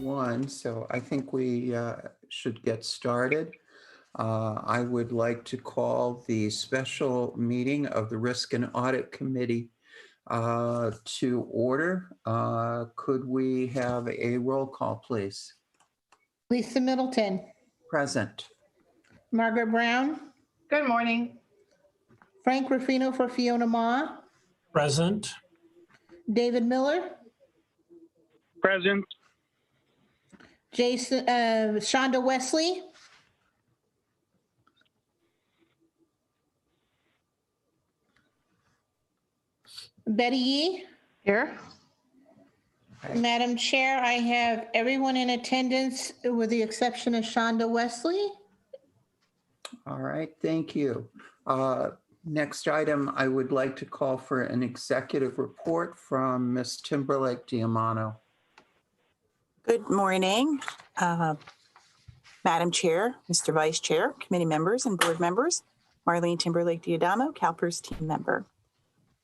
1, so I think we should get started. I would like to call the special meeting of the Risk and Audit Committee to order. Could we have a roll call, please? Lisa Middleton, Present. Margaret Brown, Good morning. Frank Ruffino for Fiona Ma, Present. David Miller, Present. Jason, Shonda Wesley, Betty Yee. Here. Madam Chair, I have everyone in attendance with the exception of Shonda Wesley. All right, thank you. Next item, I would like to call for an executive report from Ms. Timberlake Diamano. Good morning, Madam Chair, Mr. Vice Chair, committee members and board members. Marlene Timberlake Diadamo, CalPERS team member.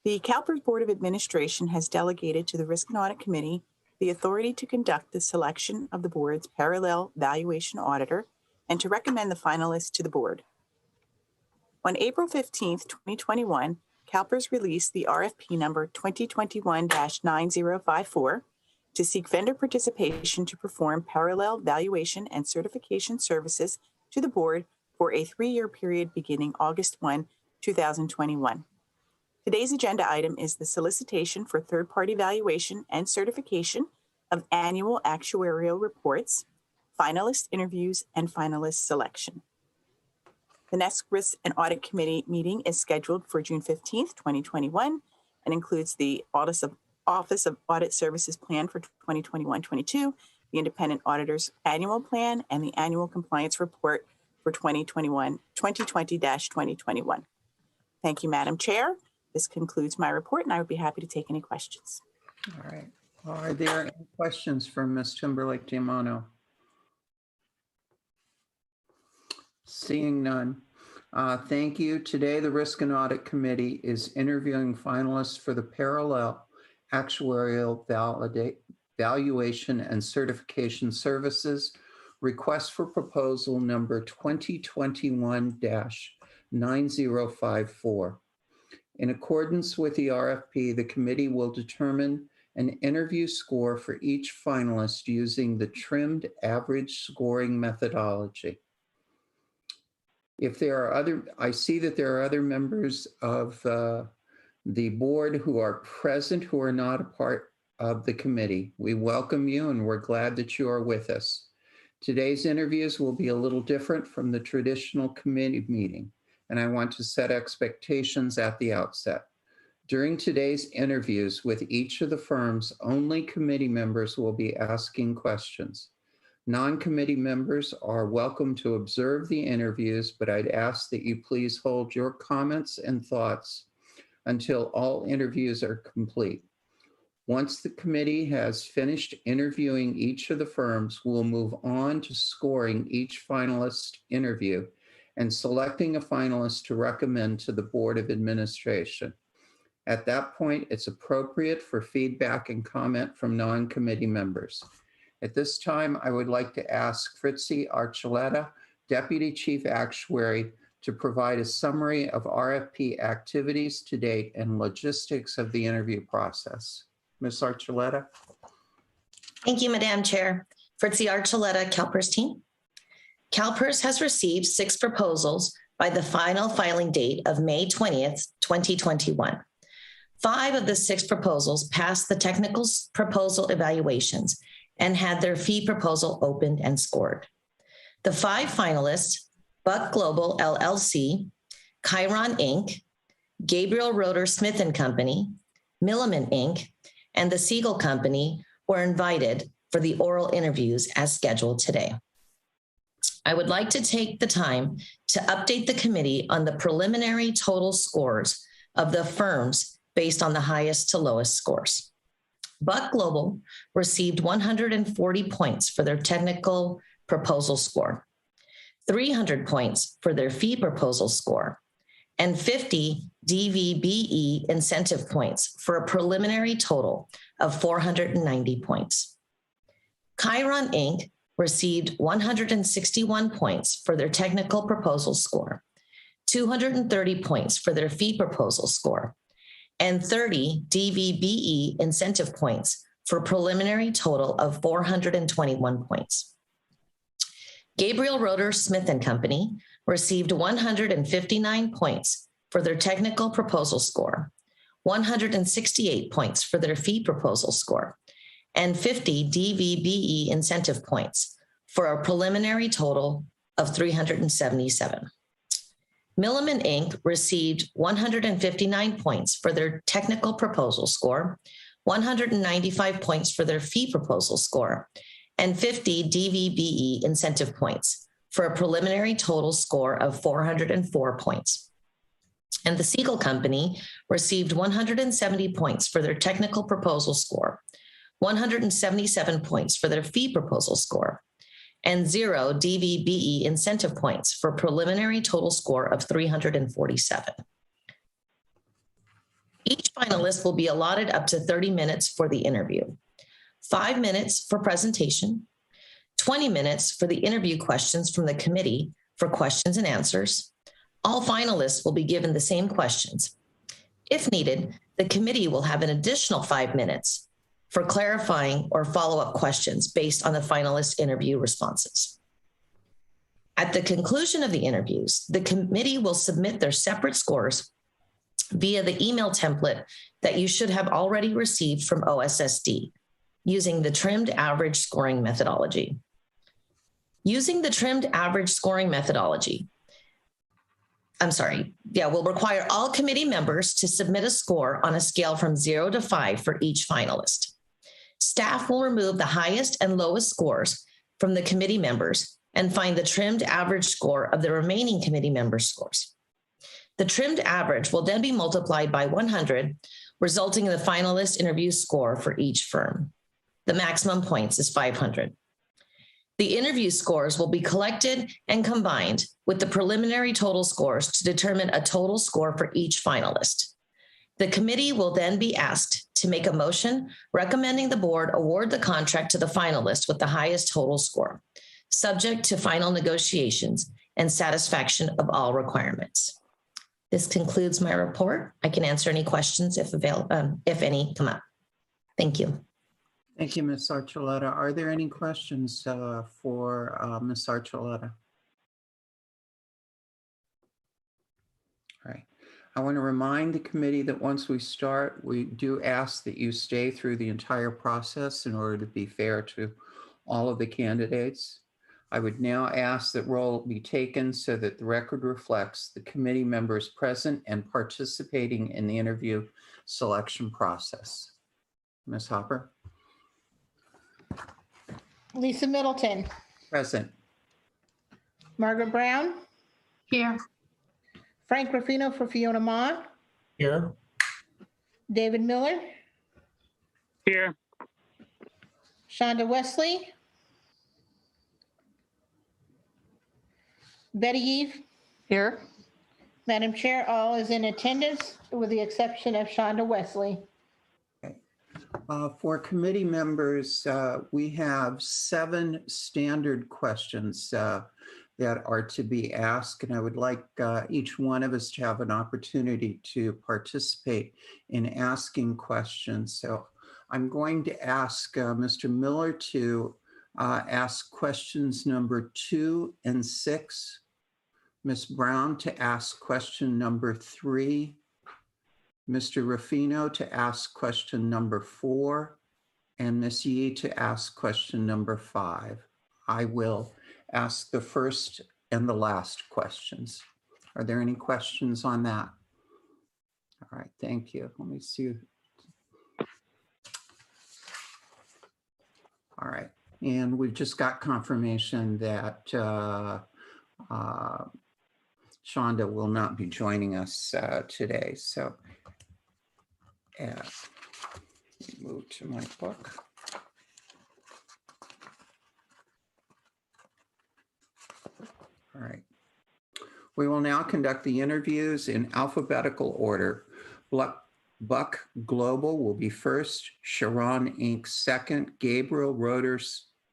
The CalPERS Board of Administration has delegated to the Risk and Audit Committee the authority to conduct the selection of the board's parallel valuation auditor and to recommend the finalists to the board. On April 15th, 2021, CalPERS released the RFP number 2021-9054 to seek vendor participation to perform parallel valuation and certification services to the board for a 3-year period beginning August 1, 2021. Today's agenda item is the solicitation for third-party valuation and certification of annual actuarial reports, finalist interviews, and finalist selection. The next Risk and Audit Committee meeting is scheduled for June 15th, 2021, and includes the Office of Audit Services Plan for 2021-22, the Independent Auditor's Annual Plan, and the Annual Compliance Report for 2020-2021. Thank you, Madam Chair. This concludes my report, and I would be happy to take any questions. All right. Are there any questions for Ms. Timberlake Diamano? Seeing none. Thank you. Today, the Risk and Audit Committee is interviewing finalists for the parallel actuarial valuation and certification services request for proposal number 2021-9054. In accordance with the RFP, the committee will determine an interview score for each finalist using the trimmed average scoring methodology. If there are I see that there are other members of the board who are present who are not a part of the committee. We welcome you and we're glad that you are with us. Today's interviews will be a little different from the traditional committee meeting, and I want to set expectations at the outset. During today's interviews with each of the firms, only committee members will be asking questions. Non-committee members are welcome to observe the interviews, but I'd ask that you please hold your comments and thoughts until all interviews are complete. Once the committee has finished interviewing each of the firms, we'll move on to scoring each finalist interview and selecting a finalist to recommend to the Board of Administration. At that point, it's appropriate for feedback and comment from non-committee members. At this time, I would like to ask Fritzi Archuleta, Deputy Chief Actuary, to provide a summary of RFP activities to date and logistics of the interview process. Ms. Archuleta. Thank you, Madam Chair. Fritzi Archuleta, CalPERS team. CalPERS has received 6 proposals by the final filing date of May 20th, 2021. 5 of the 6 proposals passed the technical proposal evaluations and had their fee proposal opened and scored. The 5 finalists, Buck Global LLC, Chiron Inc., Gabriel Roeder Smith & Company, Milliman Inc., and the Siegel Company were invited for the oral interviews as scheduled today. I would like to take the time to update the committee on the preliminary total scores of the firms based on the highest to lowest scores. Buck Global received 140 points for their technical proposal score, 300 points for their fee proposal score, and 50 DVBE incentive points for a preliminary total of 490 points. Chiron Inc. received 161 points for their technical proposal score, 230 points for their fee proposal score, and 30 DVBE incentive points for a preliminary total of 421 points. Gabriel Roeder Smith & Company received 159 points for their technical proposal score, 168 points for their fee proposal score, and 50 DVBE incentive points for a preliminary total of 377. Milliman Inc. received 159 points for their technical proposal score, 195 points for their fee proposal score, and 50 DVBE incentive points for a preliminary total score of 404 points. And the Siegel Company received 170 points for their technical proposal score, 177 points for their fee proposal score, and 0 DVBE incentive points for a preliminary total score of 347. Each finalist will be allotted up to 30 minutes for the interview, 5 minutes for presentation, 20 minutes for the interview questions from the committee for questions and answers. All finalists will be given the same questions. If needed, the committee will have an additional 5 minutes for clarifying or follow-up questions based on the finalist interview responses. At the conclusion of the interviews, the committee will submit their separate scores via the email template that you should have already received from OSSD using the trimmed average scoring methodology. Using the trimmed average scoring methodology, will require all committee members to submit a score on a scale from 0 to 5 for each finalist. Staff will remove the highest and lowest scores from the committee members and find the trimmed average score of the remaining committee members' scores. The trimmed average will then be multiplied by 100, resulting in the finalist interview score for each firm. The maximum points is 500. The interview scores will be collected and combined with the preliminary total scores to determine a total score for each finalist. The committee will then be asked to make a motion recommending the board award the contract to the finalist with the highest total score, subject to final negotiations and satisfaction of all requirements. This concludes my report. I can answer any questions if any come up. Thank you. Thank you, Ms. Archuleta. Are there any questions for Ms. Archuleta? All right. I want to remind the committee that once we start, we do ask that you stay through the entire process in order to be fair to all of the candidates. I would now ask that roll be taken so that the record reflects the committee members present and participating in the interview selection process. Ms. Hopper? Lisa Middleton, Present. Margaret Brown, Here. Frank Ruffino for Fiona Ma, Here. David Miller, Here. Shonda Wesley, Betty Eve. Here. Madam Chair, all is in attendance with the exception of Shonda Wesley. For committee members, we have 7 standard questions that are to be asked, and I would like each one of us to have an opportunity to participate in asking questions. So I'm going to ask Mr. Miller to ask questions number 2 and 6, Ms. Brown to ask question number 3, Mr. Ruffino to ask question number 4, and Ms. Yee to ask question number 5. I will ask the first and the last questions. Are there any questions on that? All right, thank you. Let me see. All right, and we've just got confirmation that Shonda will not be joining us today. So move to my book. All right. We will now conduct the interviews in alphabetical order. Buck Global will be first, Chiron Inc. second, Gabriel Roeder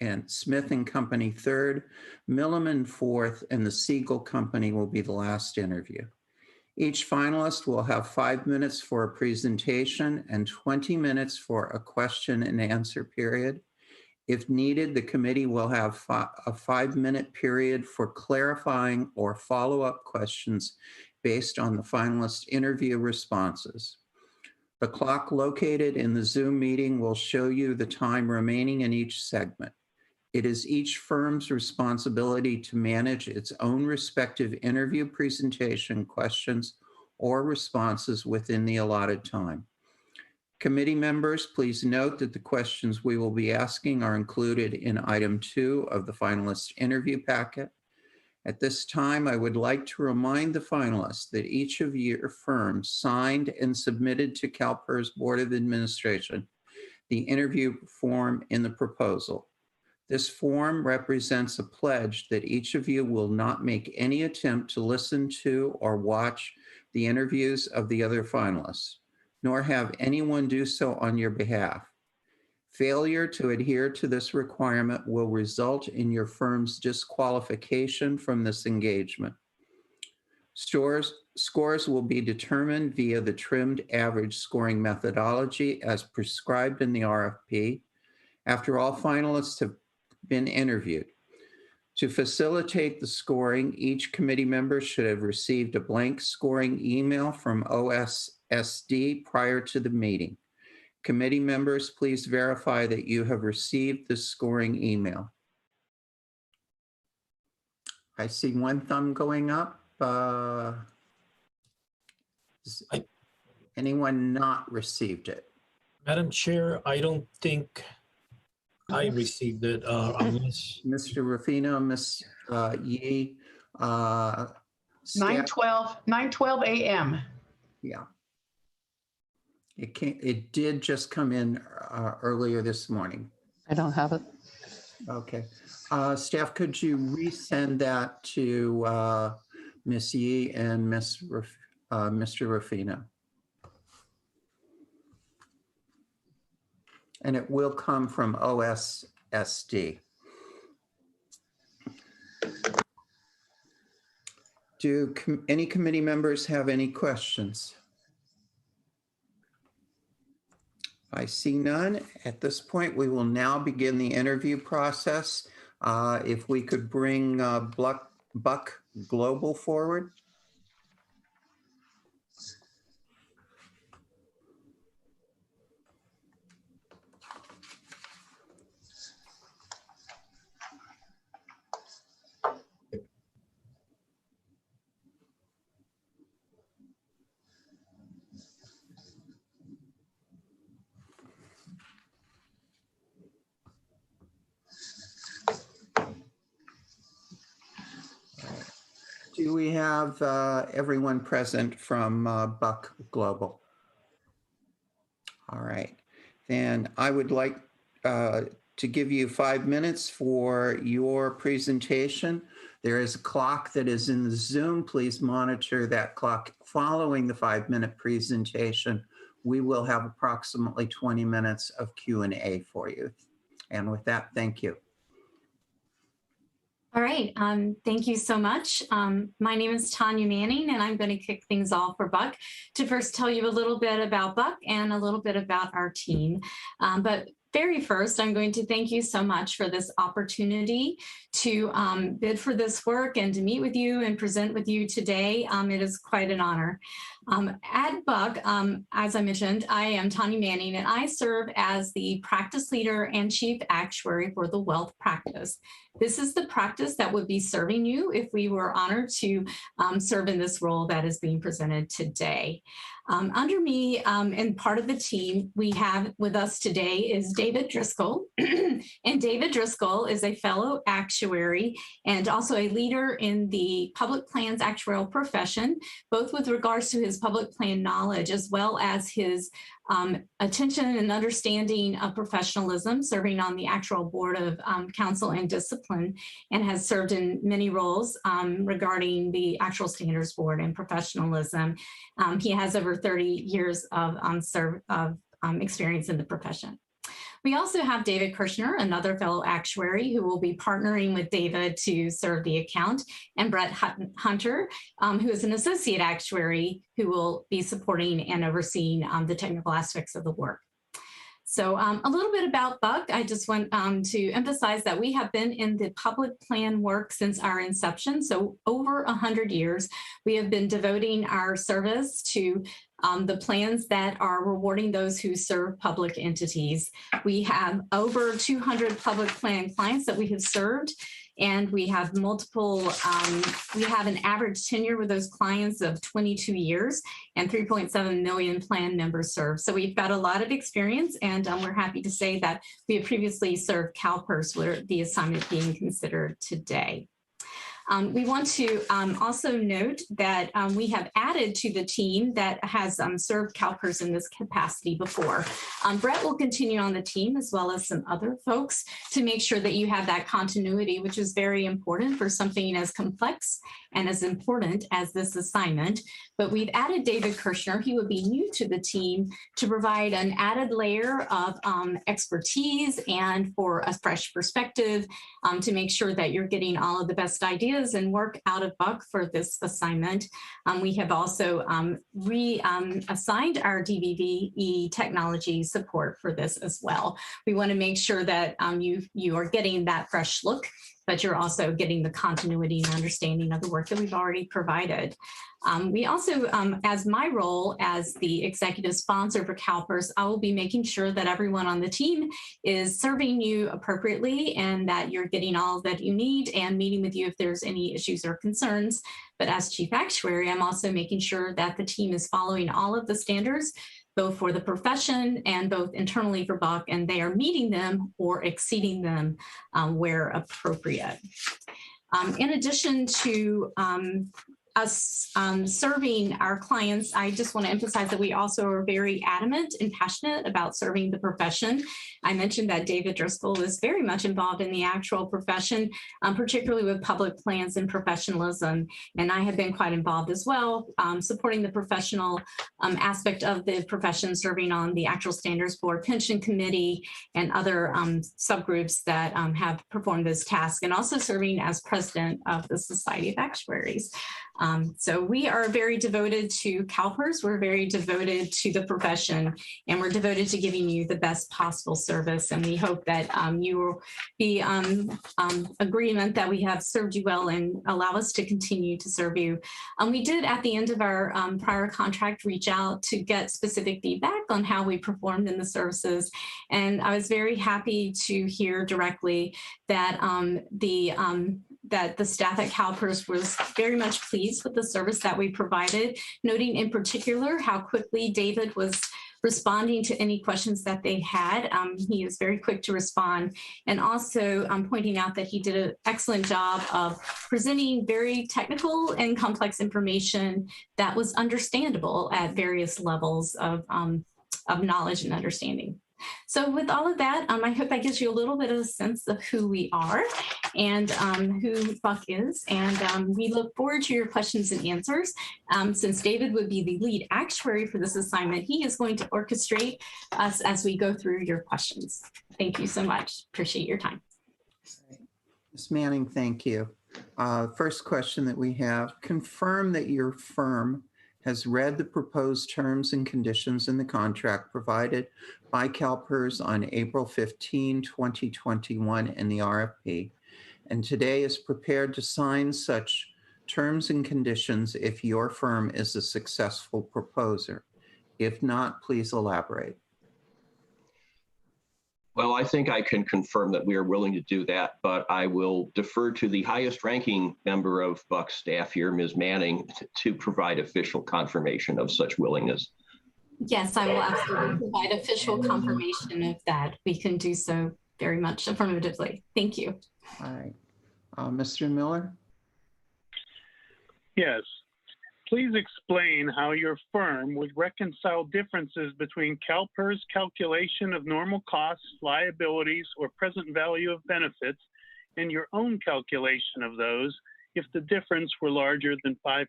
and Smith and Company third, Milliman fourth, and the Siegel Company will be the last interview. Each finalist will have 5 minutes for a presentation and 20 minutes for a question and answer period. If needed, the committee will have a 5-minute period for clarifying or follow-up questions based on the finalist interview responses. The clock located in the Zoom meeting will show you the time remaining in each segment. It is each firm's responsibility to manage its own respective interview presentation questions or responses within the allotted time. Committee members, please note that the questions we will be asking are included in item 2 of the finalist interview packet. At this time, I would like to remind the finalists that each of your firms signed and submitted to CalPERS Board of Administration the interview form in the proposal. This form represents a pledge that each of you will not make any attempt to listen to or watch the interviews of the other finalists, nor have anyone do so on your behalf. Failure to adhere to this requirement will result in your firm's disqualification from this engagement. Scores will be determined via the trimmed average scoring methodology as prescribed in the RFP after all finalists have been interviewed. To facilitate the scoring, each committee member should have received a blank scoring email from OSSD prior to the meeting. Committee members, please verify that you have received the scoring email. I see one thumb going up. Anyone not received it? Madam Chair, I don't think I received it. Unless Mr. Ruffino, Ms. Yee. 9:12 a.m. Yeah. It did just come in earlier this morning. I don't have it. Okay. Staff, could you resend that to Ms. Yee and Mr. Ruffino? And it will come from OSSD. Do any committee members have any questions? I see none. At this point, we will now begin the interview process. If we could bring Buck Global forward. Do we have everyone present from Buck Global? All right. Then I would like to give you 5 minutes for your presentation. There is a clock that is in the Zoom. Please monitor that clock. Following the 5-minute presentation, we will have approximately 20 minutes of Q&A for you. And with that, thank you. All right, thank you so much. My name is Tanya Manning, and I'm going to kick things off for Buck to first tell you a little bit about Buck and a little bit about our team. But very first, I'm going to thank you so much for this opportunity to bid for this work and to meet with you and present with you today. It is quite an honor. At Buck, as I mentioned, I am Tanya Manning, and I serve as the practice leader and chief actuary for the wealth practice. This is the practice that would be serving you if we were honored to serve in this role that is being presented today. Under me and part of the team we have with us today is David Driscoll. And David Driscoll is a fellow actuary and also a leader in the public plans actuarial profession, both with regards to his public plan knowledge as well as his attention and understanding of professionalism, serving on the actuarial board of counsel and discipline, and has served in many roles regarding the actuarial standards board and professionalism. He has over 30 years of experience in the profession. We also have David Kirshner, another fellow actuary who will be partnering with David to serve the account, and Brett Hunter, who is an associate actuary who will be supporting and overseeing the technical aspects of the work. So a little bit about Buck. I just want to emphasize that we have been in the public plan work since our inception. So over 100 years, we have been devoting our service to the plans that are rewarding those who serve public entities. We have over 200 public plan clients that we have served, and we have multiple, we have an average tenure with those clients of 22 years and 3.7 million plan members served. So we've got a lot of experience, and we're happy to say that we have previously served CalPERS, where the assignment being considered today. We want to also note that we have added to the team that has served CalPERS in this capacity before. Brett will continue on the team, as well as some other folks, to make sure that you have that continuity, which is very important for something as complex and as important as this assignment. But we've added David Kirshner. He would be new to the team to provide an added layer of expertise and for a fresh perspective to make sure that you're getting all of the best ideas and work out of Buck for this assignment. We have also reassigned our DVVE technology support for this as well. We want to make sure that you are getting that fresh look, but you're also getting the continuity and understanding of the work that we've already provided. We also, as my role as the executive sponsor for CalPERS, I will be making sure that everyone on the team is serving you appropriately and that you're getting all that you need and meeting with you if there's any issues or concerns. But as chief actuary, I'm also making sure that the team is following all of the standards, both for the profession and both internally for Buck, and they are meeting them or exceeding them where appropriate. In addition to us serving our clients, I just want to emphasize that we also are very adamant and passionate about serving the profession. I mentioned that David Driscoll is very much involved in the actual profession, particularly with public plans and professionalism. And I have been quite involved as well, supporting the professional aspect of the profession, serving on the Actual Standards Board Pension Committee and other subgroups that have performed this task, and also serving as president of the Society of Actuaries. So we are very devoted to CalPERS. We're very devoted to the profession, and we're devoted to giving you the best possible service. And we hope that you will be agreement that we have served you well and allow us to continue to serve you. We did at the end of our prior contract reach out to get specific feedback on how we performed in the services. And I was very happy to hear directly that that the staff at CalPERS was very much pleased with the service that we provided, noting in particular how quickly David was responding to any questions that they had. He is very quick to respond, and also pointing out that he did an excellent job of presenting very technical and complex information that was understandable at various levels of knowledge and understanding. So with all of that, I hope that gives you a little bit of a sense of who we are and who Buck is. And we look forward to your questions and answers. Since David would be the lead actuary for this assignment, he is going to orchestrate us as we go through your questions. Thank you so much. Appreciate your time. Ms. Manning, thank you. First question that we have, confirm that your firm has read the proposed terms and conditions in the contract provided by CalPERS on April 15, 2021 in the RFP, and today is prepared to sign such terms and conditions if your firm is a successful proposer. If not, please elaborate. Well, I think I can confirm that we are willing to do that, but I will defer to the highest ranking member of Buck's staff here, Ms. Manning, to provide official confirmation of such willingness. Yes, I will absolutely provide official confirmation of that. We can do so very much affirmatively. Thank you. All right. Mr. Miller? Yes. Please explain how your firm would reconcile differences between CalPERS calculation of normal costs, liabilities, or present value of benefits and your own calculation of those if the difference were larger than 5%.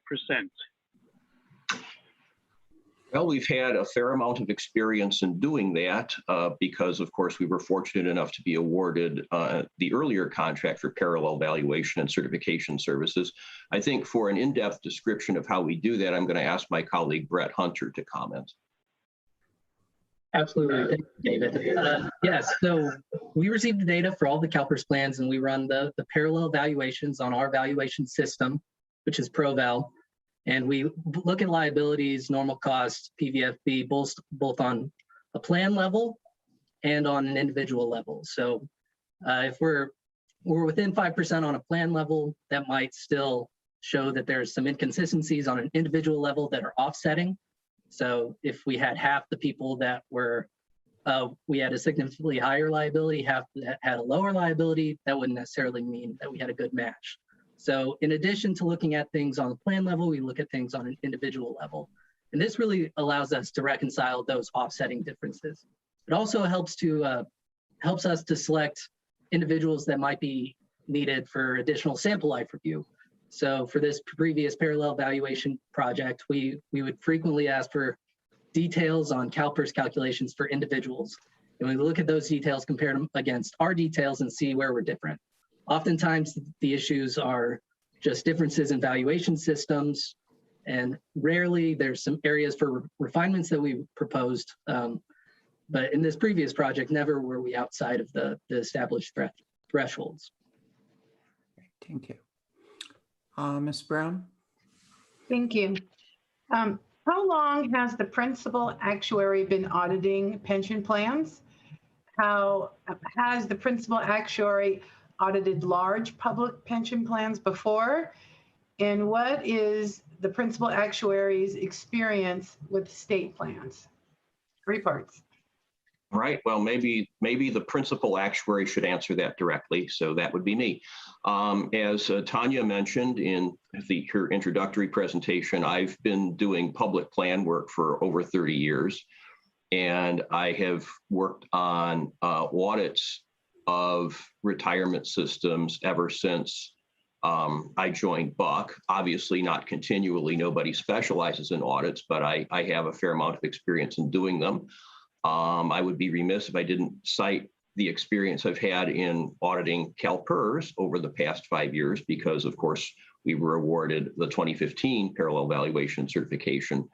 Well, we've had a fair amount of experience in doing that because, of course, we were fortunate enough to be awarded the earlier contract for parallel valuation and certification services. I think for an in-depth description of how we do that, I'm going to ask my colleague Brett Hunter to comment. Absolutely, thank you, David. Yes, so we receive the data for all the CalPERS plans, and we run the parallel valuations on our valuation system, which is ProVal. And we look at liabilities, normal costs, PVFB, both on a plan level and on an individual level. So if we're within 5% on a plan level, that might still show that there's some inconsistencies on an individual level that are offsetting. So if we had half the people that were, we had a significantly higher liability, half that had a lower liability, that wouldn't necessarily mean that we had a good match. So in addition to looking at things on the plan level, we look at things on an individual level. And this really allows us to reconcile those offsetting differences. It also helps us to select individuals that might be needed for additional sample life review. So for this previous parallel valuation project, we would frequently ask for details on CalPERS calculations for individuals. And we look at those details, compare them against our details and see where we're different. Oftentimes the issues are just differences in valuation systems, and rarely there's some areas for refinements that we proposed. But in this previous project, never were we outside of the established thresholds. Thank you. Ms. Brown? Thank you. How long has the principal actuary been auditing pension plans? How has the principal actuary audited large public pension plans before? And what is the principal actuary's experience with state plans? 3 parts. Right. Well, maybe the principal actuary should answer that directly. So that would be me. As Tanya mentioned in her introductory presentation, I've been doing public plan work for over 30 years. And I have worked on audits of retirement systems ever since I joined Buck. Obviously not continually, nobody specializes in audits, but I have a fair amount of experience in doing them. I would be remiss if I didn't cite the experience I've had in auditing CalPERS over the past 5 years, because of course we were awarded the 2015 Parallel Valuation Certification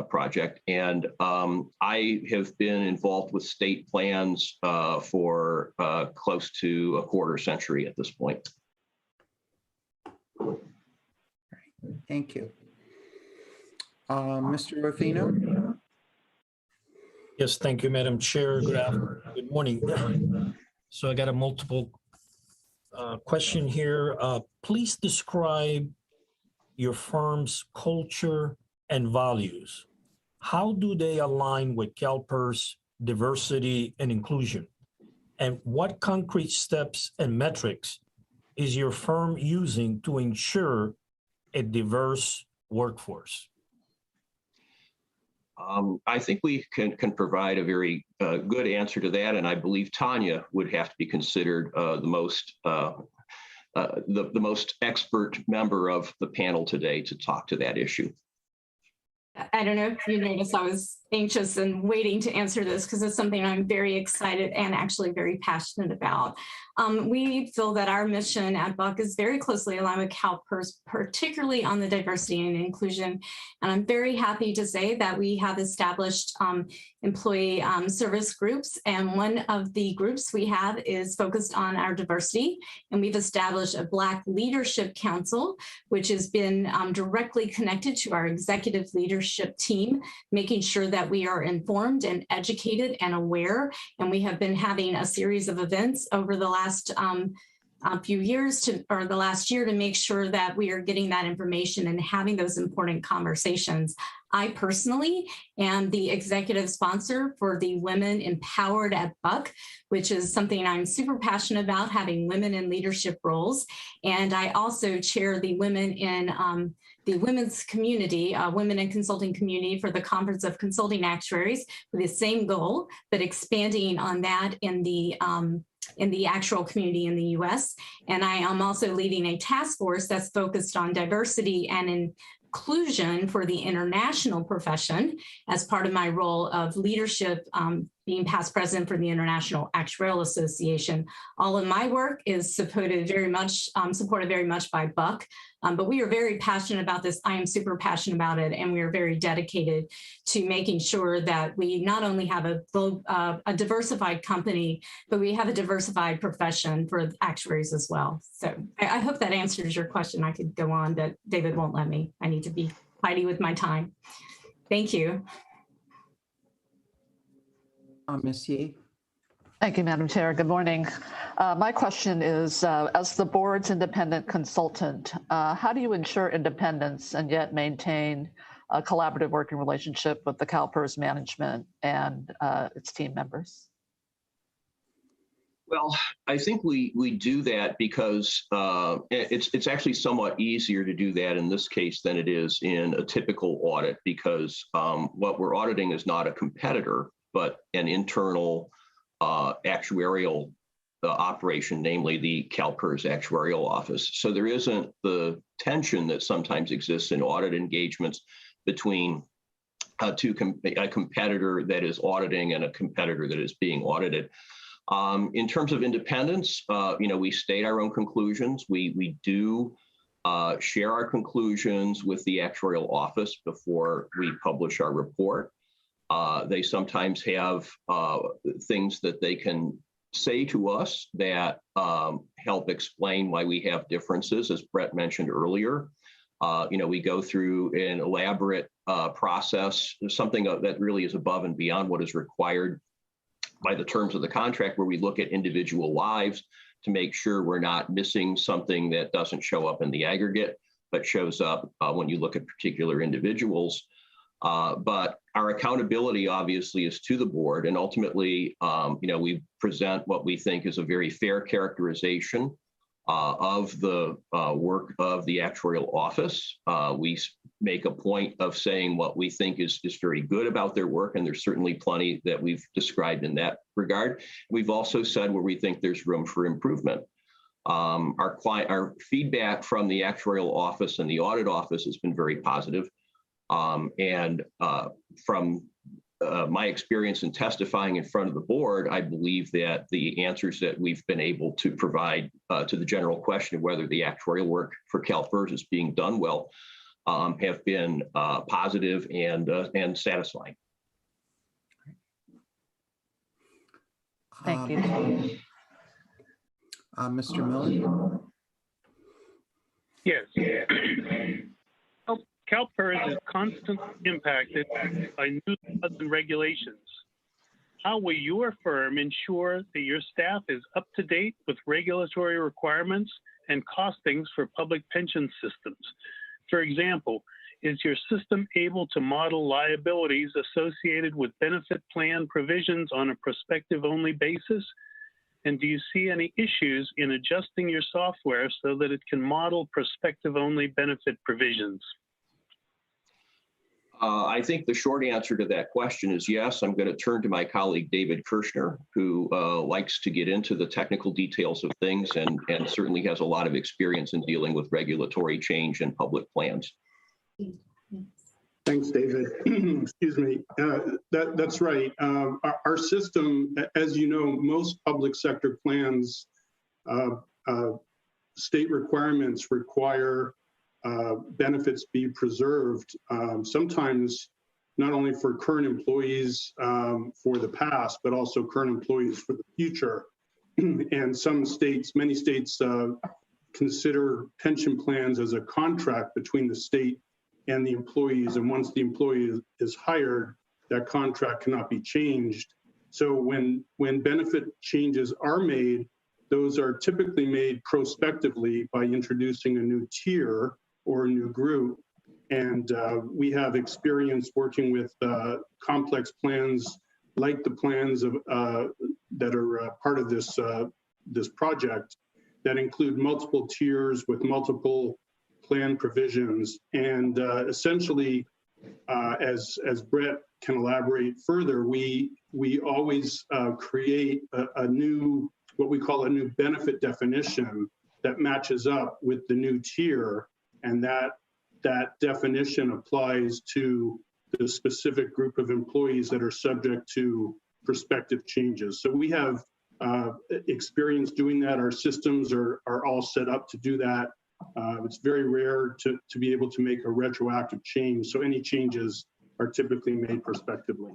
project. And I have been involved with state plans for close to a quarter century at this point. Thank you. Mr. Rufino? Yes, thank you, Madam Chair. Good morning. So I got a multiple question here. Please describe your firm's culture and values. How do they align with CalPERS diversity and inclusion? And what concrete steps and metrics is your firm using to ensure a diverse workforce? I think we can provide a very good answer to that, and I believe Tanya would have to be considered the most expert member of the panel today to talk to that issue. I don't know if you noticed I was anxious and waiting to answer this because it's something I'm very excited and actually very passionate about. We feel that our mission at Buck is very closely aligned with CalPERS, particularly on the diversity and inclusion. And I'm very happy to say that we have established employee service groups. And one of the groups we have is focused on our diversity. And we've established a Black Leadership Council, which has been directly connected to our executive leadership team, making sure that we are informed and educated and aware. And we have been having a series of events over the last few years or the last year to make sure that we are getting that information and having those important conversations. I personally am the executive sponsor for the Women Empowered at Buck, which is something I'm super passionate about, having women in leadership roles. And I also chair the women in the women's community, women in consulting community for the Conference of Consulting Actuaries with the same goal, but expanding on that in the actual community in the US. And I am also leading a task force that's focused on diversity and inclusion for the international profession as part of my role of leadership, being past president for the International Actuarial Association. All of my work is supported very much by Buck, but we are very passionate about this. I am super passionate about it, and we are very dedicated to making sure that we not only have a diversified company, but we have a diversified profession for actuaries as well. So I hope that answers your question. I could go on, but David won't let me. I need to be tidy with my time. Thank you. Ms. Yee. Thank you, Madam Chair. Good morning. My question is, as the board's independent consultant, how do you ensure independence and yet maintain a collaborative working relationship with the CalPERS management and its team members? Well, I think we do that because it's actually somewhat easier to do that in this case than it is in a typical audit, because what we're auditing is not a competitor, but an internal actuarial operation, namely the CalPERS actuarial office. So there isn't the tension that sometimes exists in audit engagements between a competitor that is auditing and a competitor that is being audited. In terms of independence, we state our own conclusions. We do share our conclusions with the actuarial office before we publish our report. They sometimes have things that they can say to us that help explain why we have differences, as Brett mentioned earlier. We go through an elaborate process, something that really is above and beyond what is required by the terms of the contract, where we look at individual lives to make sure we're not missing something that doesn't show up in the aggregate, but shows up when you look at particular individuals. But our accountability obviously is to the board, and ultimately, we present what we think is a very fair characterization of the work of the actuarial office. We make a point of saying what we think is very good about their work, and there's certainly plenty that we've described in that regard. We've also said where we think there's room for improvement. Our feedback from the actuarial office and the audit office has been very positive. And from my experience in testifying in front of the board, I believe that the answers that we've been able to provide to the general question of whether the actuarial work for CalPERS is being done well have been positive and satisfying. Thank you. Mr. Miller? Yes. CalPERS is constantly impacted by new laws and regulations. How will your firm ensure that your staff is up to date with regulatory requirements and costings for public pension systems? For example, is your system able to model liabilities associated with benefit plan provisions on a prospective-only basis? And do you see any issues in adjusting your software so that it can model prospective-only benefit provisions? I think the short answer to that question is yes. I'm going to turn to my colleague, David Kirshner, who likes to get into the technical details of things and certainly has a lot of experience in dealing with regulatory change and public plans. Thanks, David. Excuse me. That's right. Our system, as you know, most public sector plans, state requirements require benefits be preserved, sometimes not only for current employees for the past, but also current employees for the future. And many states consider pension plans as a contract between the state and the employees. And once the employee is hired, that contract cannot be changed. So when benefit changes are made, those are typically made prospectively by introducing a new tier or a new group. And we have experience working with complex plans like the plans that are part of this project that include multiple tiers with multiple plan provisions. And essentially, as Brett can elaborate further, we always create what we call a new benefit definition that matches up with the new tier. And that that definition applies to the specific group of employees that are subject to prospective changes. So we have experience doing that. Our systems are all set up to do that. It's very rare to be able to make a retroactive change. So any changes are typically made prospectively.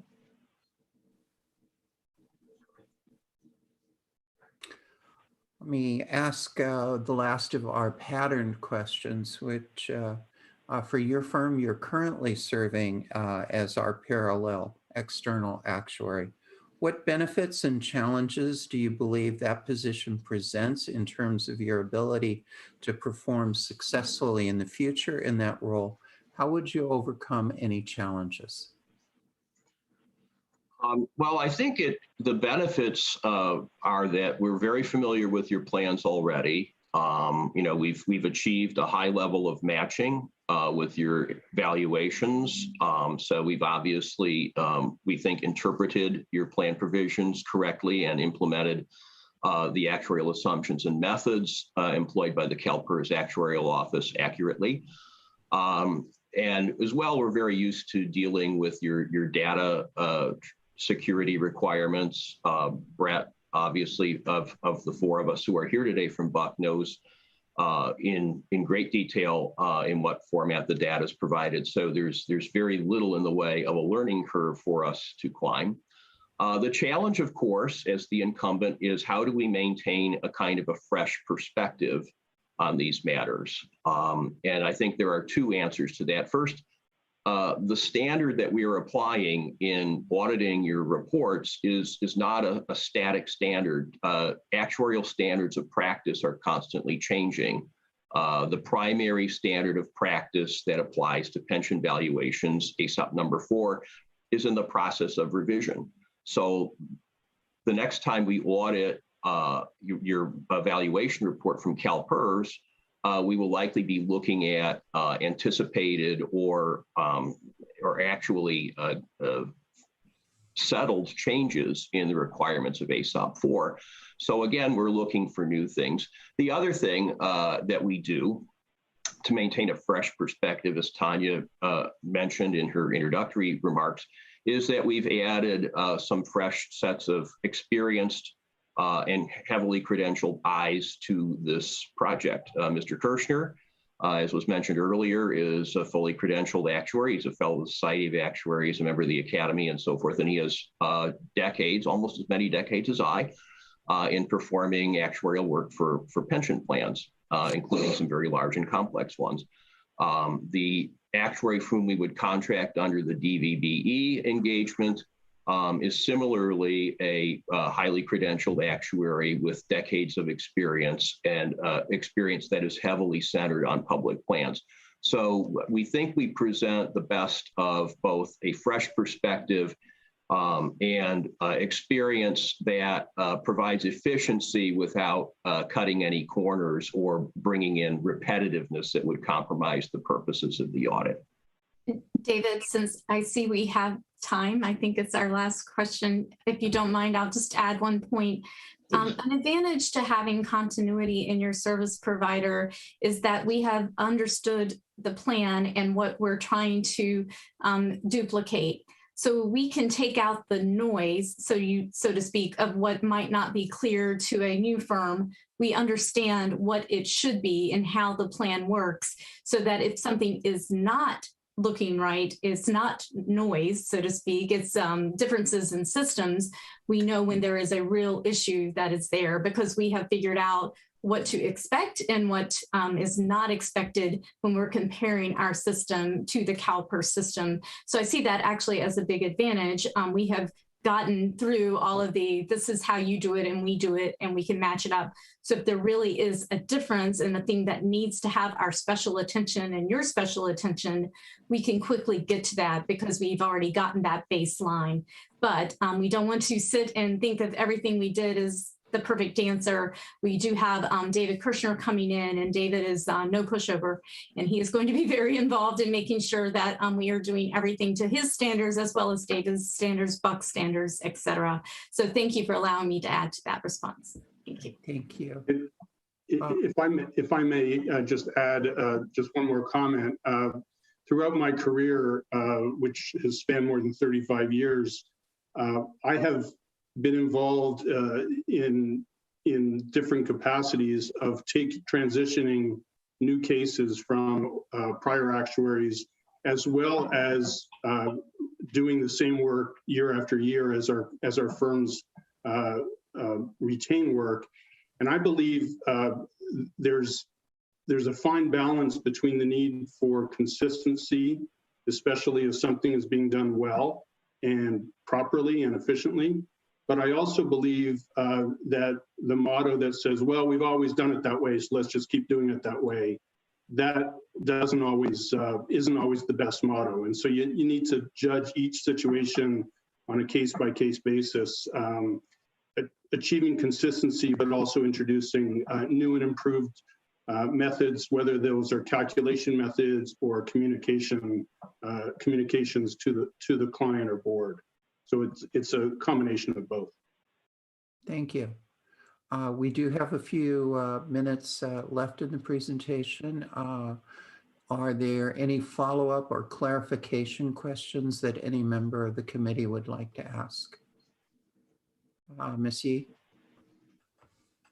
Let me ask the last of our patterned questions, which for your firm, you're currently serving as our parallel external actuary. What benefits and challenges do you believe that position presents in terms of your ability to perform successfully in the future in that role? How would you overcome any challenges? Well, I think the benefits are that we're very familiar with your plans already. We've achieved a high level of matching with your valuations. So we've obviously, we think, interpreted your plan provisions correctly and implemented the actuarial assumptions and methods employed by the CalPERS actuarial office accurately. And as well, we're very used to dealing with your data security requirements. Brett, obviously, of the four of us who are here today from Buck, knows in great detail in what format the data is provided. So there's very little in the way of a learning curve for us to climb. The challenge, of course, as the incumbent, is how do we maintain a kind of a fresh perspective on these matters? And I think there are two answers to that. First, the standard that we are applying in auditing your reports is not a static standard. Actuarial standards of practice are constantly changing. The primary standard of practice that applies to pension valuations, ASOP number 4, is in the process of revision. So the next time we audit your evaluation report from CalPERS, we will likely be looking at anticipated or actually settled changes in the requirements of ASOP 4. So again, we're looking for new things. The other thing that we do to maintain a fresh perspective, as Tanya mentioned in her introductory remarks, is that we've added some fresh sets of experienced and heavily credentialed eyes to this project. Mr. Kirshner, as was mentioned earlier, is a fully credentialed actuary. He's a fellow of the Society of Actuaries, a member of the Academy, and so forth. And he has decades, almost as many decades as I, in performing actuarial work for pension plans, including some very large and complex ones. The actuary for whom we would contract under the DVBE engagement is similarly a highly credentialed actuary with decades of experience and experience that is heavily centered on public plans. So we think we present the best of both a fresh perspective and experience that provides efficiency without cutting any corners or bringing in repetitiveness that would compromise the purposes of the audit. David, since I see we have time, I think it's our last question. If you don't mind, I'll just add one point. An advantage to having continuity in your service provider is that we have understood the plan and what we're trying to duplicate. So we can take out the noise, so to speak, of what might not be clear to a new firm. We understand what it should be and how the plan works, so that if something is not looking right, it's not noise, so to speak, it's differences in systems. We know when there is a real issue that is there, because we have figured out what to expect and what is not expected when we're comparing our system to the CalPERS system. So I see that actually as a big advantage. We have gotten through all of this is how you do it and we do it, and we can match it up. So if there really is a difference in the thing that needs to have our special attention and your special attention, we can quickly get to that because we've already gotten that baseline. But we don't want to sit and think of everything we did as the perfect answer. We do have David Kirshner coming in, and David is no pushover, and he is going to be very involved in making sure that we are doing everything to his standards, as well as David's standards, Buck's standards, et cetera. So thank you for allowing me to add to that response. Thank you. Thank you. If I may just add just one more comment. Throughout my career, which has spanned more than 35 years, I have been involved in different capacities of transitioning new cases from prior actuaries, as well as doing the same work year after year as our firms retain work. And I believe there's a fine balance between the need for consistency, especially if something is being done well and properly and efficiently. But I also believe that the motto that says, well, we've always done it that way, so let's just keep doing it that way, that isn't always the best motto. And so you need to judge each situation on a case-by-case basis, achieving consistency, but also introducing new and improved methods, whether those are calculation methods or communications to the client or board. So it's a combination of both. Thank you. We do have a few minutes left in the presentation. Are there any follow-up or clarification questions that any member of the committee would like to ask? Ms. Yee?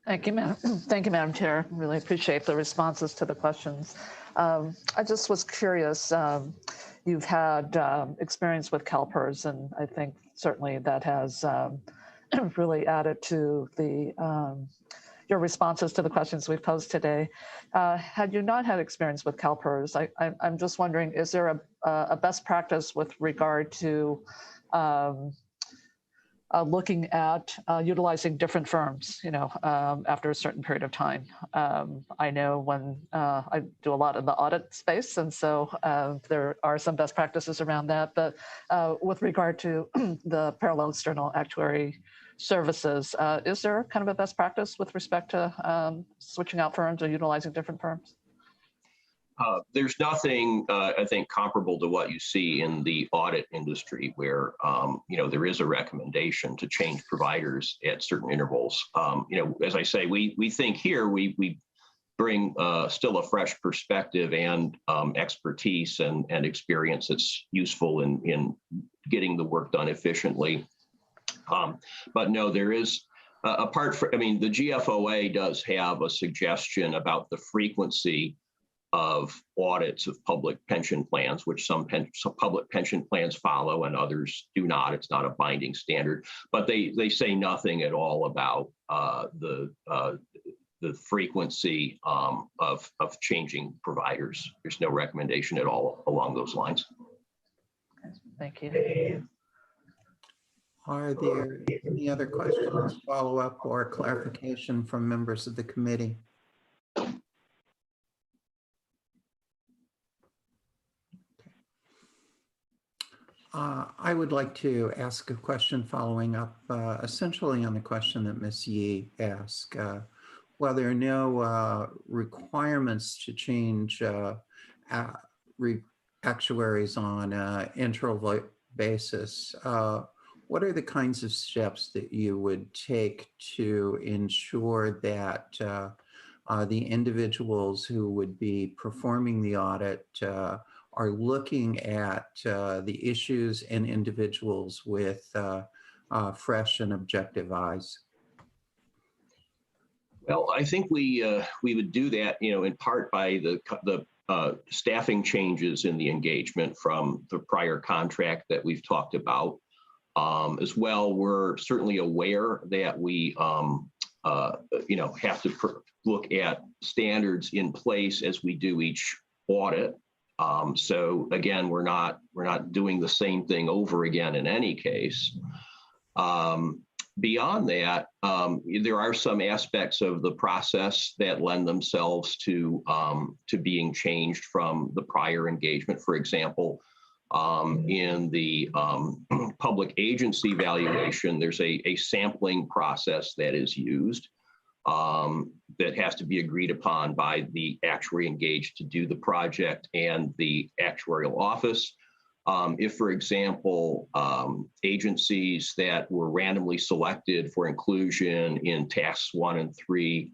Thank you, Madam Chair. Really appreciate the responses to the questions. I just was curious, you've had experience with CalPERS, and I think certainly that has really added to your responses to the questions we've posed today. Had you not had experience with CalPERS, I'm just wondering, is there a best practice with regard to looking at utilizing different firms, after a certain period of time? I know when I do a lot in the audit space, and so there are some best practices around that. But with regard to the parallel external actuary services, is there kind of a best practice with respect to switching out firms or utilizing different firms? There's nothing, I think, comparable to what you see in the audit industry, where there is a recommendation to change providers at certain intervals. As I say, we think here we bring still a fresh perspective and expertise and experience that's useful in getting the work done efficiently. But no, there is. The GFOA does have a suggestion about the frequency of audits of public pension plans, which some public pension plans follow and others do not. It's not a binding standard, but they say nothing at all about the frequency of changing providers. There's no recommendation at all along those lines. Thank you. Are there any other questions, follow-up, or clarification from members of the committee? I would like to ask a question following up essentially on the question that Ms. Yee asked. While there are no requirements to change actuaries on an interval basis, what are the kinds of steps that you would take to ensure that the individuals who would be performing the audit are looking at the issues and individuals with fresh and objective eyes? Well, I think we would do that, in part by the staffing changes in the engagement from the prior contract that we've talked about. As well, we're certainly aware that we have to look at standards in place as we do each audit. So again, we're not doing the same thing over again in any case. Beyond that, there are some aspects of the process that lend themselves to being changed from the prior engagement. For example, in the public agency valuation, there's a sampling process that is used that has to be agreed upon by the actuary engaged to do the project and the actuarial office. If, for example, agencies that were randomly selected for inclusion in tasks 1 and 3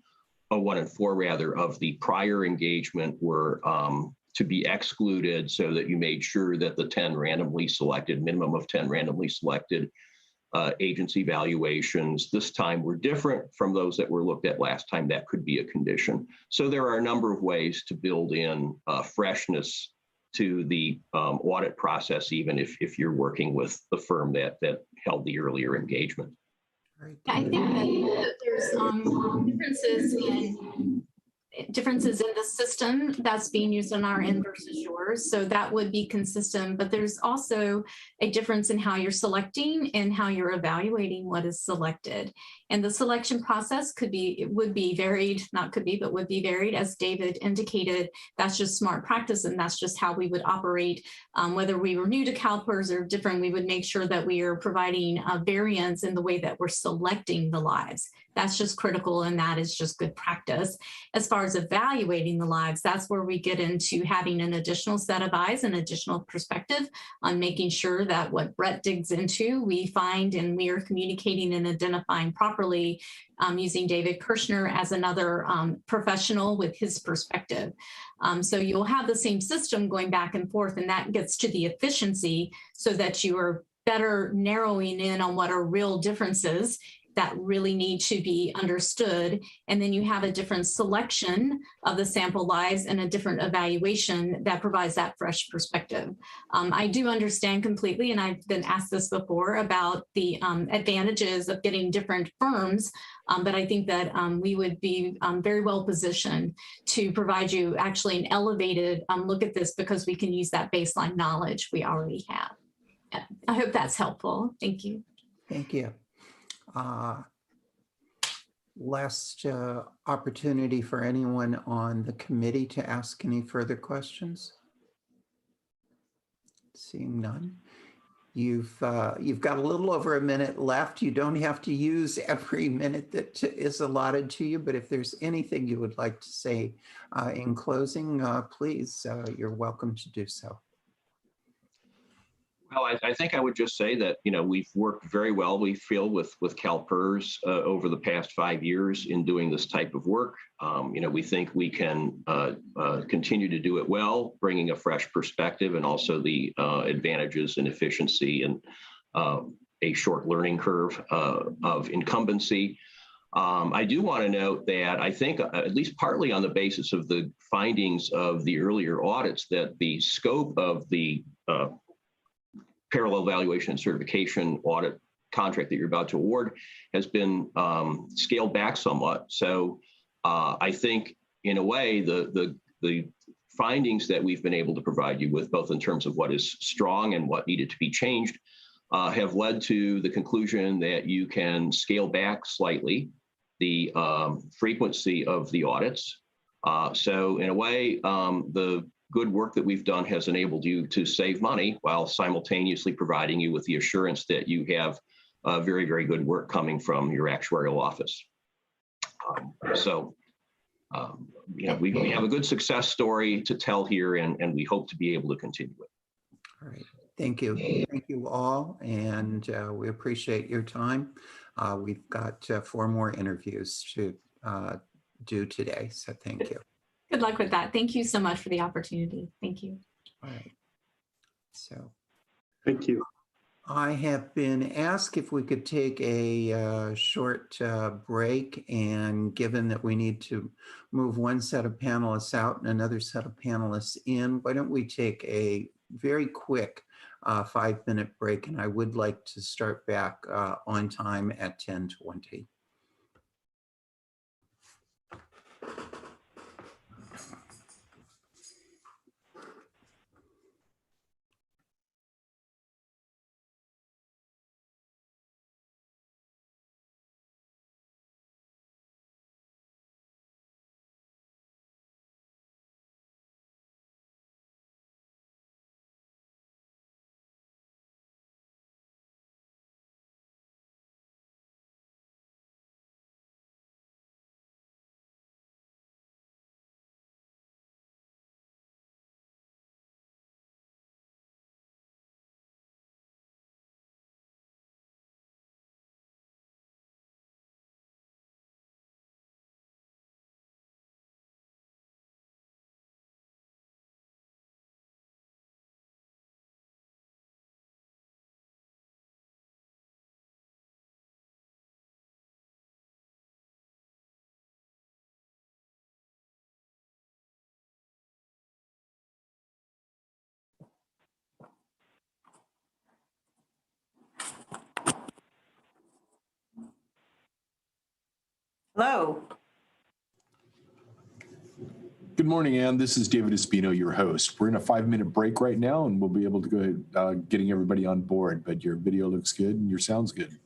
1 and 4 rather, of the prior engagement were to be excluded so that you made sure that the 10 randomly selected, minimum of 10 randomly selected agency valuations this time were different from those that were looked at last time. That could be a condition. So there are a number of ways to build in freshness to the audit process, even if you're working with the firm that held the earlier engagement. I think that there's differences in the system that's being used on our end versus yours. So that would be consistent, but there's also a difference in how you're selecting and how you're evaluating what is selected. And the selection process would be varied, not could be, but would be varied. As David indicated, that's just smart practice, and that's just how we would operate. Whether we were new to CalPERS or different, we would make sure that we are providing a variance in the way that we're selecting the lives. That's just critical, and that is just good practice. As far as evaluating the lives, that's where we get into having an additional set of eyes and additional perspective on making sure that what Brett digs into, we find and we are communicating and identifying properly, using David Kirshner as another professional with his perspective. So you'll have the same system going back and forth, and that gets to the efficiency so that you are better narrowing in on what are real differences that really need to be understood. And then you have a different selection of the sample lives and a different evaluation that provides that fresh perspective. I do understand completely, and I've been asked this before about the advantages of getting different firms, but I think that we would be very well positioned to provide you actually an elevated look at this, because we can use that baseline knowledge we already have. I hope that's helpful. Thank you. Thank you. Last opportunity for anyone on the committee to ask any further questions. Seeing none. You've got a little over a minute left. You don't have to use every minute that is allotted to you, but if there's anything you would like to say in closing, please, you're welcome to do so. Well, I think I would just say that, we've worked very well, we feel, with CalPERS over the past 5 years in doing this type of work. We think we can continue to do it well, bringing a fresh perspective, and also the advantages and efficiency and a short learning curve of incumbency. I do want to note that I think, at least partly on the basis of the findings of the earlier audits, that the scope of the parallel valuation and certification audit contract that you're about to award has been scaled back somewhat. So I think, in a way, the findings that we've been able to provide you with, both in terms of what is strong and what needed to be changed, have led to the conclusion that you can scale back slightly the frequency of the audits. So in a way, the good work that we've done has enabled you to save money while simultaneously providing you with the assurance that you have very, very good work coming from your actuarial office. We have a good success story to tell here, and we hope to be able to continue it. All right. Thank you. Thank you all. And we appreciate your time. We've got 4 more interviews to do today. So thank you. Good luck with that. Thank you so much for the opportunity. Thank you. All right. So Thank you. I have been asked if we could take a short break, and given that we need to move one set of panelists out and another set of panelists in, why don't we take a very quick 5-minute break, and I would like to start back on time at 10:20. Hello. Good morning, Ann. This is David Espino, your host. We're in a 5-minute break right now, and we'll be able to go getting everybody on board. But your video looks good and your sound's good.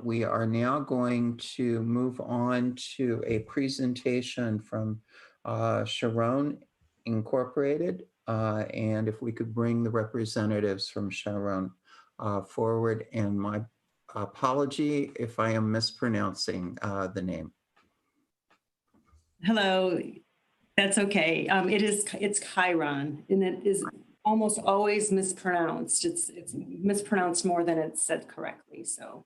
We are now going to move on to a presentation from Chiron Incorporated. And if we could bring the representatives from Chiron forward, and my apology if I am mispronouncing the name. Hello. That's okay. It's Chiron, and it is almost always mispronounced. It's mispronounced more than it's said correctly. So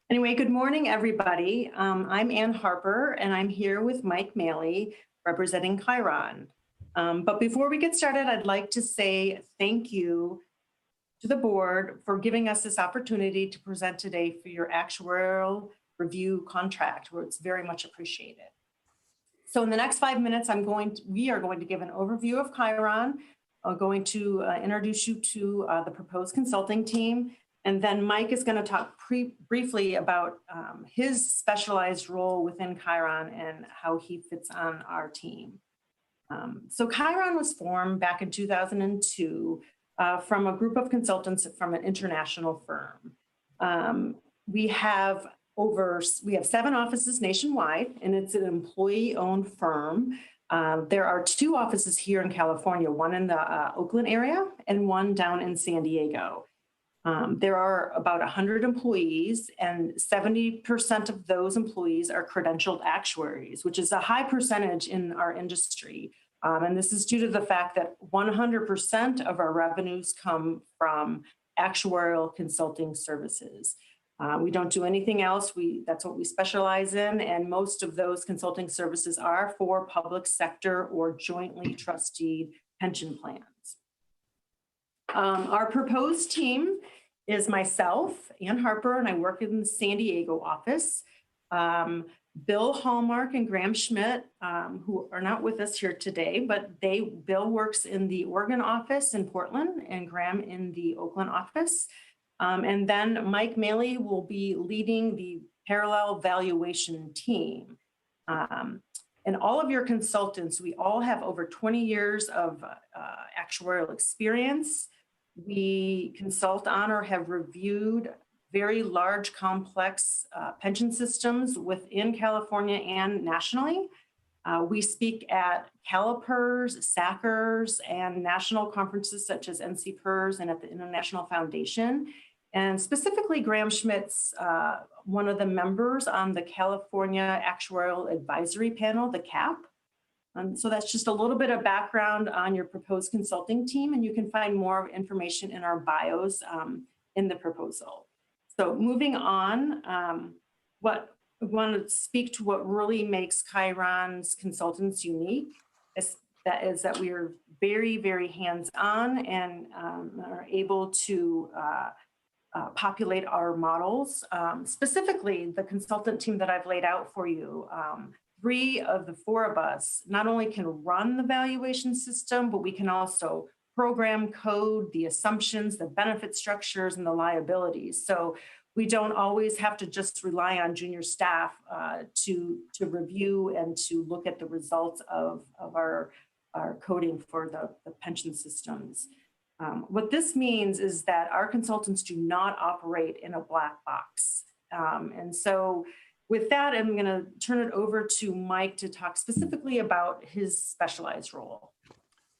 anyway, good morning, everybody. I'm Ann Harper, and I'm here with Mike Maley representing Chiron. But before we get started, I'd like to say thank you to the board for giving us this opportunity to present today for your actuarial review contract, where it's very much appreciated. So in the next 5 minutes, we are going to give an overview of Chiron. I'm going to introduce you to the proposed consulting team. And then Mike is going to talk briefly about his specialized role within Chiron and how he fits on our team. So Chiron was formed back in 2002 from a group of consultants from an international firm. We have 7 offices nationwide, and it's an employee-owned firm. There are 2 offices here in California, one in the Oakland area and one down in San Diego. There are about 100 employees, and 70% of those employees are credentialed actuaries, which is a high percentage in our industry. And this is due to the fact that 100% of our revenues come from actuarial consulting services. We don't do anything else. That's what we specialize in, and most of those consulting services are for public sector or jointly trusteed pension plans. Our proposed team is myself, Ann Harper, and I work in the San Diego office. Bill Hallmark and Graham Schmidt, who are not with us here today, but Bill works in the Oregon office in Portland and Graham in the Oakland office. And then Mike Maley will be leading the parallel valuation team. And all of your consultants, we all have over 20 years of actuarial experience. We consult on or have reviewed very large, complex pension systems within California and nationally. We speak at CalPERS, SACRS, and national conferences such as NCPERS and at the International Foundation. And specifically, Graham Schmidt's one of the members on the California Actuarial Advisory Panel, the CAP. So that's just a little bit of background on your proposed consulting team, and you can find more information in our bios in the proposal. So moving on, what I want to speak to what really makes Chiron's consultants unique is that we are very, very hands-on and are able to populate our models. Specifically, the consultant team that I've laid out for you, 3 of the 4 of us not only can run the valuation system, but we can also program, code, the assumptions, the benefit structures, and the liabilities. So we don't always have to just rely on junior staff to review and to look at the results of our coding for the pension systems. What this means is that our consultants do not operate in a black box. And so with that, I'm going to turn it over to Mike to talk specifically about his specialized role.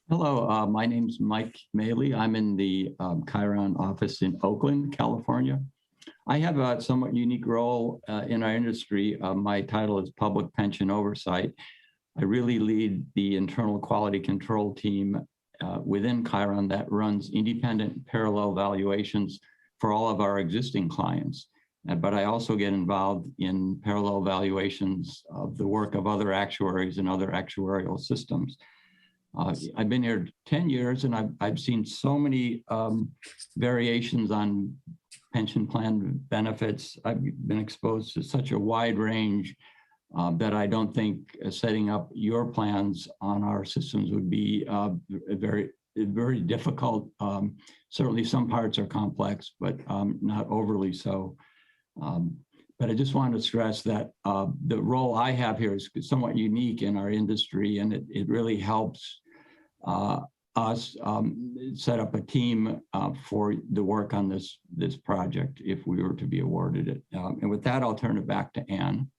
Hello, my name's Mike Maley. I'm in the Chiron office in Oakland, California. I have a somewhat unique role in our industry. My title is Public Pension Oversight. I really lead the internal quality control team within Chiron that runs independent parallel valuations for all of our existing clients. But I also get involved in parallel valuations of the work of other actuaries and other actuarial systems. I've been here 10 years and I've seen so many variations on pension plan benefits. I've been exposed to such a wide range that I don't think setting up your plans on our systems would be very, very difficult. Certainly some parts are complex, but not overly so. But I just wanted to stress that the role I have here is somewhat unique in our industry, and it really helps us set up a team for the work on this project if we were to be awarded it. And with that, I'll turn it back to Ann.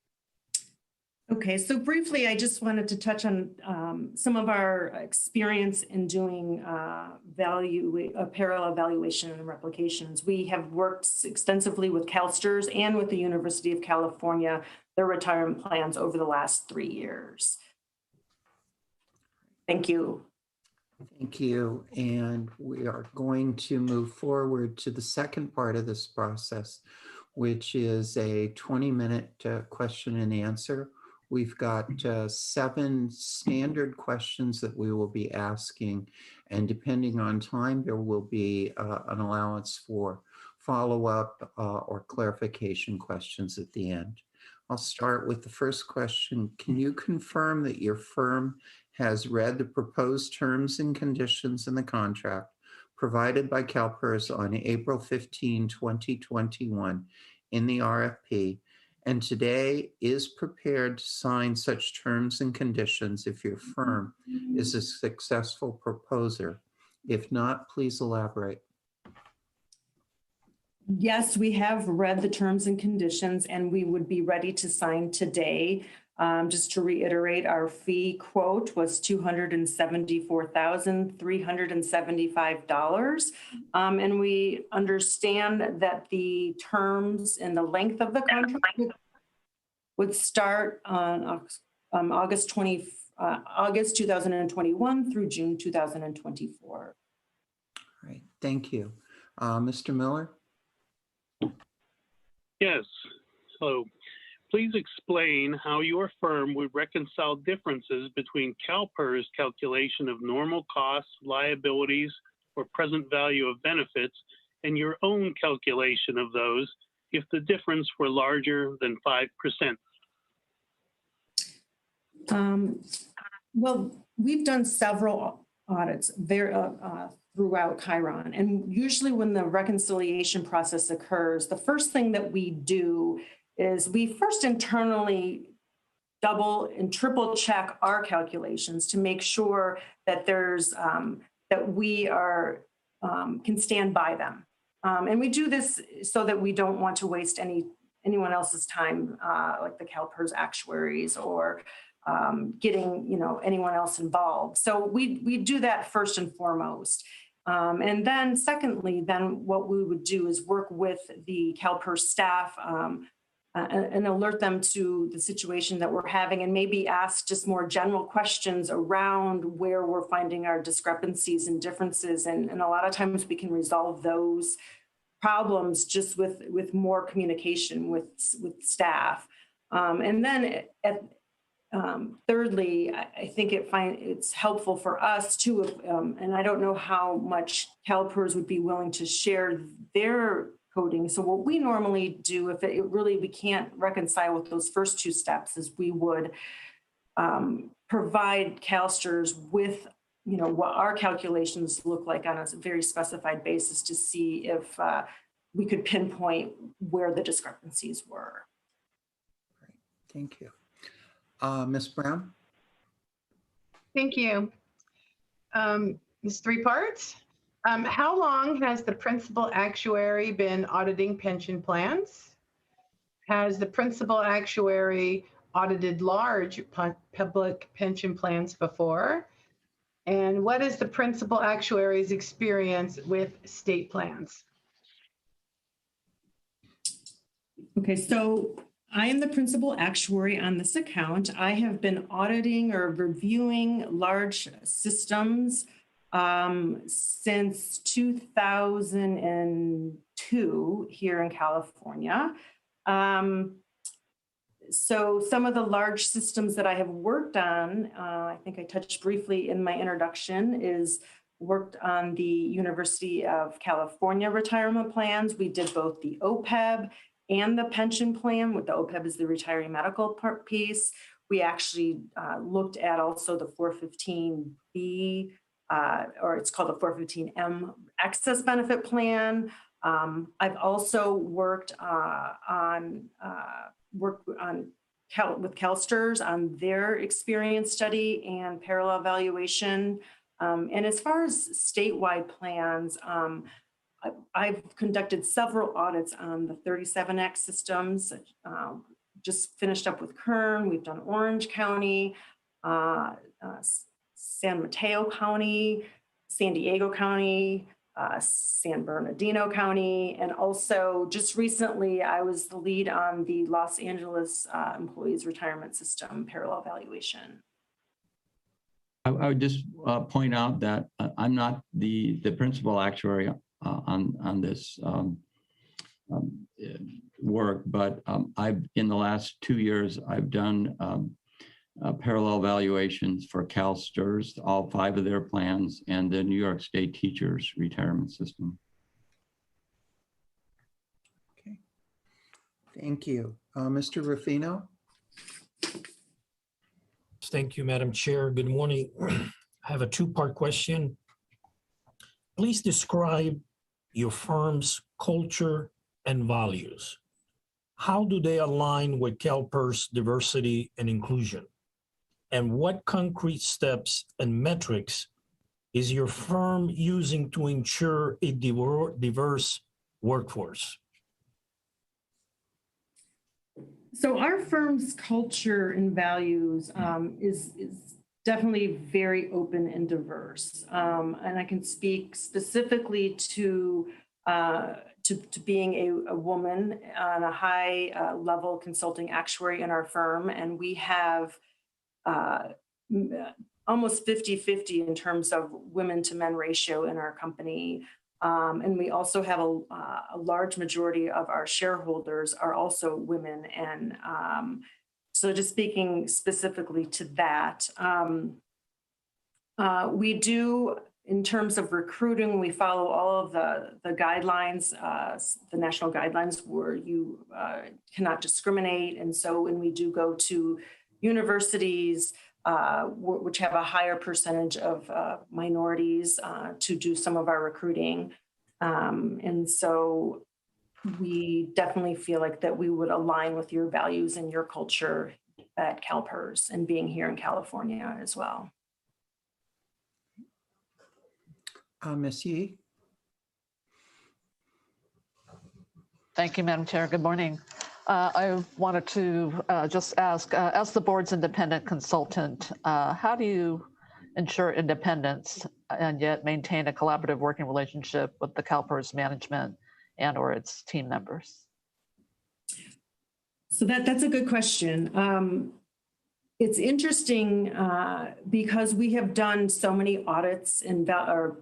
Okay, so briefly, I just wanted to touch on some of our experience in doing parallel valuation and replications. We have worked extensively with CalSTRS and with the University of California, their retirement plans over the last 3 years. Thank you. Thank you. And we are going to move forward to the second part of this process, which is a 20-minute question and answer. We've got 7 standard questions that we will be asking, and depending on time, there will be an allowance for follow-up or clarification questions at the end. I'll start with the first question. Can you confirm that your firm has read the proposed terms and conditions in the contract provided by CalPERS on April 15, 2021 in the RFP, and today is prepared to sign such terms and conditions if your firm is a successful proposer? If not, please elaborate. Yes, we have read the terms and conditions, and we would be ready to sign today. Just to reiterate, our fee quote was $274,375. And we understand that the terms and the length of the contract would start on August 2021 through June 2024. All right, thank you. Mr. Miller? Yes. So please explain how your firm would reconcile differences between CalPERS calculation of normal costs, liabilities, or present value of benefits and your own calculation of those if the difference were larger than 5%. Well, we've done several audits there throughout Chiron, and usually when the reconciliation process occurs, the first thing that we do is we first internally double and triple check our calculations to make sure that there's that we are can stand by them, and we do this so that we don't want to waste anyone else's time, like the CalPERS actuaries or getting anyone else involved. So we do that first and foremost. And then secondly, then what we would do is work with the CalPERS staff and alert them to the situation that we're having and maybe ask just more general questions around where we're finding our discrepancies and differences. And a lot of times we can resolve those problems just with more communication with staff. And then thirdly, I think it's helpful for us too, and I don't know how much CalPERS would be willing to share their coding. So what we normally do, if we can't reconcile with those first two steps, is we would provide CalSTRS with what our calculations look like on a very specified basis to see if we could pinpoint where the discrepancies were. Great. Thank you. Ms. Brown? Thank you. It's three parts. How long has the principal actuary been auditing pension plans? Has the principal actuary audited large public pension plans before? And what is the principal actuary's experience with state plans? Okay, so I am the principal actuary on this account. I have been auditing or reviewing large systems since 2002 here in California. So some of the large systems that I have worked on, I think I touched briefly in my introduction, is worked on the University of California retirement plans. We did both the OPEB and the pension plan. With the OPEB is the retiree medical part piece. We actually looked at also the 415B, or it's called the 415M excess benefit plan. I've also worked with CalSTRS on their experience study and parallel valuation. And as far as statewide plans, I've conducted several audits on the 37X systems, just finished up with Kern. We've done Orange County, San Mateo County, San Diego County, San Bernardino County, and also just recently I was the lead on the Los Angeles Employees Retirement System parallel valuation. I would just point out that I'm not the principal actuary on this work, but in the last 2 years, I've done parallel valuations for CalSTRS, all 5 of their plans, and the New York State Teachers Retirement System. Okay, thank you. Mr. Ruffino? Thank you, Madam Chair. Good morning. I have a 2-part question. Please describe your firm's culture and values. How do they align with CalPERS diversity and inclusion? And what concrete steps and metrics is your firm using to ensure a diverse workforce? So our firm's culture and values is definitely very open and diverse. And I can speak specifically to being a woman on a high level consulting actuary in our firm. And we have almost 50-50 in terms of women to men ratio in our company. And we also have a large majority of our shareholders are also women. And so just speaking specifically to that, we do, in terms of recruiting, we follow all of the guidelines, the national guidelines where you cannot discriminate. And so when we do go to universities, which have a higher percentage of minorities to do some of our recruiting. And so we definitely feel like that we would align with your values and your culture at CalPERS and being here in California as well. Ms. Yee? Thank you, Madam Chair. Good morning. I wanted to just ask, as the board's independent consultant, how do you ensure independence and yet maintain a collaborative working relationship with the CalPERS management and or its team members? So that's a good question. It's interesting because we have done so many audits and parallel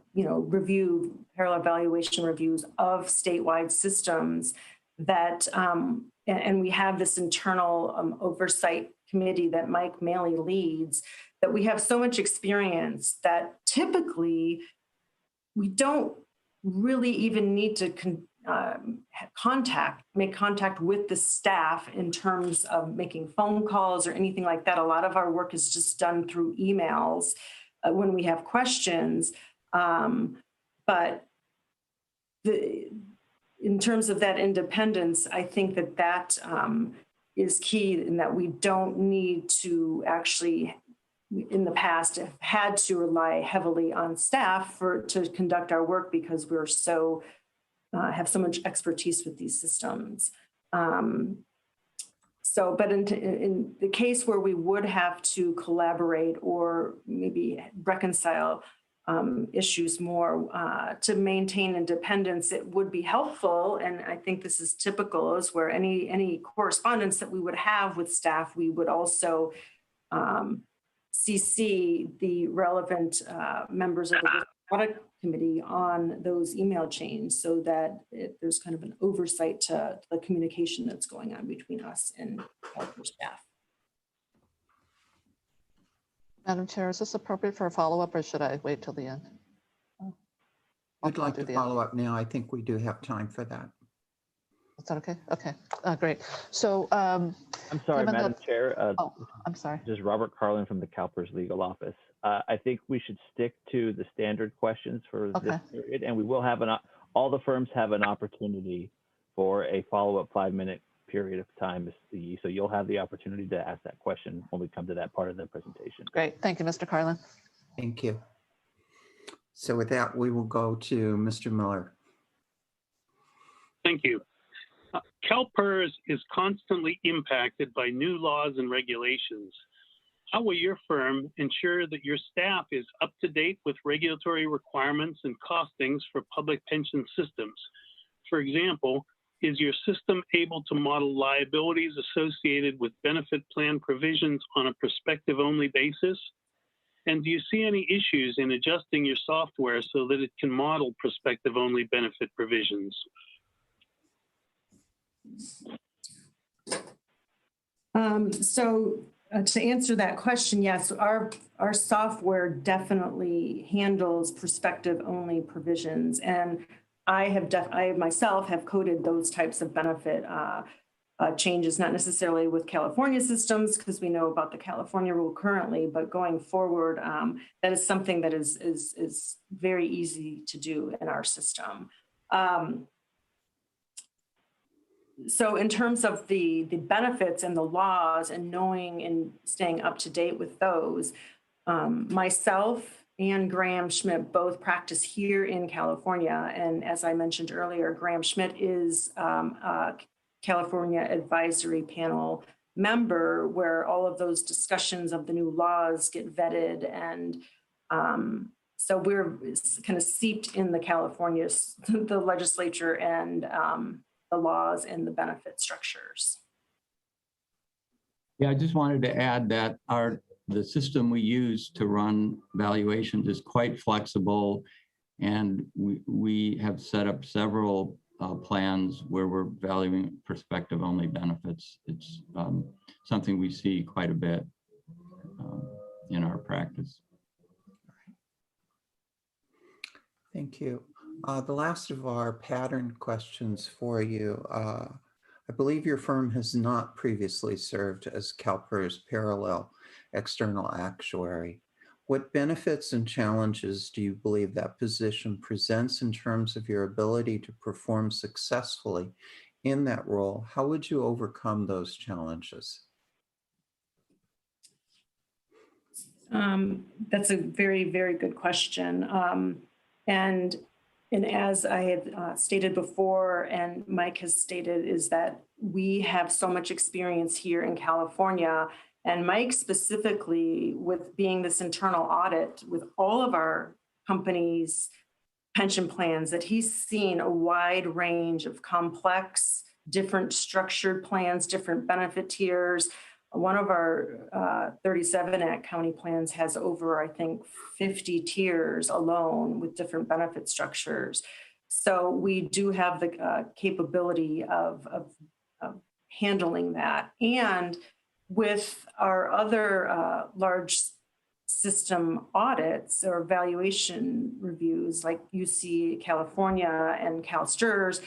evaluation reviews of statewide systems that, and we have this internal oversight committee that Mike Maley leads, that we have so much experience that typically we don't really even need to make contact with the staff in terms of making phone calls or anything like that. A lot of our work is just done through emails when we have questions. But in terms of that independence, I think that is key in that we don't need to actually, in the past, have had to rely heavily on staff to conduct our work because we're so have so much expertise with these systems. But in the case where we would have to collaborate or maybe reconcile issues more to maintain independence, it would be helpful. And I think this is typical, is where any correspondence that we would have with staff, we would also CC the relevant members of the audit committee on those email chains so that there's kind of an oversight to the communication that's going on between us and our staff. Madam Chair, is this appropriate for a follow-up or should I wait till the end? I'd like to follow up now. I think we do have time for that. Is that okay? Okay, great. So I'm sorry, Madam Chair. I'm sorry. This is Robert Carlin from the CalPERS Legal Office. I think we should stick to the standard questions for this period, and we will have all the firms have an opportunity for a follow-up 5-minute period of time. So you'll have the opportunity to ask that question when we come to that part of the presentation. Great. Thank you, Mr. Carlin. Thank you. So with that, we will go to Mr. Miller. Thank you. CalPERS is constantly impacted by new laws and regulations. How will your firm ensure that your staff is up to date with regulatory requirements and costings for public pension systems? For example, is your system able to model liabilities associated with benefit plan provisions on a prospective-only basis? And do you see any issues in adjusting your software so that it can model prospective-only benefit provisions? To answer that question, yes, our software definitely handles prospective-only provisions, and I myself have coded those types of benefit changes, not necessarily with California systems because we know about the California rule currently, but going forward, that is something that is very easy to do in our system. So in terms of the benefits and the laws and knowing and staying up to date with those, myself and Graham Schmidt both practice here in California. And as I mentioned earlier, Graham Schmidt is California Advisory Panel member, where all of those discussions of the new laws get vetted. And so we're kind of seeped in the the legislature and the laws and the benefit structures. Yeah, I just wanted to add that the system we use to run valuations is quite flexible, and we have set up several plans where we're valuing prospective-only benefits. It's something we see quite a bit in our practice. Thank you. The last of our pattern questions for you. I believe your firm has not previously served as CalPERS parallel external actuary. What benefits and challenges do you believe that position presents in terms of your ability to perform successfully in that role? How would you overcome those challenges? That's a very, very good question. And as I had stated before, and Mike has stated, is that we have so much experience here in California, and Mike specifically with being this internal audit with all of our companies' pension plans, that he's seen a wide range of complex, different structured plans, different benefit tiers. One of our 37 Act County plans has over, I think, 50 tiers alone with different benefit structures. So we do have the capability of handling that. And with our other large system audits or valuation reviews like UC California and CalSTRS,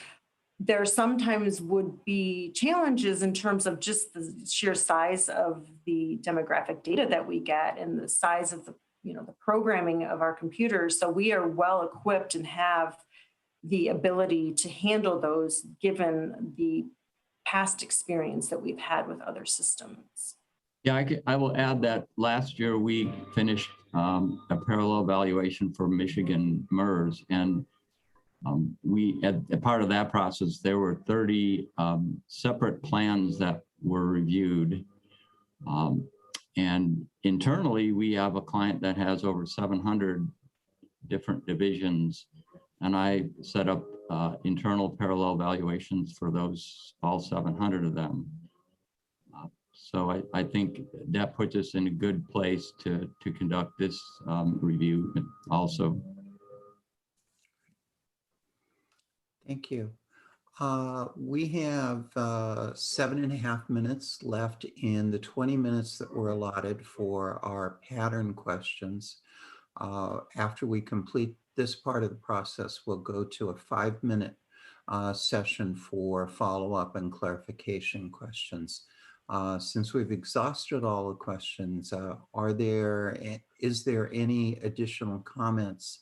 there sometimes would be challenges in terms of just the sheer size of the demographic data that we get and the size of the programming of our computers. So we are well equipped and have the ability to handle those given the past experience that we've had with other systems. Yeah, I will add that last year we finished a parallel evaluation for Michigan MERS, and we, at part of that process, there were 30 separate plans that were reviewed. And internally, we have a client that has over 700 different divisions, and I set up internal parallel evaluations for all 700 of them. So I think that puts us in a good place to conduct this review also. Thank you. We have 7.5 minutes left in the 20 minutes that were allotted for our pattern questions. After we complete this part of the process, we'll go to a 5-minute session for follow-up and clarification questions. Since we've exhausted all the questions, is there any additional comments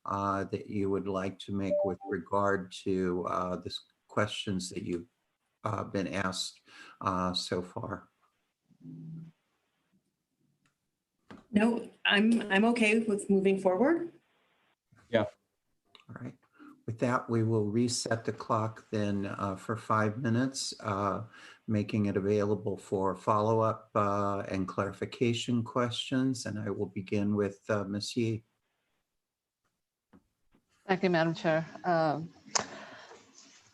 that you would like to make with regard to the questions that you've been asked so far? No, I'm okay with moving forward. Yeah. All right. With that, we will reset the clock then for 5 minutes, making it available for follow-up and clarification questions. And I will begin with Ms. Yee. Thank you, Madam Chair.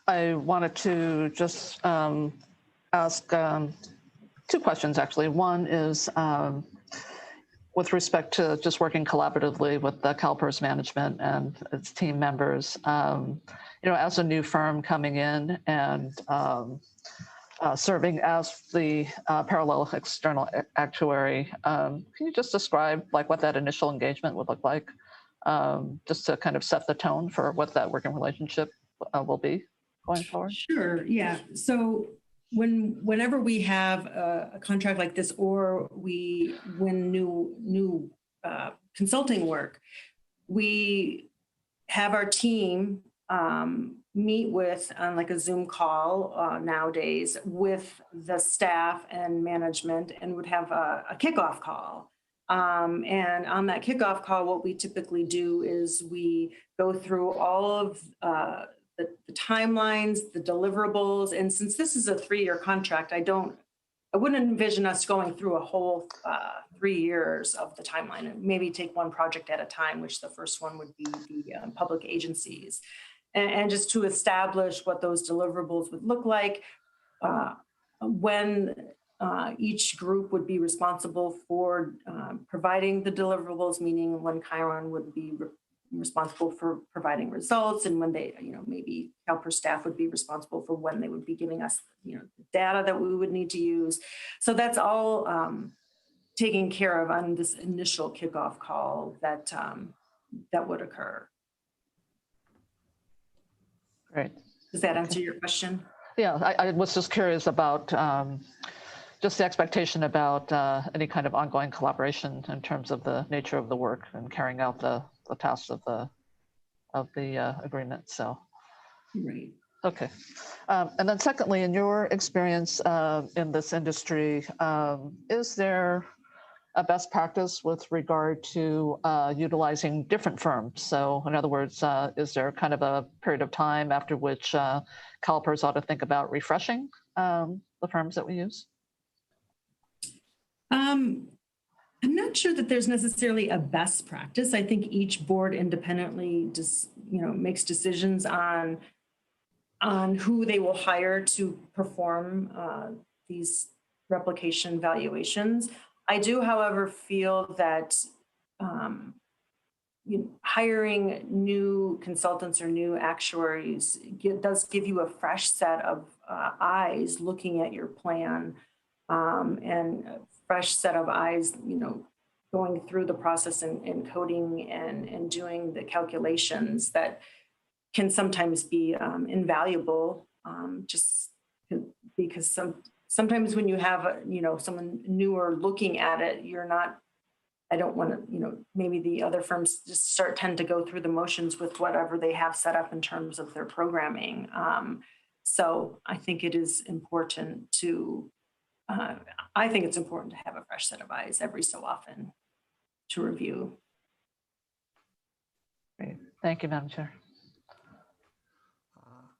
I wanted to just ask 2 questions, actually. One is with respect to just working collaboratively with the CalPERS management and its team members. As a new firm coming in and serving as the parallel external actuary, can you just describe what that initial engagement would look like? Just to kind of set the tone for what that working relationship will be going forward? Sure, yeah. So whenever we have a contract like this, or we win new consulting work, we have our team meet with on a Zoom call nowadays with the staff and management, and would have a kickoff call. And on that kickoff call, what we typically do is we go through all of the timelines, the deliverables. And since this is a 3-year contract, I wouldn't envision us going through a whole 3 years of the timeline, and maybe take one project at a time, which the first one would be the public agencies. And just to establish what those deliverables would look like, when each group would be responsible for providing the deliverables, meaning when Chiron would be responsible for providing results, and when they, maybe CalPERS staff would be responsible for when they would be giving us, data that we would need to use. So that's all taken care of on this initial kickoff call that would occur. Great. Does that answer your question? Yeah, I was just curious about just the expectation about any kind of ongoing collaboration in terms of the nature of the work and carrying out the tasks of the agreement. So, right. Okay. And then secondly, in your experience in this industry, is there a best practice with regard to utilizing different firms? So in other words, is there kind of a period of time after which CalPERS ought to think about refreshing the firms that we use? I'm not sure that there's necessarily a best practice. I think each board independently just, makes decisions on who they will hire to perform these replication valuations. I do, however, feel that hiring new consultants or new actuaries does give you a fresh set of eyes looking at your plan, and a fresh set of eyes, going through the process and coding and doing the calculations that can sometimes be invaluable, just because sometimes when you have someone newer looking at it, I don't want to, maybe the other firms just tend to go through the motions with whatever they have set up in terms of their programming. So I think it is important to have a fresh set of eyes every so often to review. Great. Thank you, Madam Chair.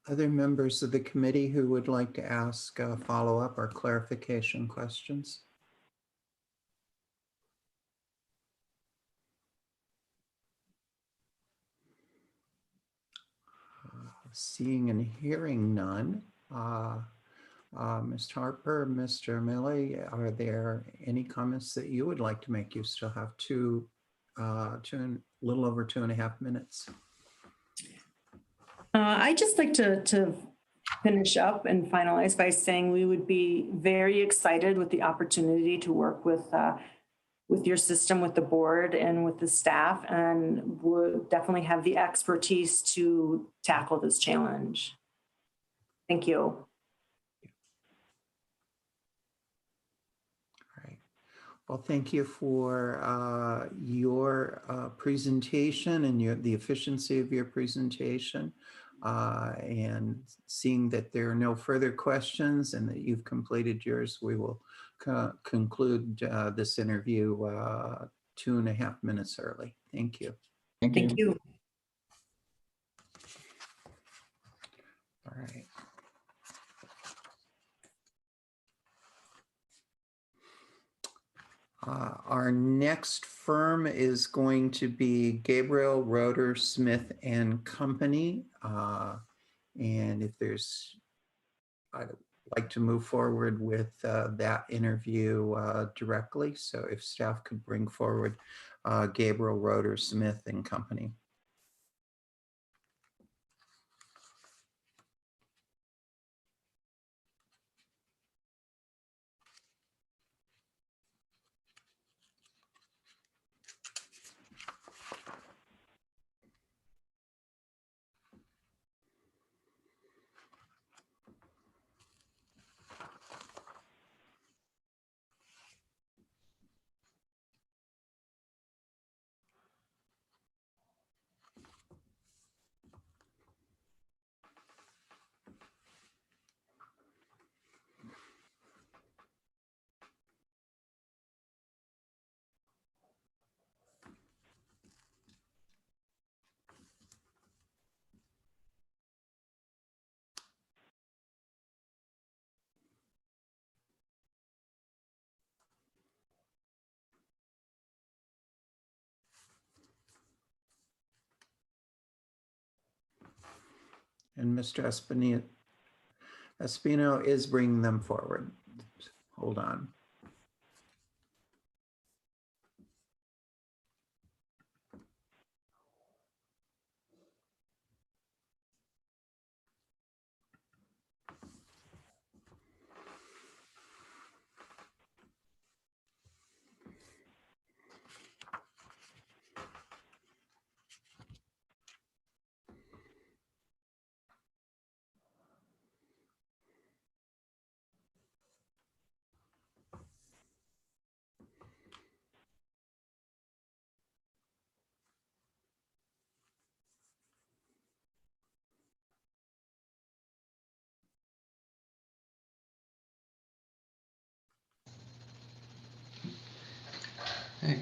Other members of the committee who would like to ask follow-up or clarification questions? Seeing and hearing none. Ms. Harper, Mr. Milley, are there any comments that you would like to make? You still have a little over 2.5 minutes. I'd just like to finish up and finalize by saying we would be very excited with the opportunity to work with your system, with the board and with the staff, and would definitely have the expertise to tackle this challenge. Thank you. All right. Well, thank you for your presentation and the efficiency of your presentation. And seeing that there are no further questions and that you've completed yours, we will conclude this interview 2.5 minutes early. Thank you. Thank you. All right. Our next firm is going to be Gabriel Roeder Smith and Company. And if I'd like to move forward with that interview directly. So if staff could bring forward Gabriel Roeder Smith and Company. And Mr. Espino is bringing them forward. Hold on.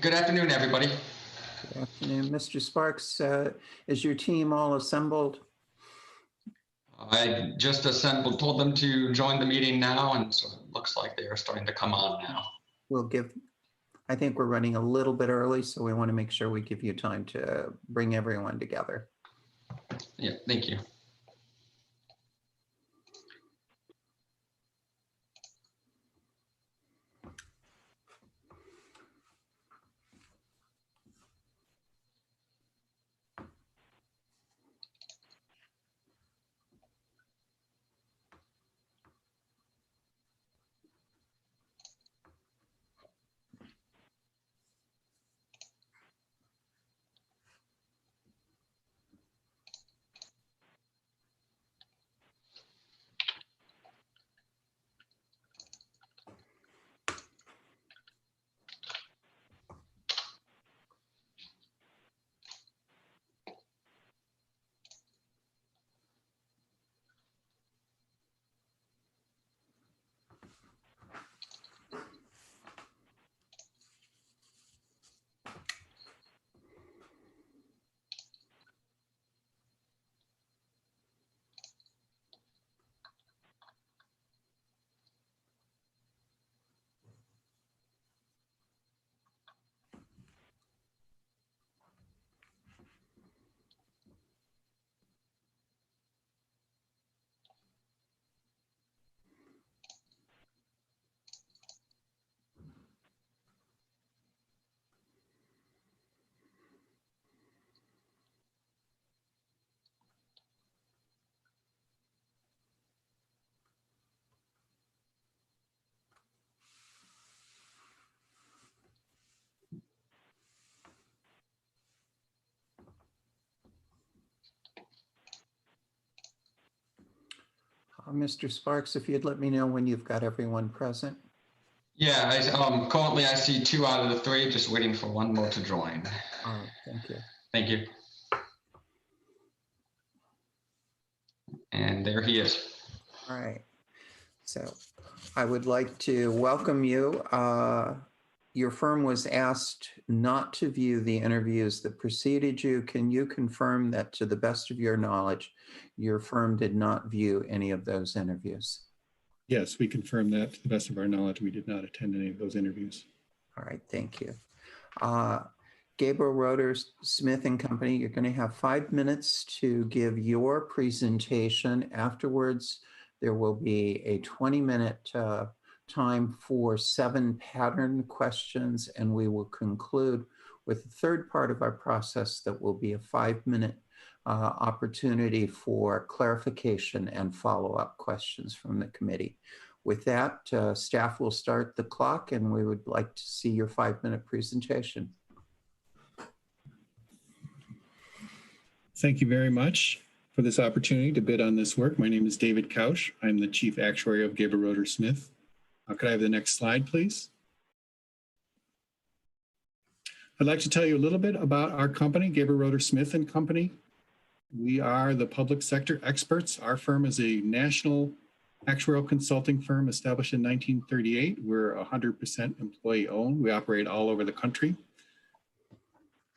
Good afternoon, everybody. Good afternoon. Mr. Sparks, is your team all assembled? I just assembled, told them to join the meeting now, and so it looks like they are starting to come on now. I think we're running a little bit early, so we want to make sure we give you time to bring everyone together. Yeah, thank you. Mr. Sparks, if you'd let me know when you've got everyone present. Yeah, currently I see 2 out of the 3, just waiting for 1 more to join. All right, thank you. Thank you. And there he is. All right. So I would like to welcome you. Your firm was asked not to view the interviews that preceded you. Can you confirm that, to the best of your knowledge, your firm did not view any of those interviews? Yes, we confirm that. To the best of our knowledge, we did not attend any of those interviews. All right, thank you. Gabriel Roeder Smith and Company, you're going to have 5 minutes to give your presentation. Afterwards, there will be a 20-minute time for 7 pattern questions, and we will conclude with the third part of our process that will be a 5-minute opportunity for clarification and follow-up questions from the committee. With that, staff will start the clock, and we would like to see your 5-minute presentation. Thank you very much for this opportunity to bid on this work. My name is David Couch. I'm the Chief Actuary of Gabriel Roeder Smith. Could I have the next slide, please? I'd like to tell you a little bit about our company, Gabriel Roeder Smith and Company. We are the public sector experts. Our firm is a national actuarial consulting firm established in 1938. We're 100% employee owned. We operate all over the country. In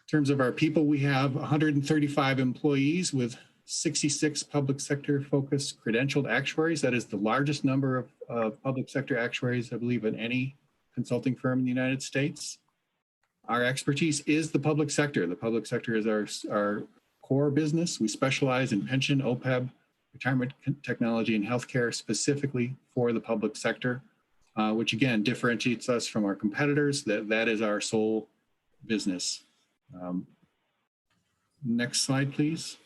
terms of our people, we have 135 employees with 66 public sector focused credentialed actuaries. That is the largest number of public sector actuaries, I believe, in any consulting firm in the United States. Our expertise is the public sector. The public sector is our core business. We specialize in pension, OPEB, retirement technology and healthcare specifically for the public sector, which again differentiates us from our competitors. That is our sole business. Next slide, please.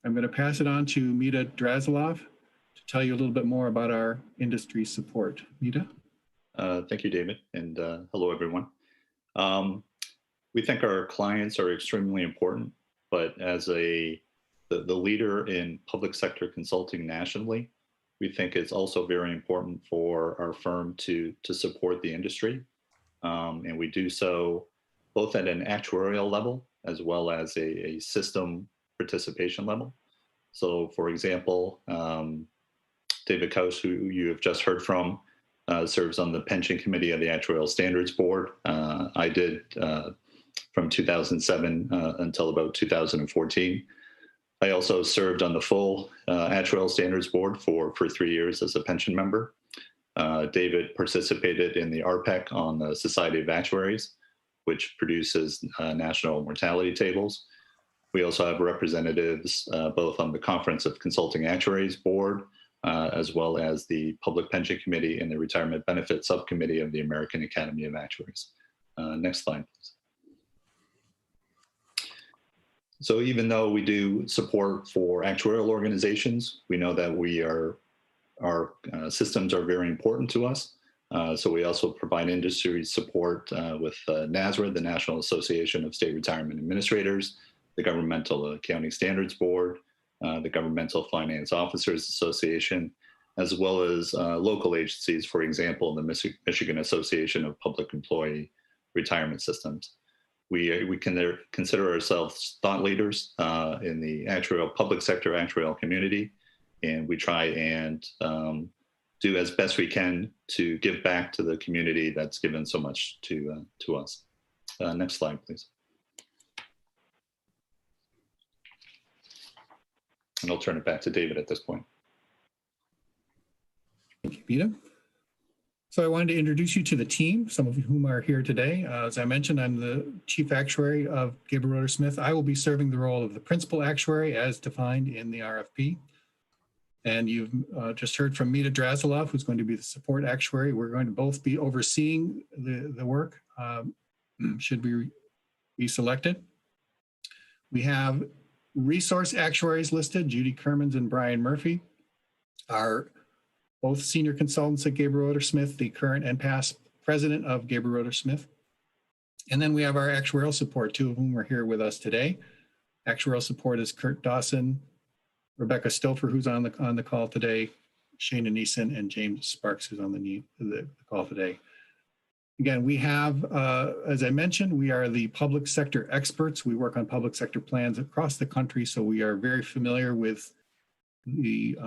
I'm going to pass it on to Mita Drazilov to tell you a little bit more about our industry support. Mita? Thank you, David, and hello, everyone. We think our clients are extremely important, but as the leader in public sector consulting nationally, we think it's also very important for our firm to support the industry. And we do so both at an actuarial level as well as a system participation level. So for example, David Kaus, who you have just heard from, serves on the pension committee of the Actuarial Standards Board. I did from 2007 until about 2014. I also served on the full Actuarial Standards Board for 3 years as a pension member. David participated in the RPEC on the Society of Actuaries, which produces national mortality tables. We also have representatives both on the Conference of Consulting Actuaries Board, as well as the Public Pension Committee and the Retirement Benefit Subcommittee of the American Academy of Actuaries. Next slide, please. So even though we do support for actuarial organizations, we know that our systems are very important to us. So we also provide industry support with NASRA, the National Association of State Retirement Administrators, the Governmental Accounting Standards Board, the Governmental Finance Officers Association, as well as local agencies, for example, the Michigan Association of Public Employee Retirement Systems. We can consider ourselves thought leaders in the public sector actuarial community, and we try and do as best we can to give back to the community that's given so much to us. Next slide, please. And I'll turn it back to David at this point. Thank you, Peter. So I wanted to introduce you to the team, some of whom are here today. As I mentioned, I'm the Chief Actuary of Gabriel Roeder Smith. I will be serving the role of the Principal Actuary as defined in the RFP. And you've just heard from Mita Drazilov, who's going to be the Support Actuary. We're going to both be overseeing the work, should we be selected. We have Resource Actuaries listed. Judy Kermans and Brian Murphy are both senior consultants at Gabriel Roeder Smith, the current and past president of Gabriel Roeder Smith. And then we have our actuarial support, two of whom are here with us today. Actuarial support is Kurt Dawson, Rebecca Stilfer, who's on the call today, Shana Neeson, and James Sparks, who's on the call today. Again, we have, as I mentioned, we are the public sector experts. We work on public sector plans across the country, so we are very familiar with the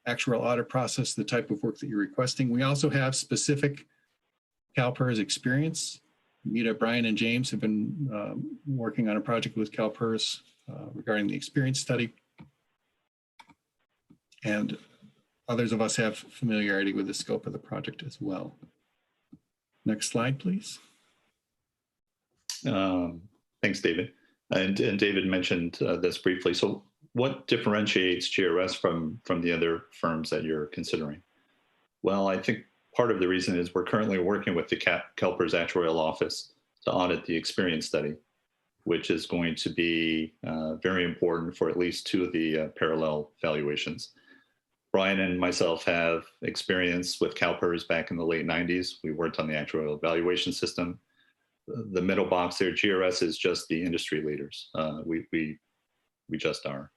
actuarial audit process, the type of work that you're requesting. We also have specific CalPERS experience. Mita, Brian, and James have been working on a project with CalPERS regarding the experience study. And others of us have familiarity with the scope of the project as well. Next slide, please. Thanks, David. And David mentioned this briefly. So what differentiates GRS from the other firms that you're considering? Well, I think part of the reason is we're currently working with the CalPERS Actuarial Office to audit the experience study, which is going to be very important for at least two of the parallel valuations. Brian and myself have experience with CalPERS back in the late 90s. We worked on the actuarial evaluation system. The middle box there, GRS, is just the industry leaders. We just are.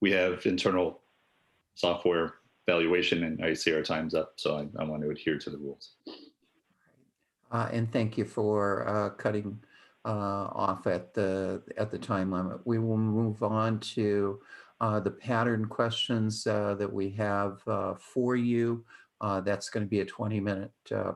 We have internal software valuation, and I see our time's up, so I want to adhere to the rules. And thank you for cutting off at the time limit. We will move on to the pattern questions that we have for you. That's going to be a 20-minute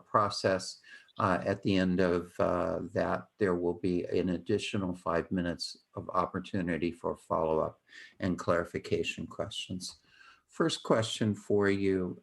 process. At the end of that, there will be an additional 5 minutes of opportunity for follow-up and clarification questions. First question for you.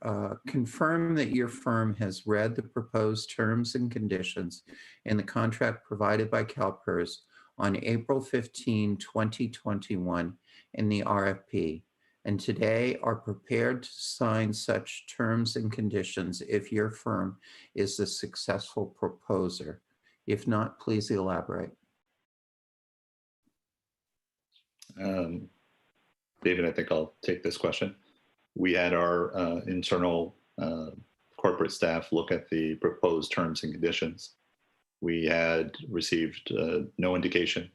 Confirm that your firm has read the proposed terms and conditions in the contract provided by CalPERS on April 15, 2021 in the RFP, and today are prepared to sign such terms and conditions if your firm is the successful proposer? If not, please elaborate. David, I think I'll take this question. We had our internal corporate staff look at the proposed terms and conditions. We had received no indication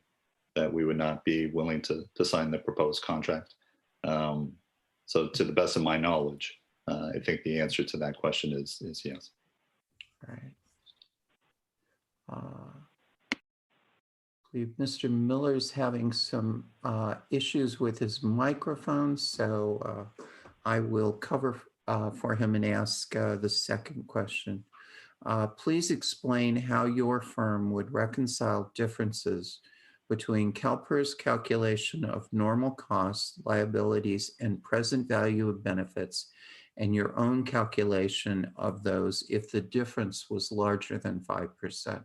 that we would not be willing to sign the proposed contract. So to the best of my knowledge, I think the answer to that question is yes. All right. I believe Mr. Miller's having some issues with his microphone, so I will cover for him and ask the second question. Please explain how your firm would reconcile differences between CalPERS calculation of normal costs, liabilities, and present value of benefits, and your own calculation of those if the difference was larger than 5%.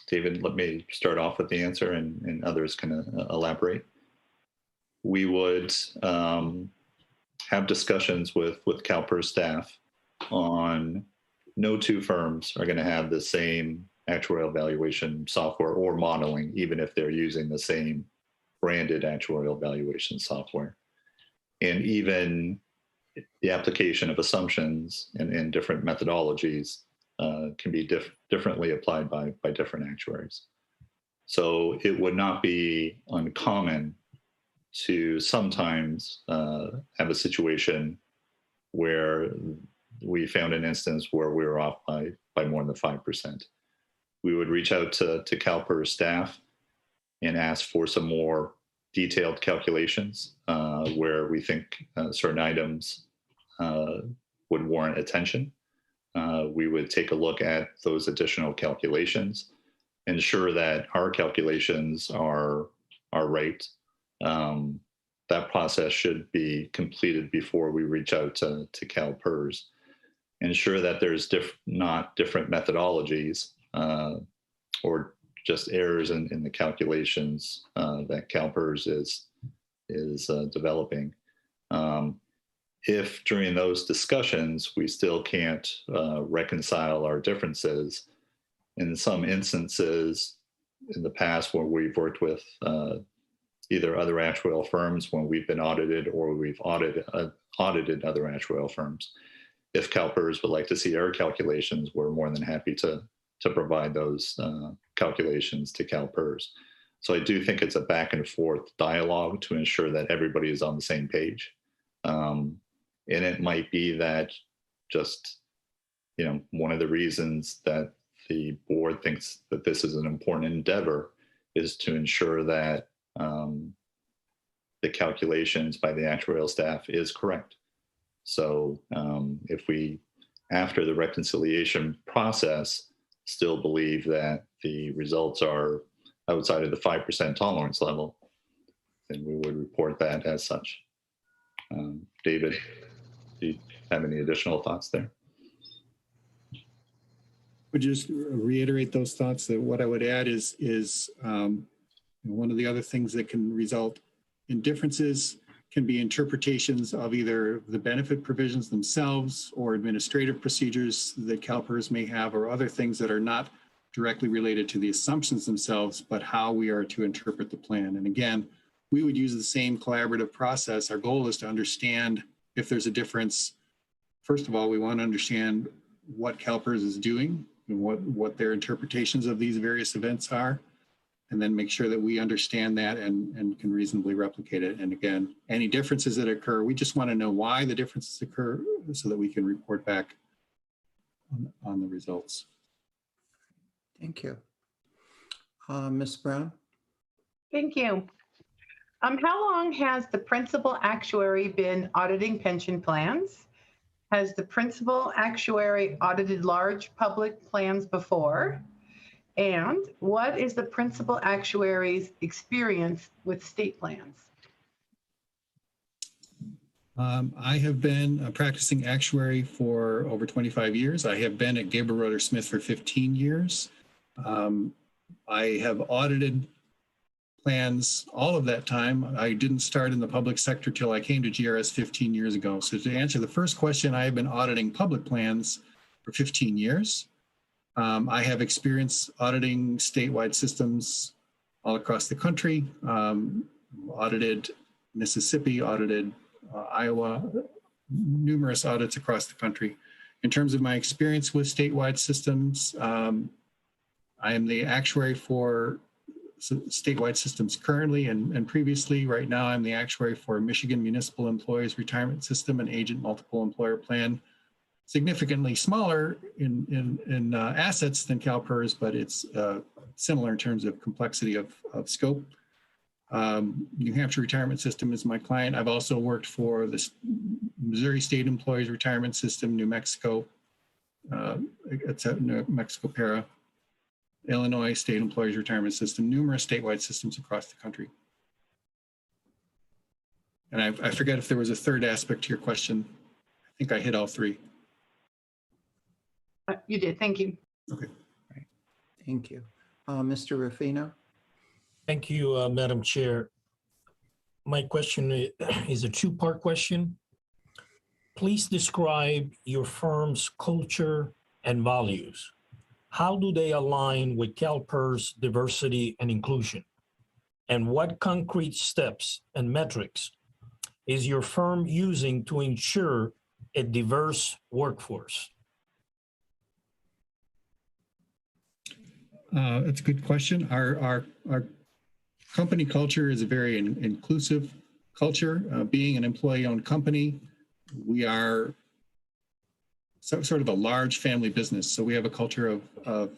David, let me start off with the answer and others can elaborate. We would have discussions with CalPERS staff on no two firms are going to have the same actuarial valuation software or modeling, even if they're using the same branded actuarial valuation software. And even the application of assumptions and different methodologies can be differently applied by different actuaries. So it would not be uncommon to sometimes have a situation where we found an instance where we were off by more than 5%. We would reach out to CalPERS staff and ask for some more detailed calculations where we think certain items would warrant attention. We would take a look at those additional calculations, ensure that our calculations are right. That process should be completed before we reach out to CalPERS. Ensure that there's not different methodologies or just errors in the calculations that CalPERS is developing. If during those discussions we still can't reconcile our differences, in some instances in the past where we've worked with either other actuarial firms when we've been audited or we've audited other actuarial firms, if CalPERS would like to see our calculations, we're more than happy to provide those calculations to CalPERS. So I do think it's a back and forth dialogue to ensure that everybody is on the same page. And it might be that just, one of the reasons that the board thinks that this is an important endeavor is to ensure that the calculations by the actuarial staff is correct. So if we, after the reconciliation process, still believe that the results are outside of the 5% tolerance level, then we would report that as such. David, do you have any additional thoughts there? Would just reiterate those thoughts that what I would add is one of the other things that can result in differences can be interpretations of either the benefit provisions themselves or administrative procedures that CalPERS may have, or other things that are not directly related to the assumptions themselves, but how we are to interpret the plan. And again, we would use the same collaborative process. Our goal is to understand if there's a difference. First of all, we want to understand what CalPERS is doing and what their interpretations of these various events are, and then make sure that we understand that and can reasonably replicate it. And again, any differences that occur, we just want to know why the differences occur so that we can report back on the results. Thank you. Ms. Brown? Thank you. How long has the principal actuary been auditing pension plans? Has the principal actuary audited large public plans before? And what is the principal actuary's experience with state plans? I have been a practicing actuary for over 25 years. I have been at Gabriel Roeder Smith for 15 years. I have audited plans all of that time. I didn't start in the public sector till I came to GRS 15 years ago. So to answer the first question, I have been auditing public plans for 15 years. I have experience auditing statewide systems all across the country, audited Mississippi, audited Iowa, numerous audits across the country. In terms of my experience with statewide systems, I am the actuary for statewide systems currently and previously. Right now, I'm the actuary for Michigan Municipal Employees Retirement System and Agent Multiple Employer Plan. Significantly smaller in assets than CalPERS, but it's similar in terms of complexity of scope. New Hampshire Retirement System is my client. I've also worked for the Missouri State Employees Retirement System, New Mexico, New Mexico PARA, Illinois State Employees Retirement System, numerous statewide systems across the country. And I forget if there was a third aspect to your question. I think I hit all three. You did. Thank you. Okay. Right. Thank you. Mr. Ruffino? Thank you, Madam Chair. My question is a two-part question. Please describe your firm's culture and values. How do they align with CalPERS diversity and inclusion? And what concrete steps and metrics is your firm using to ensure a diverse workforce? That's a good question. Our company culture is a very inclusive culture. Being an employee-owned company, we are sort of a large family business. So we have a culture of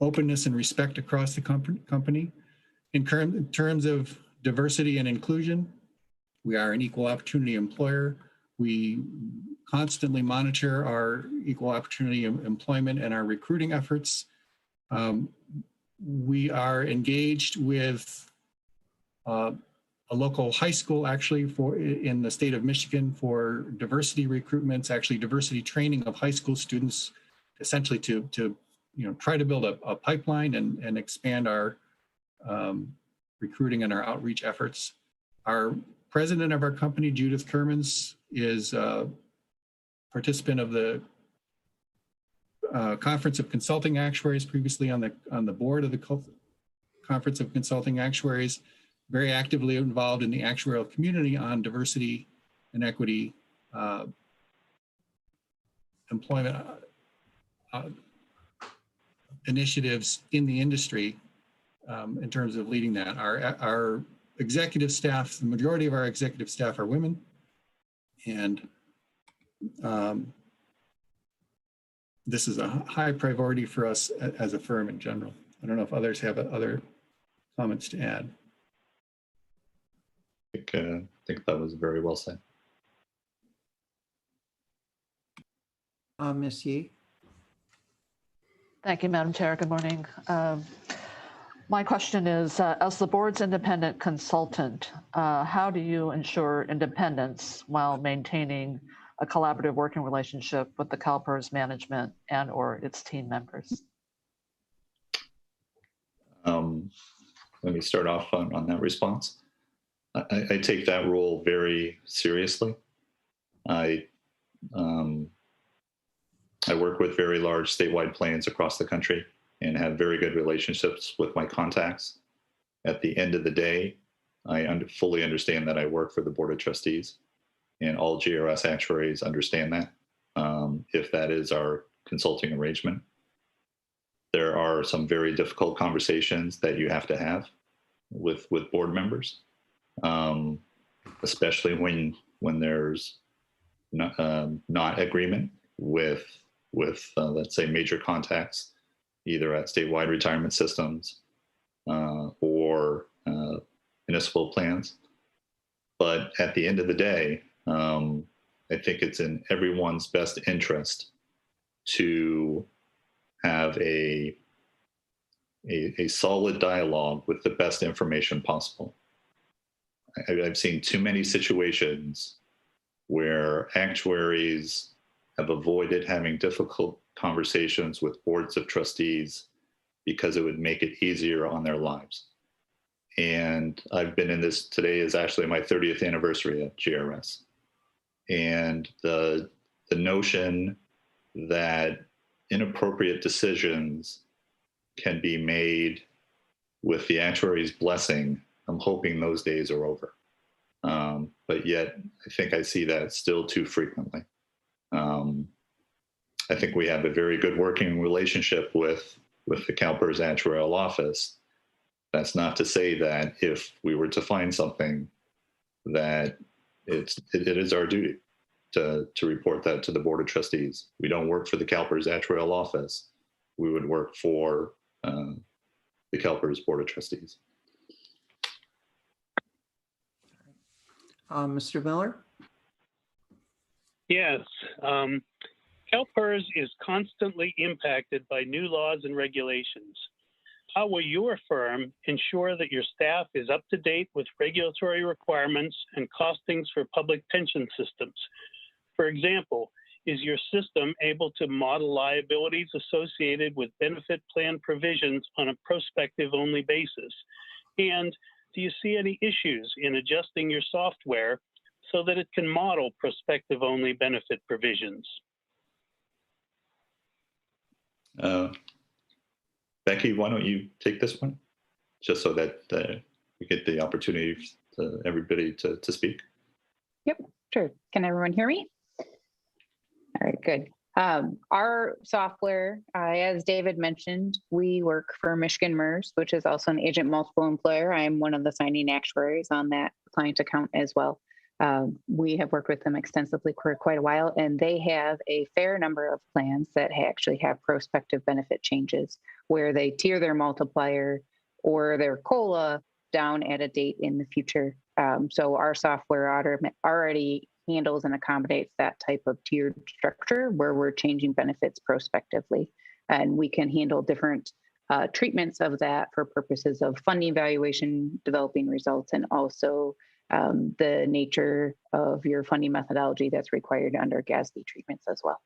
openness and respect across the company. In terms of diversity and inclusion, we are an equal opportunity employer. We constantly monitor our equal opportunity employment and our recruiting efforts. We are engaged with a local high school, actually, in the state of Michigan for diversity recruitments, actually diversity training of high school students, essentially to try to build a pipeline and expand our recruiting and our outreach efforts. Our president of our company, Judith Kermans, is a participant of the Conference of Consulting Actuaries, previously on the board of the Conference of Consulting Actuaries, very actively involved in the actuarial community on diversity and equity employment initiatives in the industry in terms of leading that. Our executive staff, the majority of our executive staff are women, and this is a high priority for us as a firm in general. I don't know if others have other comments to add. I think that was very well said. Ms. Yee? Thank you, Madam Chair. Good morning. My question is, as the board's independent consultant, how do you ensure independence while maintaining a collaborative working relationship with the CalPERS management and or its team members? Let me start off on that response. I take that role very seriously. I work with very large statewide plans across the country and have very good relationships with my contacts. At the end of the day, I fully understand that I work for the Board of Trustees, and all GRS actuaries understand that, if that is our consulting arrangement. There are some very difficult conversations that you have to have with board members, especially when there's not agreement with let's say major contacts, either at statewide retirement systems or municipal plans. But at the end of the day, I think it's in everyone's best interest to have a solid dialogue with the best information possible. I've seen too many situations where actuaries have avoided having difficult conversations with boards of trustees because it would make it easier on their lives. And I've been in this, today is actually my 30th anniversary at GRS. And the notion that inappropriate decisions can be made with the actuary's blessing, I'm hoping those days are over. But yet, I think I see that still too frequently. I think we have a very good working relationship with the CalPERS Actuarial Office. That's not to say that if we were to find something, that it is our duty to report that to the Board of Trustees. We don't work for the CalPERS Actuarial Office. We would work for the CalPERS Board of Trustees. Mr. Miller? Yes. CalPERS is constantly impacted by new laws and regulations. How will your firm ensure that your staff is up to date with regulatory requirements and costings for public pension systems? For example, is your system able to model liabilities associated with benefit plan provisions on a prospective only basis? And do you see any issues in adjusting your software so that it can model prospective only benefit provisions? Becky, why don't you take this one, just so that we get the opportunity to everybody to speak. Yep, sure. Can everyone hear me? All right, good. Our software, as David mentioned, we work for Michigan MERS, which is also an agent multiple employer. I am one of the signing actuaries on that client account as well. We have worked with them extensively for quite a while, and they have a fair number of plans that actually have prospective benefit changes where they tier their multiplier or their COLA down at a date in the future. So our software already handles and accommodates that type of tiered structure where we're changing benefits prospectively. And we can handle different treatments of that for purposes of funding valuation, developing results, and also the nature of your funding methodology that's required under GASB treatments as well.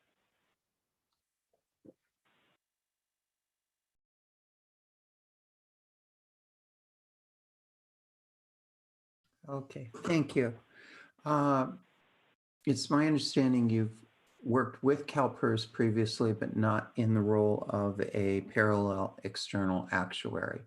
Okay, thank you. It's my understanding you've worked with CalPERS previously, but not in the role of a parallel external actuary.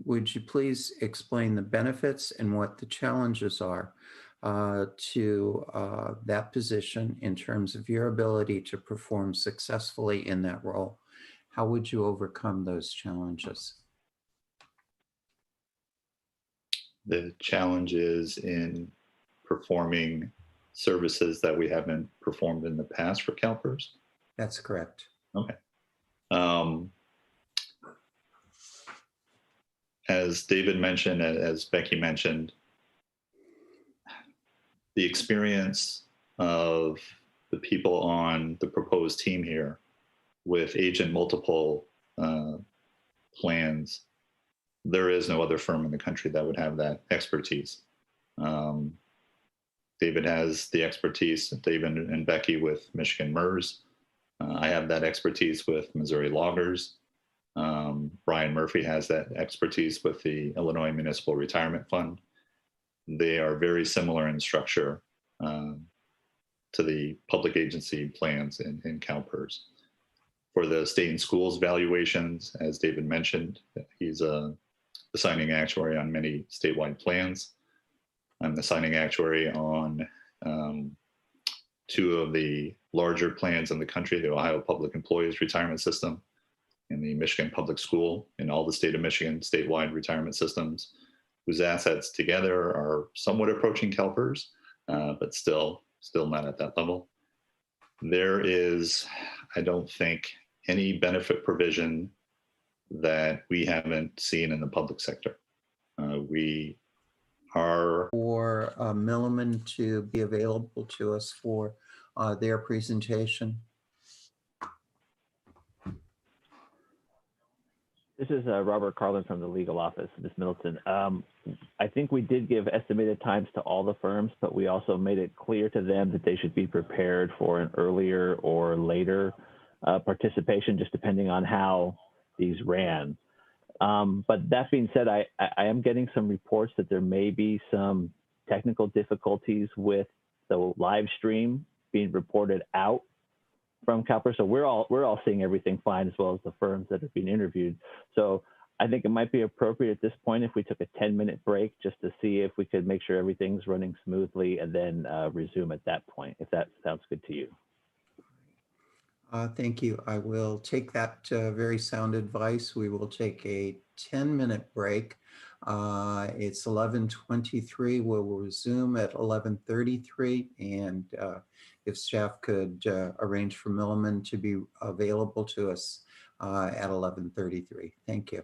Would you please explain the benefits and what the challenges are to that position in terms of your ability to perform successfully in that role? How would you overcome those challenges? The challenges in performing services that we haven't performed in the past for CalPERS? That's correct. Okay. As David mentioned, as Becky mentioned, the experience of the people on the proposed team here with agent multiple plans, there is no other firm in the country that would have that expertise. David has the expertise, David and Becky with Michigan MERS. I have that expertise with Missouri Loggers. Brian Murphy has that expertise with the Illinois Municipal Retirement Fund. They are very similar in structure to the public agency plans in CalPERS. For the state and schools valuations, as David mentioned, he's the signing actuary on many statewide plans. I'm the signing actuary on 2 of the larger plans in the country, the Ohio Public Employees Retirement System and the Michigan Public School, and all the state of Michigan statewide retirement systems, whose assets together are somewhat approaching CalPERS, but still not at that level. There is, I don't think, any benefit provision that we haven't seen in the public sector. We are... For Milliman to be available to us for their presentation. This is Robert Carlin from the legal office, Ms. Middleton. I think we did give estimated times to all the firms, but we also made it clear to them that they should be prepared for an earlier or later participation, just depending on how these ran. But that being said, I am getting some reports that there may be some technical difficulties with the live stream being reported out from CalPERS. So we're all seeing everything fine, as well as the firms that are being interviewed. So I think it might be appropriate at this point if we took a 10-minute break just to see if we could make sure everything's running smoothly and then resume at that point, if that sounds good to you. Thank you. I will take that very sound advice. We will take a 10-minute break. It's 11:23. We'll resume at 11:33. And if staff could arrange for Milliman to be available to us at 11:33. Thank you.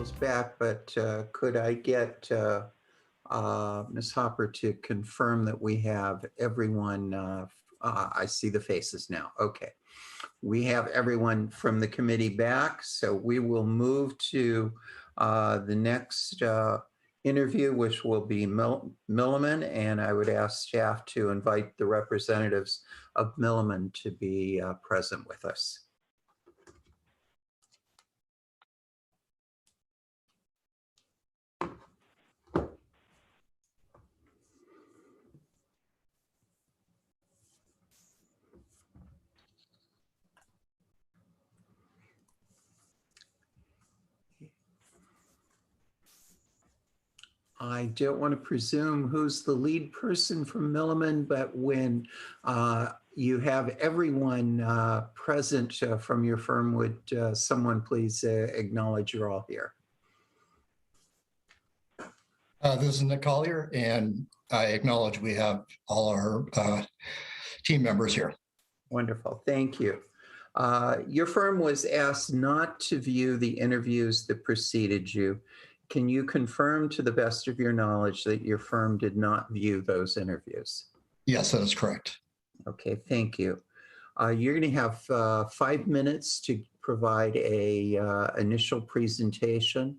individuals back, but could I get Ms. Hopper to confirm that we have everyone? I see the faces now. Okay. We have everyone from the committee back, so we will move to the next interview, which will be Milliman, and I would ask staff to invite the representatives of Milliman to be present with us. I don't want to presume who's the lead person from Milliman, but when you have everyone present from your firm, would someone please acknowledge you're all here? This is Nick Collier, and I acknowledge we have all our team members here. Wonderful, thank you. Your firm was asked not to view the interviews that preceded you. Can you confirm to the best of your knowledge that your firm did not view those interviews? Yes, that is correct. Okay, thank you. You're going to have 5 minutes to provide a initial presentation.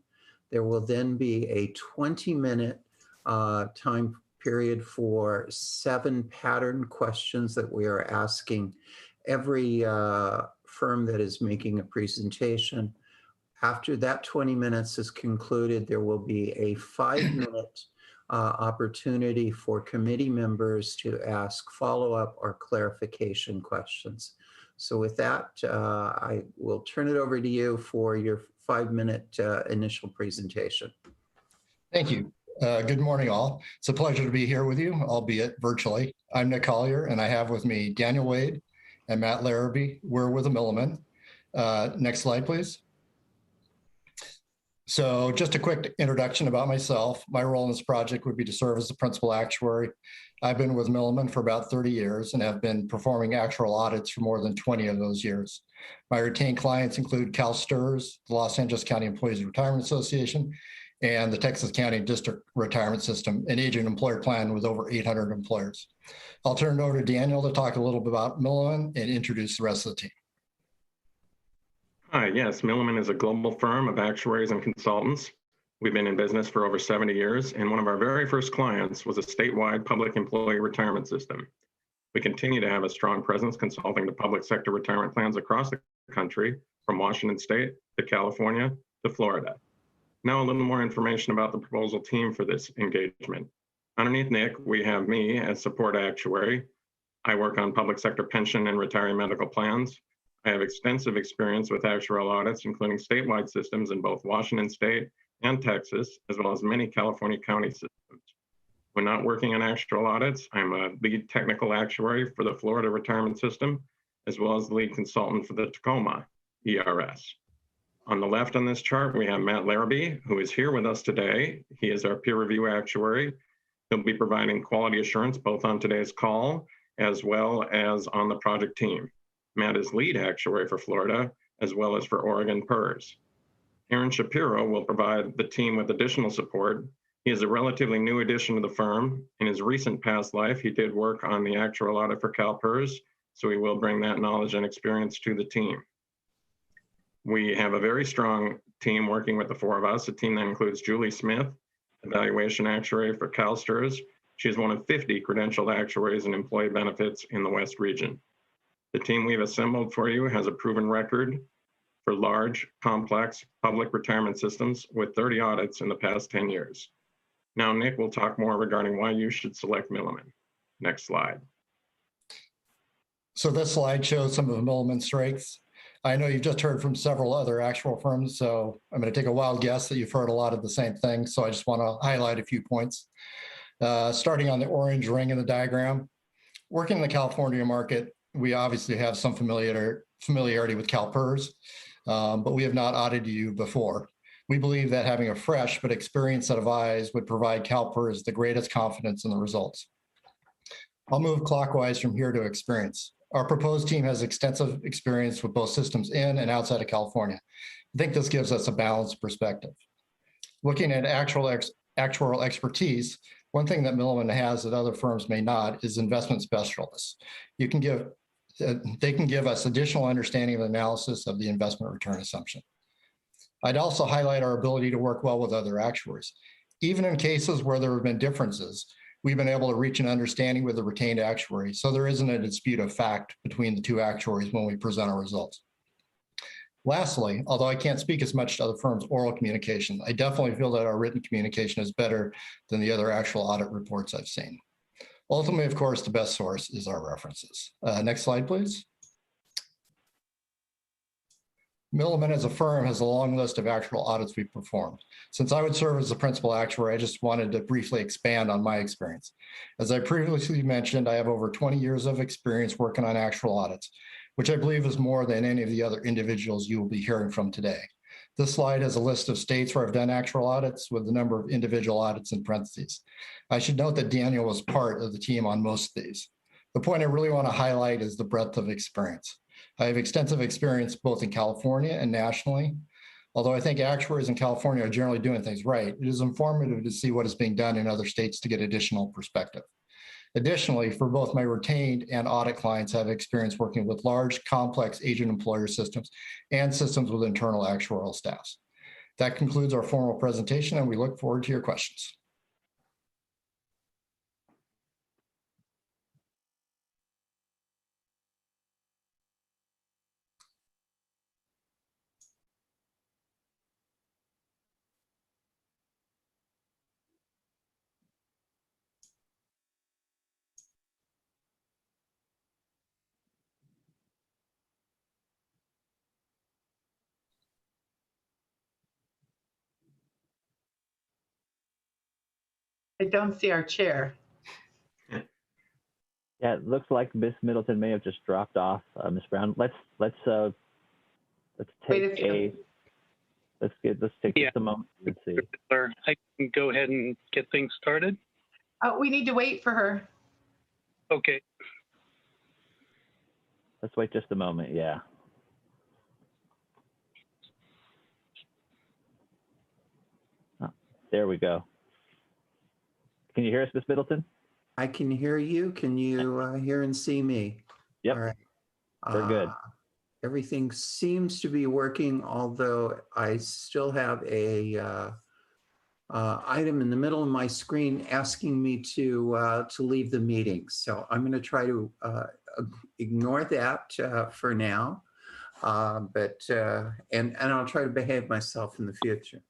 There will then be a 20-minute time period for 7 pattern questions that we are asking every firm that is making a presentation. After that 20 minutes is concluded, there will be a 5-minute opportunity for committee members to ask follow-up or clarification questions. So with that, I will turn it over to you for your 5-minute initial presentation. Thank you. Good morning, all. It's a pleasure to be here with you, albeit virtually. I'm Nick Collier, and I have with me Daniel Wade and Matt Larrabee. We're with a Milliman. Next slide, please. So just a quick introduction about myself. My role in this project would be to serve as the principal actuary. I've been with Milliman for about 30 years and have been performing actuarial audits for more than 20 of those years. My retained clients include CalSTRS, the Los Angeles County Employees Retirement Association, and the Texas County District Retirement System, an agent employer plan with over 800 employers. I'll turn it over to Daniel to talk a little bit about Milliman and introduce the rest of the team. Hi, yes, Milliman is a global firm of actuaries and consultants. We've been in business for over 70 years, and one of our very first clients was a statewide public employee retirement system. We continue to have a strong presence consulting to public sector retirement plans across the country, from Washington State to California to Florida. Now a little more information about the proposal team for this engagement. Underneath Nick, we have me as support actuary. I work on public sector pension and retiree medical plans. I have extensive experience with actuarial audits, including statewide systems in both Washington State and Texas, as well as many California county systems. When not working on actuarial audits, I'm a lead technical actuary for the Florida retirement system, as well as the lead consultant for the Tacoma ERS. On the left on this chart, we have Matt Larrabee, who is here with us today. He is our peer review actuary. He'll be providing quality assurance both on today's call, as well as on the project team. Matt is lead actuary for Florida, as well as for Oregon PERS. Aaron Shapiro will provide the team with additional support. He is a relatively new addition to the firm. In his recent past life, he did work on the actuarial audit for CalPERS, so he will bring that knowledge and experience to the team. We have a very strong team working with the 4 of us, a team that includes Julie Smith, evaluation actuary for CalSTRS. She is one of 50 credentialed actuaries and employee benefits in the West region. The team we've assembled for you has a proven record for large, complex public retirement systems with 30 audits in the past 10 years. Now, Nick will talk more regarding why you should select Milliman. Next slide. So this slide shows some of the Milliman strengths. I know you've just heard from several other actuarial firms, so I'm going to take a wild guess that you've heard a lot of the same things. So I just want to highlight a few points. Starting on the orange ring in the diagram, working in the California market, we obviously have some familiarity with CalPERS, but we have not audited you before. We believe that having a fresh but experienced set of eyes would provide CalPERS the greatest confidence in the results. I'll move clockwise from here to experience. Our proposed team has extensive experience with both systems in and outside of California. I think this gives us a balanced perspective. Looking at actuarial expertise, one thing that Milliman has that other firms may not is investment specialists. They can give us additional understanding of analysis of the investment return assumption. I'd also highlight our ability to work well with other actuaries. Even in cases where there have been differences, we've been able to reach an understanding with the retained actuary, so there isn't a dispute of fact between the two actuaries when we present our results. Lastly, although I can't speak as much to other firms' oral communication, I definitely feel that our written communication is better than the other actual audit reports I've seen. Ultimately, of course, the best source is our references. Next slide, please. Milliman as a firm has a long list of actual audits we've performed. Since I would serve as the principal actuary, I just wanted to briefly expand on my experience. As I previously mentioned, I have over 20 years of experience working on actual audits, which I believe is more than any of the other individuals you will be hearing from today. This slide has a list of states where I've done actual audits with the number of individual audits in parentheses. I should note that Daniel was part of the team on most of these. The point I really want to highlight is the breadth of experience. I have extensive experience both in California and nationally. Although I think actuaries in California are generally doing things right, it is informative to see what is being done in other states to get additional perspective. Additionally, for both my retained and audit clients, I have experience working with large, complex agent employer systems and systems with internal actuarial staffs. That concludes our formal presentation, and we look forward to your questions. I don't see our chair. Yeah, it looks like Miss Middleton may have just dropped off. Miss Brown, let's take just a moment and see. I can go ahead and get things started. We need to wait for her. Okay. Let's wait just a moment. Yeah. Oh, there we go. Can you hear us, Miss Middleton? I can hear you. Can you hear and see me? Yep. All right. We're good. Everything seems to be working, although I still have a item in the middle of my screen asking me to leave the meeting. So I'm going to try to ignore that for now, and I'll try to behave myself in the future.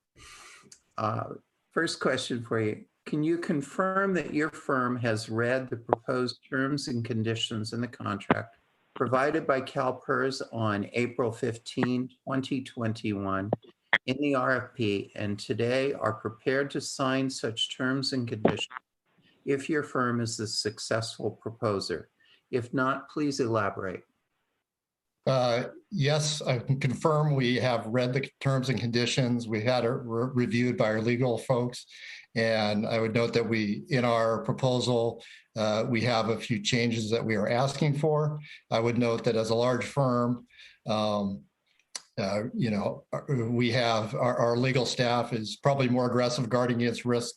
First question for you. Can you confirm that your firm has read the proposed terms and conditions in the contract provided by CalPERS on April 15, 2021 in the RFP, and today are prepared to sign such terms and conditions if your firm is the successful proposer? If not, please elaborate. Yes, I can confirm we have read the terms and conditions. We had it reviewed by our legal folks. And I would note that in our proposal, we have a few changes that we are asking for. I would note that as a large firm, we have our legal staff is probably more aggressive guarding against risk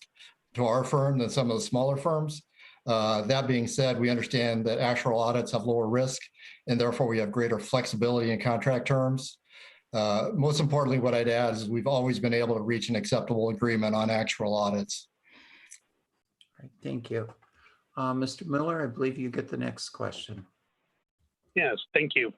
to our firm than some of the smaller firms. That being said, we understand that actual audits have lower risk, and therefore we have greater flexibility in contract terms. Most importantly, what I'd add is we've always been able to reach an acceptable agreement on actual audits. All right, thank you. Mr. Miller, I believe you get the next question. Yes, thank you.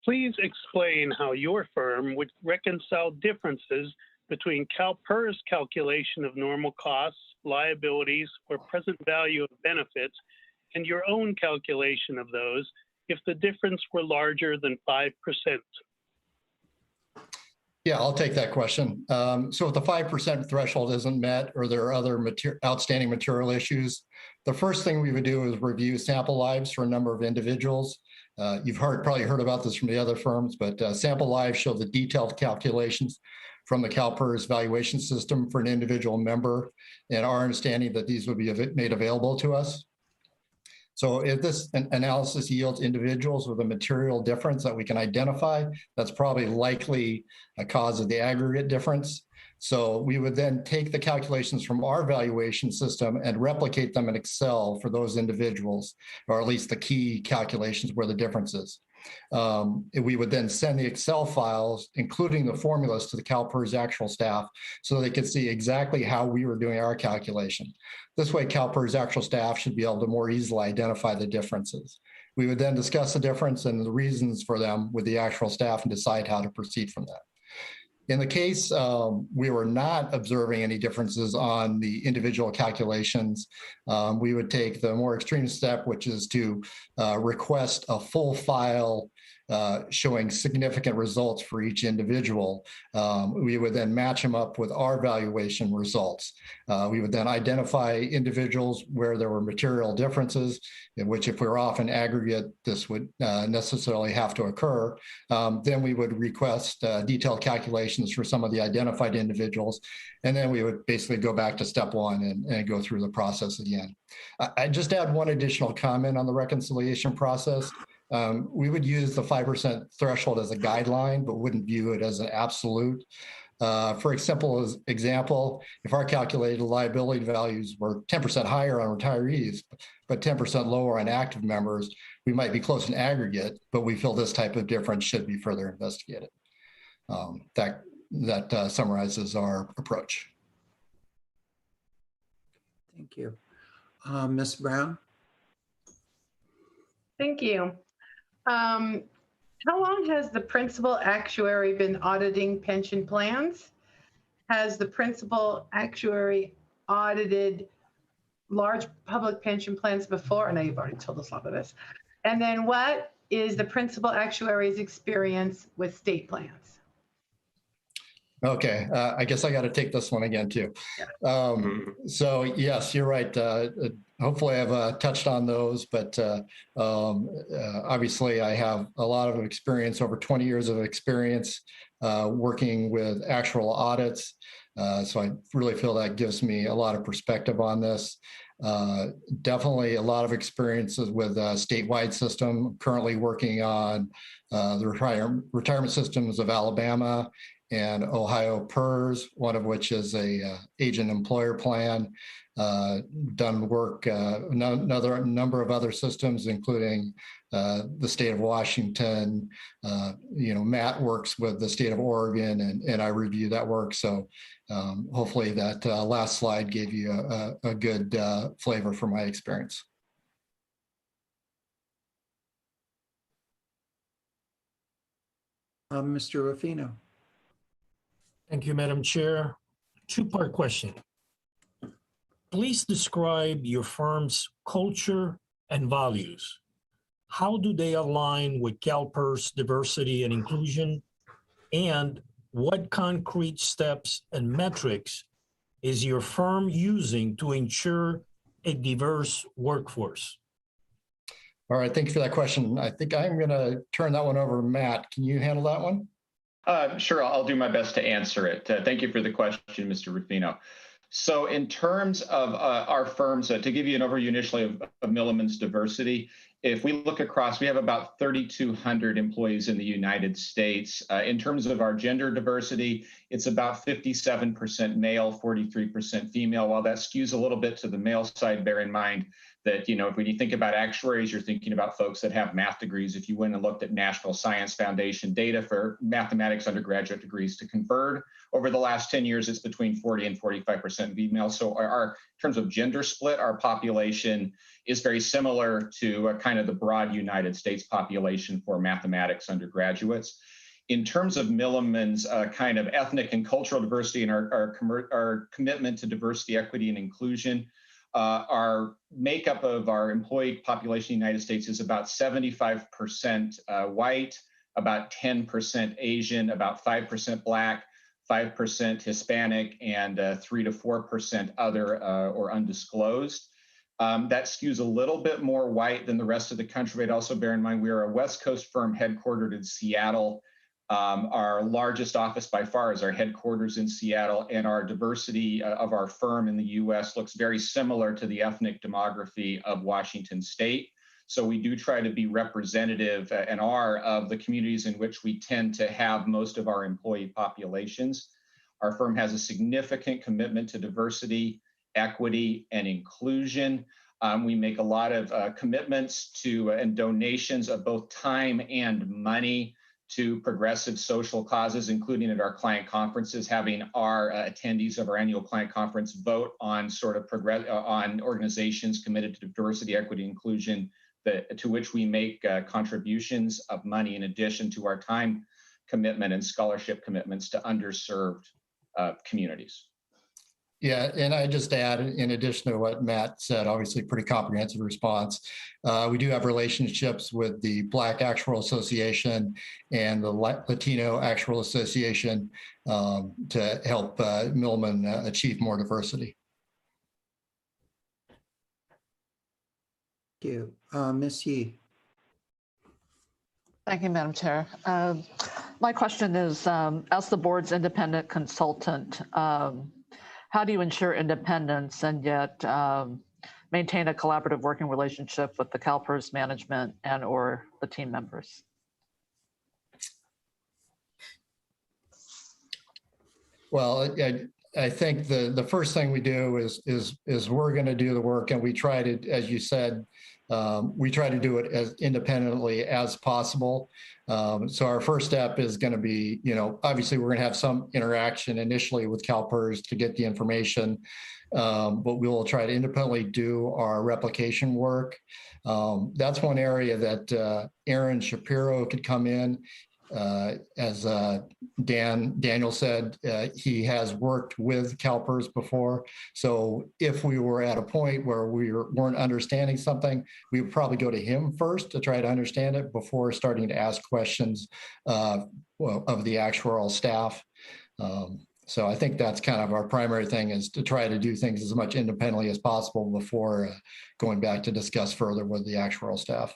Please explain how your firm would reconcile differences between CalPERS calculation of normal costs, liabilities, or present value of benefits, and your own calculation of those if the difference were larger than 5%. Yeah, I'll take that question. So if the 5% threshold isn't met or there are other outstanding material issues, the first thing we would do is review sample lives for a number of individuals. You've probably heard about this from the other firms, but sample lives show the detailed calculations from the CalPERS valuation system for an individual member, and our understanding that these would be made available to us. So if this analysis yields individuals with a material difference that we can identify, that's probably likely a cause of the aggregate difference. So we would then take the calculations from our valuation system and replicate them in Excel for those individuals, or at least the key calculations where the difference is. We would then send the Excel files, including the formulas, to the CalPERS actual staff so they could see exactly how we were doing our calculation. This way, CalPERS actual staff should be able to more easily identify the differences. We would then discuss the difference and the reasons for them with the actual staff and decide how to proceed from that. In the case we were not observing any differences on the individual calculations, we would take the more extreme step, which is to request a full file showing significant results for each individual. We would then match them up with our valuation results. We would then identify individuals where there were material differences, in which if we were off in aggregate, this would necessarily have to occur. Then we would request detailed calculations for some of the identified individuals. And then we would basically go back to step one and go through the process again. I just add one additional comment on the reconciliation process. We would use the 5% threshold as a guideline, but wouldn't view it as an absolute. For example, if our calculated liability values were 10% higher on retirees, but 10% lower on active members, we might be close in aggregate, but we feel this type of difference should be further investigated. That summarizes our approach. Thank you. Ms. Brown? Thank you. How long has the principal actuary been auditing pension plans? Has the principal actuary audited large public pension plans before? I know you've already told us a lot of this. And then what is the principal actuary's experience with state plans? Okay, I guess I got to take this one again too. So yes, you're right. Hopefully I've touched on those, but obviously I have a lot of experience, over 20 years of experience working with actual audits. So I really feel that gives me a lot of perspective on this. Definitely a lot of experiences with a statewide system, currently working on the retirement systems of Alabama and Ohio PERS, one of which is a agent employer plan. Done work, another number of other systems, including the state of Washington. Matt works with the state of Oregon, and I review that work. So hopefully that last slide gave you a good flavor for my experience. Mr. Ruffino. Thank you, Madam Chair. Two-part question. Please describe your firm's culture and values. How do they align with CalPERS diversity and inclusion? And what concrete steps and metrics is your firm using to ensure a diverse workforce? All right, thank you for that question. I think I'm going to turn that one over to Matt. Can you handle that one? Sure, I'll do my best to answer it. Thank you for the question, Mr. Ruffino. So in terms of our firms, to give you an overview initially of Milliman's diversity, if we look across, we have about 3,200 employees in the United States. In terms of our gender diversity, it's about 57% male, 43% female. While that skews a little bit to the male side, bear in mind that, when you think about actuaries, you're thinking about folks that have math degrees. If you went and looked at National Science Foundation data for mathematics undergraduate degrees to convert, over the last 10 years, it's between 40 and 45% female. So in terms of gender split, our population is very similar to kind of the broad United States population for mathematics undergraduates. In terms of Milliman's kind of ethnic and cultural diversity and our commitment to diversity, equity, and inclusion, our makeup of our employee population in the United States is about 75% white, about 10% Asian, about 5% Black, 5% Hispanic, and 3 to 4% other or undisclosed. That skews a little bit more white than the rest of the country, but also bear in mind we are a West Coast firm headquartered in Seattle. Our largest office by far is our headquarters in Seattle, and our diversity of our firm in the US looks very similar to the ethnic demography of Washington State. So we do try to be representative and are of the communities in which we tend to have most of our employee populations. Our firm has a significant commitment to diversity, equity, and inclusion. We make a lot of commitments to and donations of both time and money to progressive social causes, including at our client conferences, having our attendees of our annual client conference vote on on organizations committed to diversity, equity, inclusion, to which we make contributions of money in addition to our time commitment and scholarship commitments to underserved communities. Yeah, and I just add, in addition to what Matt said, obviously pretty comprehensive response. We do have relationships with the Black Actuarial Association and the Latino Actuarial Association to help Milliman achieve more diversity. Thank you. Ms. Yee. Thank you, Madam Chair. My question is, as the board's independent consultant, how do you ensure independence and yet maintain a collaborative working relationship with the CalPERS management and or the team members? Well, I think the first thing we do is we're going to do the work, and we try to, as you said, we try to do it as independently as possible. So our first step is going to be, obviously we're going to have some interaction initially with CalPERS to get the information, but we will try to independently do our replication work. That's one area that Aaron Shapiro could come in. As Daniel said, he has worked with CalPERS before. So if we were at a point where we weren't understanding something, we would probably go to him first to try to understand it before starting to ask questions of the actuarial staff. So I think that's kind of our primary thing, is to try to do things as much independently as possible before going back to discuss further with the actuarial staff.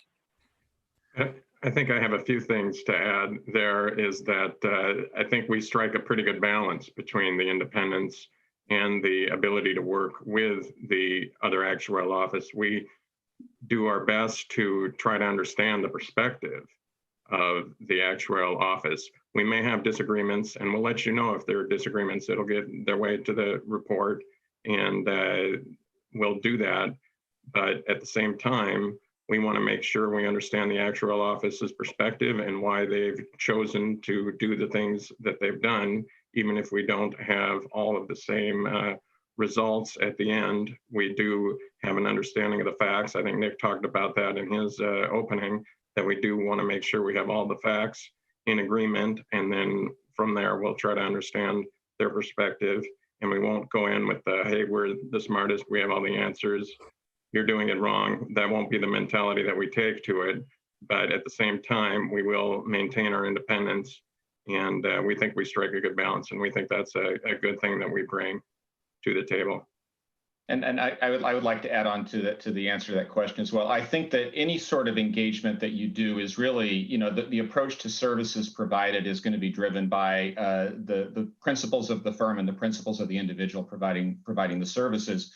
I think I have a few things to add there. Is that I think we strike a pretty good balance between the independence and the ability to work with the other actuarial office. We do our best to try to understand the perspective of the actuarial office. We may have disagreements, and we'll let you know if there are disagreements. It'll get their way to the report, and we'll do that. But at the same time, we want to make sure we understand the actuarial office's perspective and why they've chosen to do the things that they've done, even if we don't have all of the same results at the end. We do have an understanding of the facts. I think Nick talked about that in his opening, that we do want to make sure we have all the facts in agreement, and then from there we'll try to understand their perspective, and we won't go in with the, hey, we're the smartest, we have all the answers, you're doing it wrong. That won't be the mentality that we take to it. But at the same time, we will maintain our independence, and we think we strike a good balance, and we think that's a good thing that we bring to the table. And I would like to add on to the answer to that question as well. I think that any sort of engagement that you do is really, the approach to services provided is going to be driven by the principles of the firm and the principles of the individual providing the services.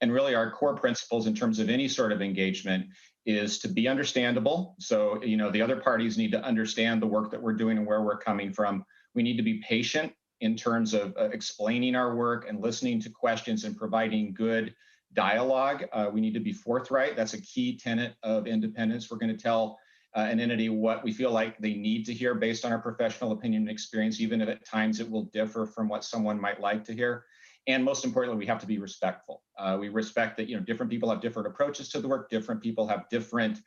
And really our core principles in terms of any sort of engagement is to be understandable. So, the other parties need to understand the work that we're doing and where we're coming from. We need to be patient in terms of explaining our work and listening to questions and providing good dialogue. We need to be forthright. That's a key tenet of independence. We're going to tell an entity what we feel like they need to hear based on our professional opinion and experience, even if at times it will differ from what someone might like to hear. And most importantly, we have to be respectful. We respect that, different people have different approaches to the work. Different people have different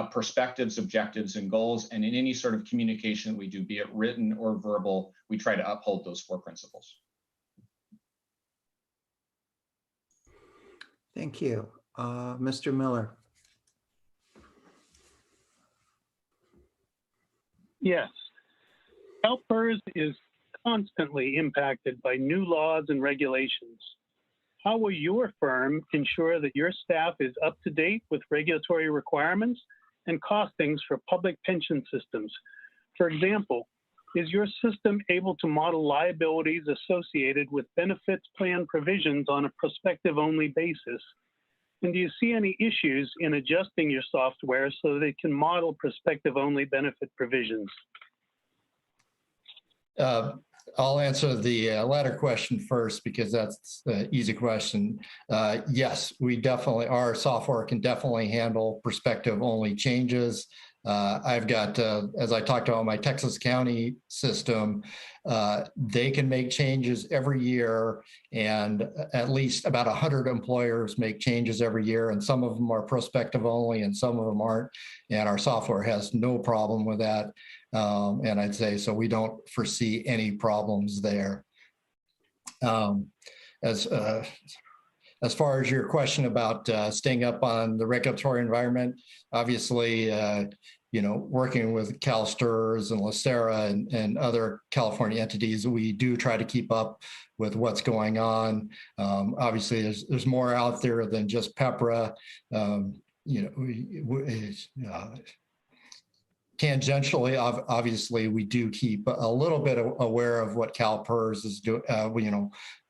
perspectives, objectives, and goals. And in any sort of communication that we do, be it written or verbal, we try to uphold those 4 principles. Thank you. Mr. Miller. Yes. CalPERS is constantly impacted by new laws and regulations. How will your firm ensure that your staff is up to date with regulatory requirements and costings for public pension systems? For example, is your system able to model liabilities associated with benefits plan provisions on a prospective-only basis? And do you see any issues in adjusting your software so that it can model prospective-only benefit provisions? I'll answer the latter question first because that's the easy question. Yes, we definitely, our software can definitely handle perspective-only changes. I've got, as I talked about my Texas County system, they can make changes every year, and at least about 100 employers make changes every year, and some of them are prospective only and some of them aren't, and our software has no problem with that. And I'd say, so we don't foresee any problems there. As far as your question about staying up on the regulatory environment, obviously, working with CalSTRS and LACERA and other California entities, we do try to keep up with what's going on. Obviously, there's more out there than just PEPRA. Tangentially, obviously, we do keep a little bit aware of what CalPERS is doing,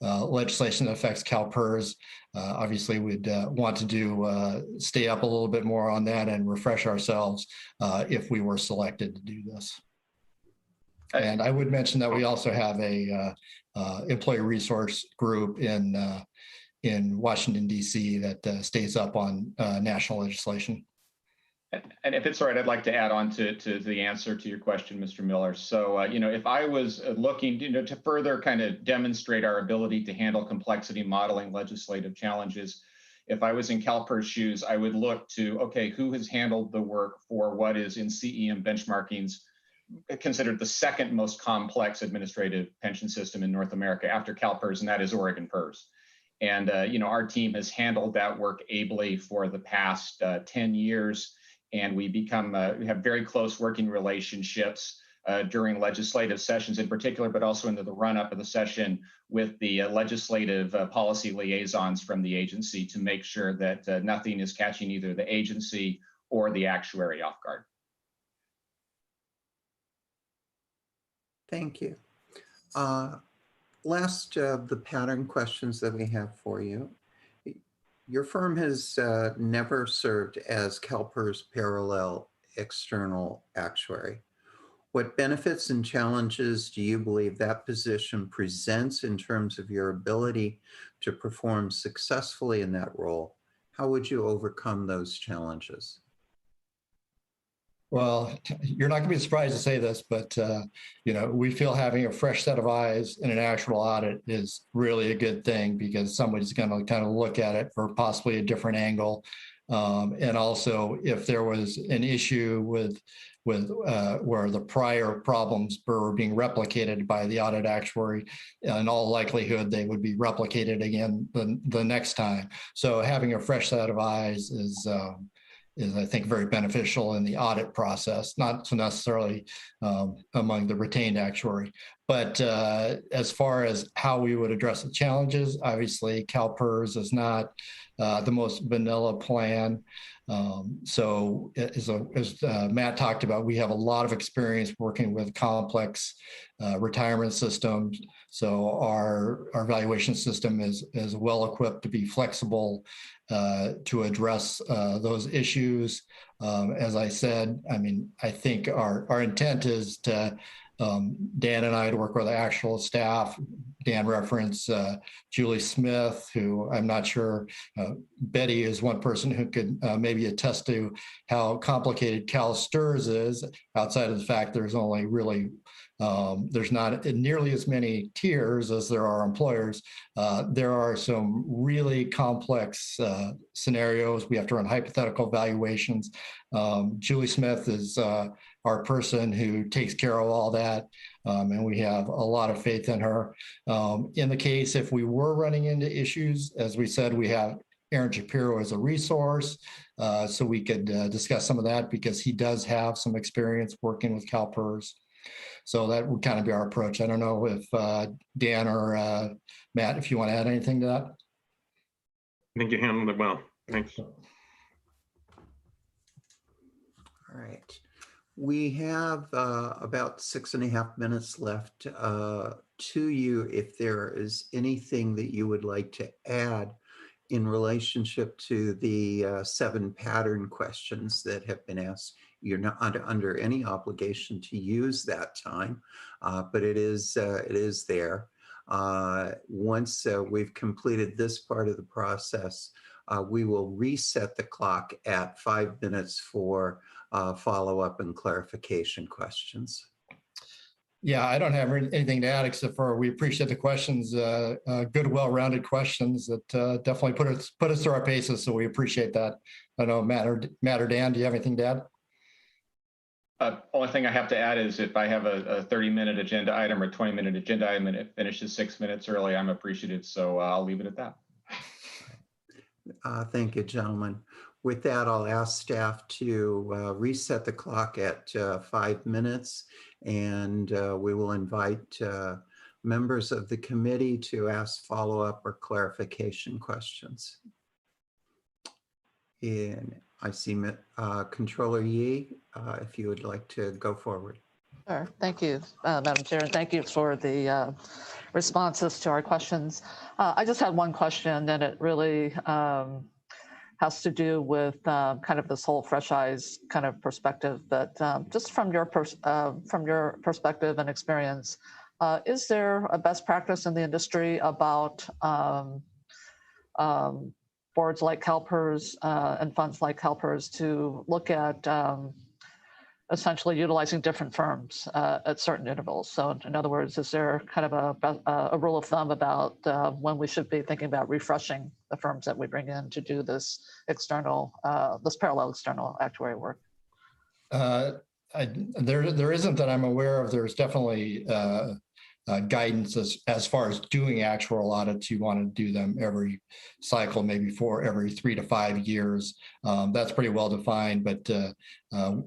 legislation that affects CalPERS. Obviously, we'd want to stay up a little bit more on that and refresh ourselves if we were selected to do this. And I would mention that we also have a employee resource group in Washington, D.C. that stays up on national legislation. And if it's all right, I'd like to add on to the answer to your question, Mr. Miller. So, if I was looking, to further kind of demonstrate our ability to handle complexity modeling legislative challenges, if I was in CalPERS shoes, I would look to, okay, who has handled the work for what is in CEM benchmarkings considered the second most complex administrative pension system in North America after CalPERS, and that is Oregon PERS. And, our team has handled that work ably for the past 10 years. And we have very close working relationships during legislative sessions in particular, but also into the run-up of the session with the legislative policy liaisons from the agency to make sure that nothing is catching either the agency or the actuary off guard. Thank you. Last of the pattern questions that we have for you. Your firm has never served as CalPERS parallel external actuary. What benefits and challenges do you believe that position presents in terms of your ability to perform successfully in that role? How would you overcome those challenges? Well, you're not going to be surprised to say this, but we feel having a fresh set of eyes in an actual audit is really a good thing because somebody's going to kind of look at it for possibly a different angle. And also, if there was an issue with where the prior problems were being replicated by the audit actuary, in all likelihood, they would be replicated again the next time. So having a fresh set of eyes is I think, very beneficial in the audit process, not so necessarily among the retained actuary. But as far as how we would address the challenges, obviously CalPERS is not the most vanilla plan. So as Matt talked about, we have a lot of experience working with complex retirement systems. So our valuation system is well equipped to be flexible to address those issues. As I said, I think our intent is to Dan and I to work with the actual staff. Dan referenced Julie Smith, who I'm not sure, Betty is one person who could maybe attest to how complicated CalSTRS is, outside of the fact there's only really, there's not nearly as many tiers as there are employers. There are some really complex scenarios. We have to run hypothetical valuations. Julie Smith is our person who takes care of all that. And we have a lot of faith in her. In the case, if we were running into issues, as we said, we have Aaron Shapiro as a resource. So we could discuss some of that because he does have some experience working with CalPERS. So that would kind of be our approach. I don't know if Dan or Matt, if you want to add anything to that. I think you handled it well. Thanks. All right. We have about 6.5 minutes left to you. If there is anything that you would like to add in relationship to the 7 pattern questions that have been asked you're not under any obligation to use that time, but it is there. Once we've completed this part of the process, we will reset the clock at 5 minutes for follow-up and clarification questions. Yeah, I don't have anything to add except for we appreciate the questions, good, well-rounded questions that definitely put us through our paces. So we appreciate that. I know Matt or Dan, do you have anything to add? Only thing I have to add is if I have a 30-minute agenda item or 20-minute agenda item and it finishes 6 minutes early, I'm appreciative. So I'll leave it at that. Thank you, gentlemen. With that, I'll ask staff to reset the clock at 5 minutes, and we will invite members of the committee to ask follow-up or clarification questions. And I see Controller Yee, if you would like to go forward. Sure. Thank you, Madam Chair, and thank you for the responses to our questions. I just had one question, and it really has to do with kind of this whole fresh eyes kind of perspective. But just from your perspective and experience, is there a best practice in the industry about boards like CalPERS and funds like CalPERS to look at essentially utilizing different firms at certain intervals? So in other words, is there kind of a rule of thumb about when we should be thinking about refreshing the firms that we bring in to do this parallel external actuary work? There isn't that I'm aware of. There's definitely guidance as far as doing actuarial audits. You want to do them every cycle, maybe for every 3 to 5 years. That's pretty well defined, but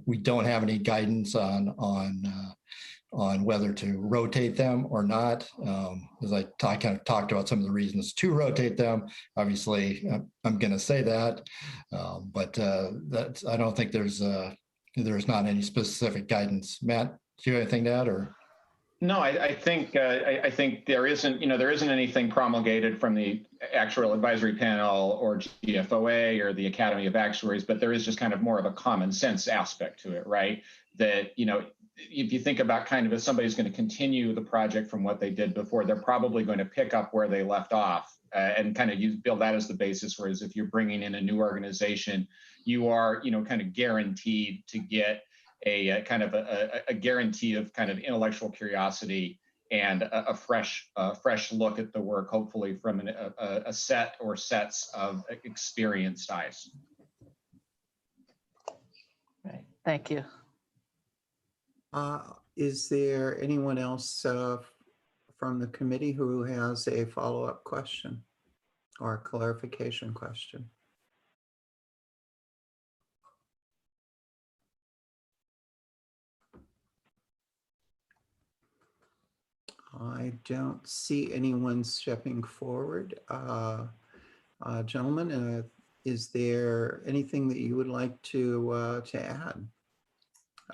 we don't have any guidance on whether to rotate them or not. As I kind of talked about some of the reasons to rotate them. Obviously, I'm going to say that, but I don't think there's not any specific guidance. Matt, do you have anything to add, or? No, I think there isn't anything promulgated from the Actuarial Advisory Panel or GFOA or the Academy of Actuaries, but there is just kind of more of a common sense aspect to it, right? That, if you think about kind of if somebody's going to continue the project from what they did before, they're probably going to pick up where they left off and kind of build that as the basis. Whereas if you're bringing in a new organization, you are, kind of guaranteed to get a kind of a guarantee of kind of intellectual curiosity and a fresh look at the work, hopefully from a set or sets of experienced eyes. Right. Thank you. Is there anyone else from the committee who has a follow-up question or a clarification question? I don't see anyone stepping forward. Gentlemen, is there anything that you would like to add?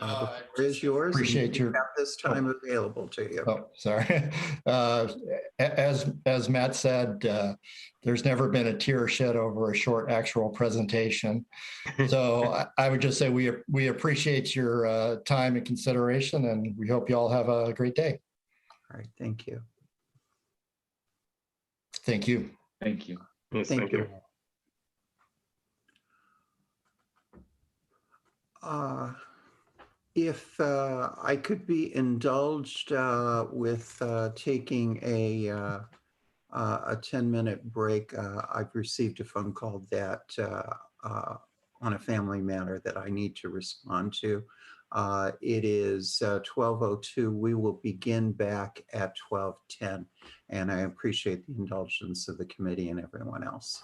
The floor is yours. Appreciate you have this time available to you. Oh, sorry. As Matt said, there's never been a tear shed over a short actual presentation. So I would just say we appreciate your time and consideration, and we hope you all have a great day. All right. Thank you. Thank you. Thank you. Yes, Thank you. If I could be indulged with taking a 10-minute break, I've received a phone call that on a family matter that I need to respond to. It is 12:02. We will begin back at 12:10, and I appreciate the indulgence of the committee and everyone else.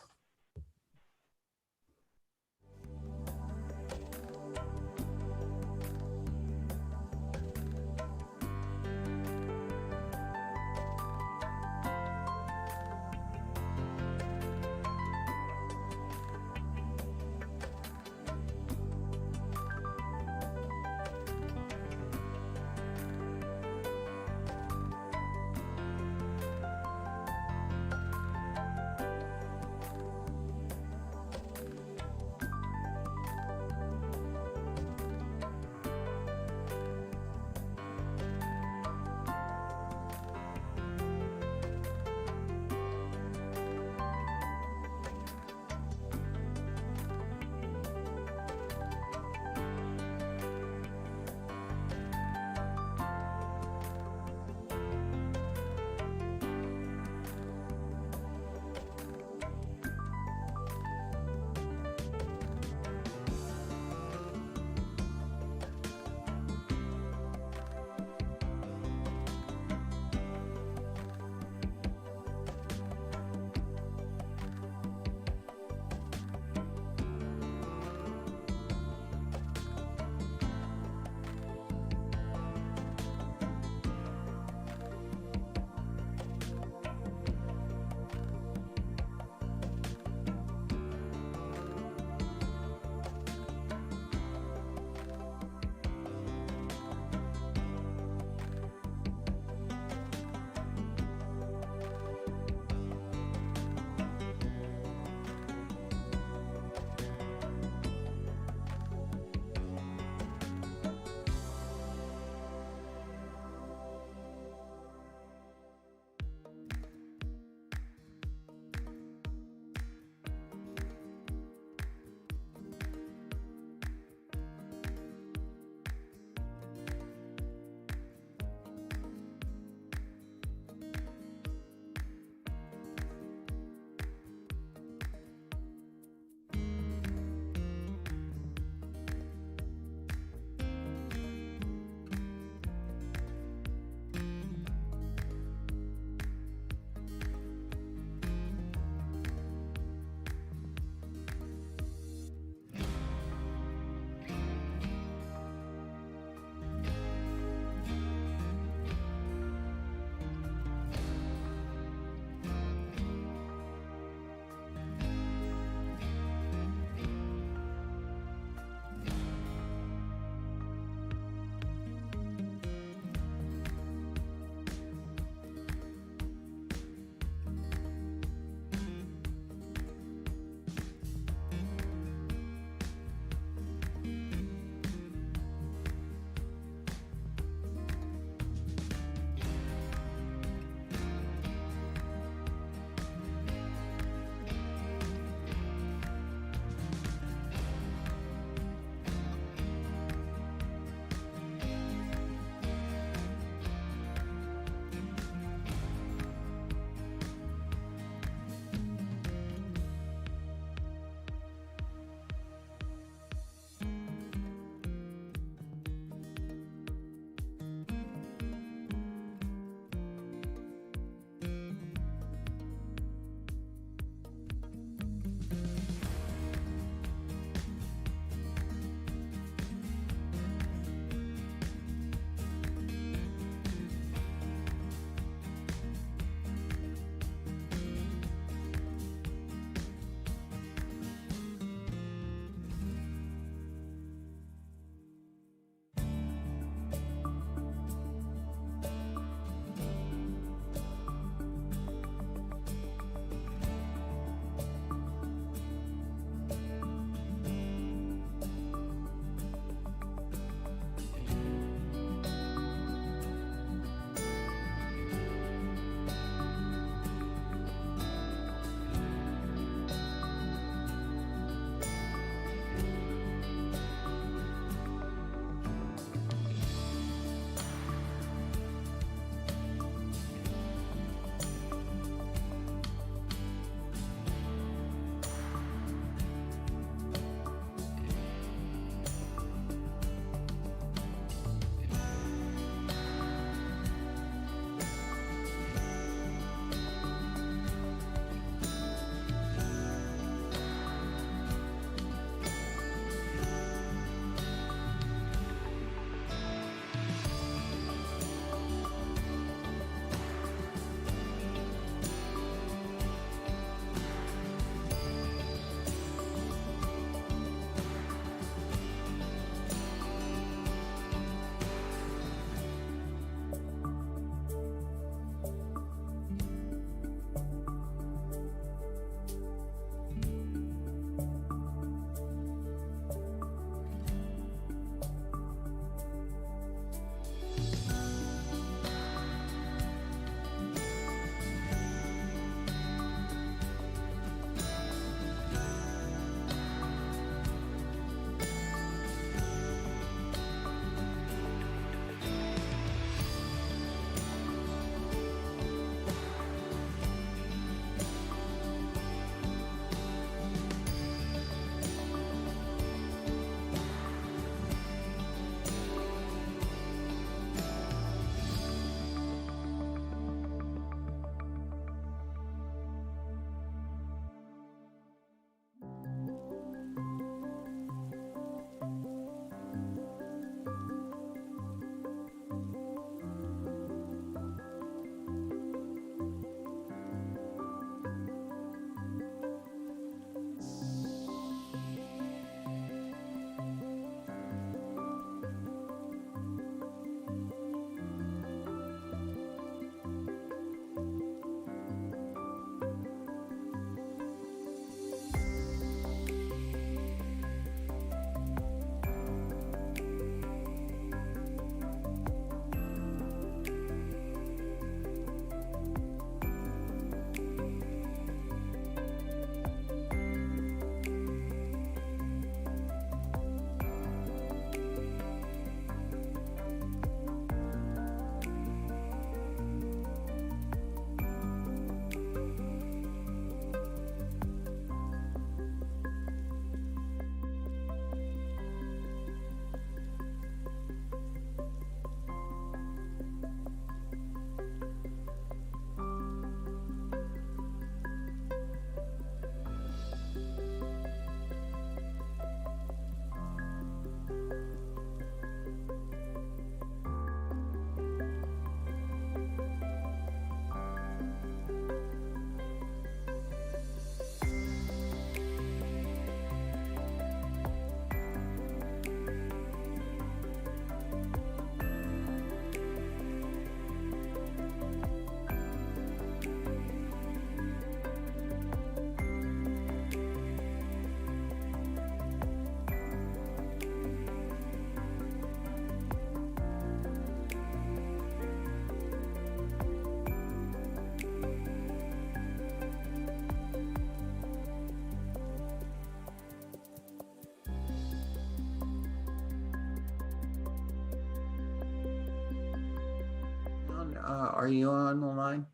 are you on the line?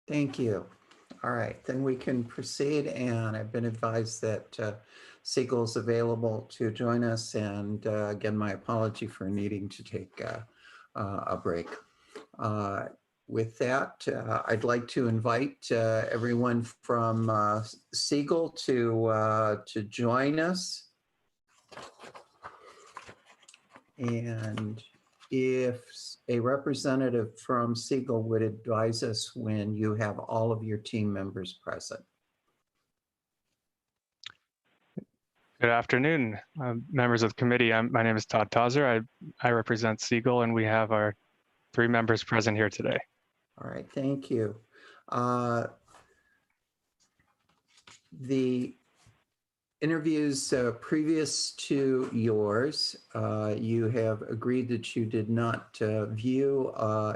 Thank you. All right, then we can proceed. And I've been advised that Siegel is available to join us. And again, my apology for needing to take a break. With that, I'd like to invite everyone from Siegel to join us. And if a representative from Siegel would advise us when you have all of your team members present. Good afternoon, members of the committee. My name is Todd Tauser. I represent Siegel, and we have our 3 members present here today. All right, thank you. The interviews previous to yours, you have agreed that you did not view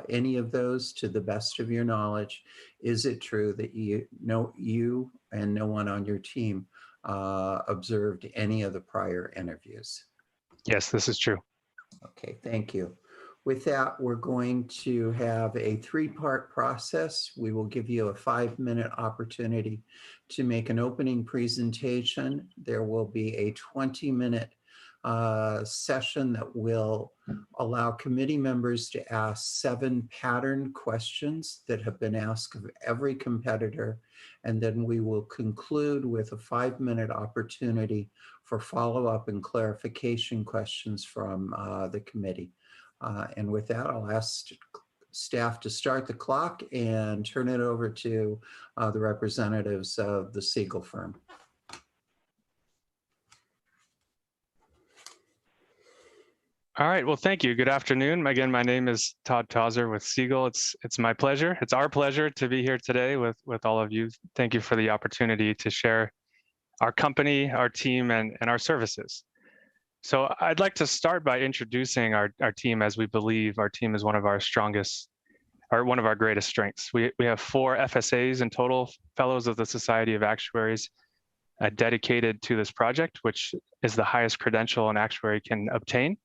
any of those to the best of your knowledge. Is it true that you and no one on your team observed any of the prior interviews? Yes, this is true. Okay, thank you. With that, we're going to have a 3-part process. We will give you a 5-minute opportunity to make an opening presentation. There will be a 20-minute session that will allow committee members to ask 7 pattern questions that have been asked of every competitor. And then we will conclude with a 5-minute opportunity for follow-up and clarification questions from the committee. And with that, I'll ask staff to start the clock and turn it over to the representatives of the Siegel firm. All right, well, thank you. Good afternoon. Again, my name is Todd Tauser with Siegel. It's my pleasure. It's our pleasure to be here today with all of you. Thank you for the opportunity to share our company, our team, and our services. So I'd like to start by introducing our team, as we believe our team is one of our strongest, or one of our greatest strengths. We have 4 FSAs in total, Fellows of the Society of Actuaries, dedicated to this project, which is the highest credential an actuary can obtain.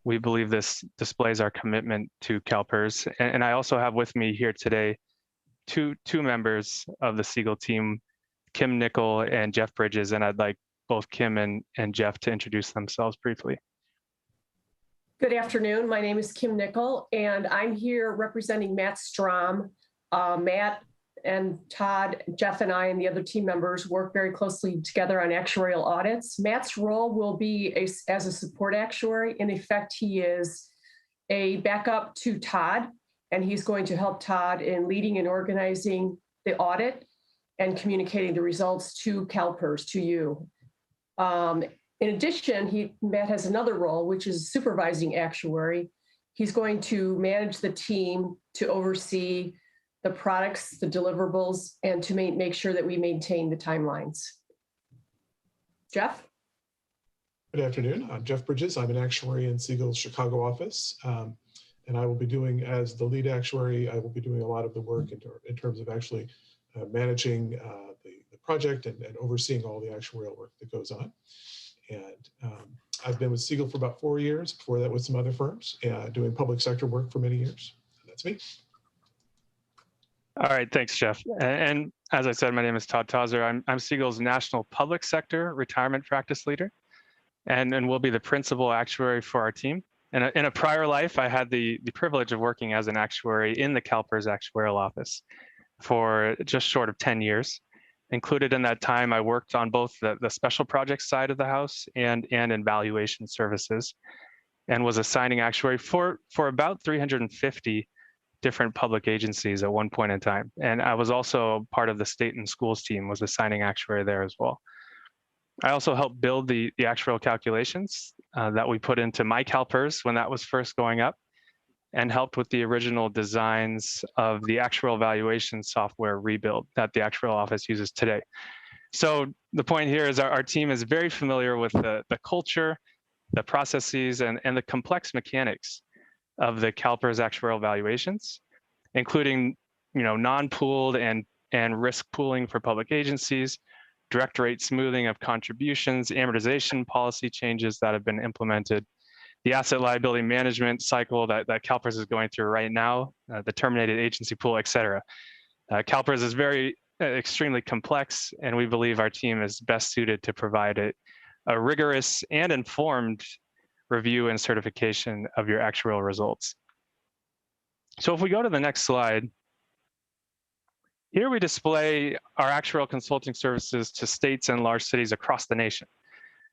We believe this displays our commitment to CalPERS. And I also have with me here today two members of the Siegel team, Kim Nickel and Jeff Bridges, and I'd like both Kim and Jeff to introduce themselves briefly. Good afternoon. My name is Kim Nickel, and I'm here representing Matt Strom. Matt and Todd, Jeff and I and the other team members work very closely together on actuarial audits. Matt's role will be as a support actuary. In effect, he is a backup to Todd, and he's going to help Todd in leading and organizing the audit and communicating the results to CalPERS, to you. In addition, Matt has another role, which is supervising actuary. He's going to manage the team to oversee the products, the deliverables, and to make sure that we maintain the timelines. Jeff? Good afternoon. I'm Jeff Bridges. I'm an actuary in Siegel's Chicago office. And I will be doing, as the lead actuary, I will be doing a lot of the work in terms of actually managing the project and overseeing all the actuarial work that goes on. And I've been with Siegel for about 4 years. Before that, with some other firms, doing public sector work for many years. And that's me. All right, thanks, Jeff. And as I said, my name is Todd Tauser. I'm Siegel's National Public Sector Retirement Practice Leader, and will be the principal actuary for our team. And in a prior life, I had the privilege of working as an actuary in the CalPERS actuarial office for just short of 10 years. Included in that time, I worked on both the special projects side of the house and in valuation services, and was assigning actuary for about 350 different public agencies at one point in time. And I was also part of the state and schools team, was assigning actuary there as well. I also helped build the actuarial calculations that we put into my CalPERS when that was first going up, and helped with the original designs of the actuarial valuation software rebuild that the actuarial office uses today. So the point here is our team is very familiar with the culture, the processes, and the complex mechanics of the CalPERS actuarial valuations, including non-pooled and risk pooling for public agencies, direct rate smoothing of contributions, amortization policy changes that have been implemented, the asset liability management cycle that CalPERS is going through right now, the terminated agency pool, et cetera. CalPERS is very extremely complex, and we believe our team is best suited to provide a rigorous and informed review and certification of your actuarial results. So if we go to the next slide, here we display our actuarial consulting services to states and large cities across the nation.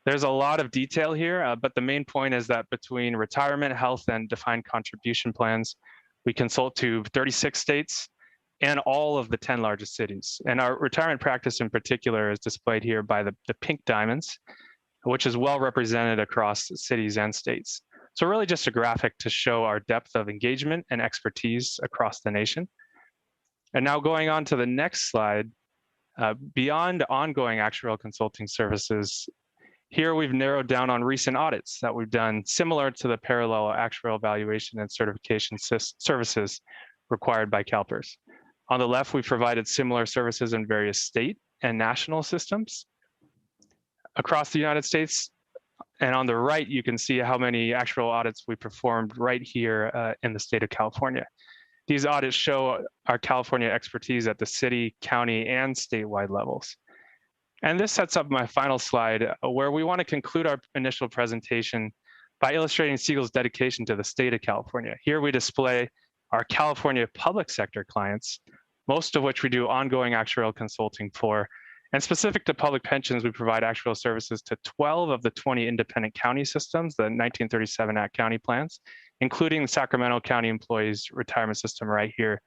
There's a lot of detail here, but the main point is that between retirement, health, and defined contribution plans, we consult to 36 states and all of the 10 largest cities. And our retirement practice in particular is displayed here by the pink diamonds, which is well represented across cities and states. So really just a graphic to show our depth of engagement and expertise across the nation. And now going on to the next slide, beyond ongoing actuarial consulting services, here we've narrowed down on recent audits that we've done similar to the parallel actuarial evaluation and certification services required by CalPERS. On the left, we've provided similar services in various state and national systems across the United States. And on the right, you can see how many actuarial audits we performed right here in the state of California. These audits show our California expertise at the city, county, and statewide levels. And this sets up my final slide, where we want to conclude our initial presentation by illustrating Siegel's dedication to the state of California. Here we display our California public sector clients, most of which we do ongoing actuarial consulting for. And specific to public pensions, we provide actuarial services to 12 of the 20 independent county systems, the 1937 Act county plans, including the Sacramento County Employees Retirement System right here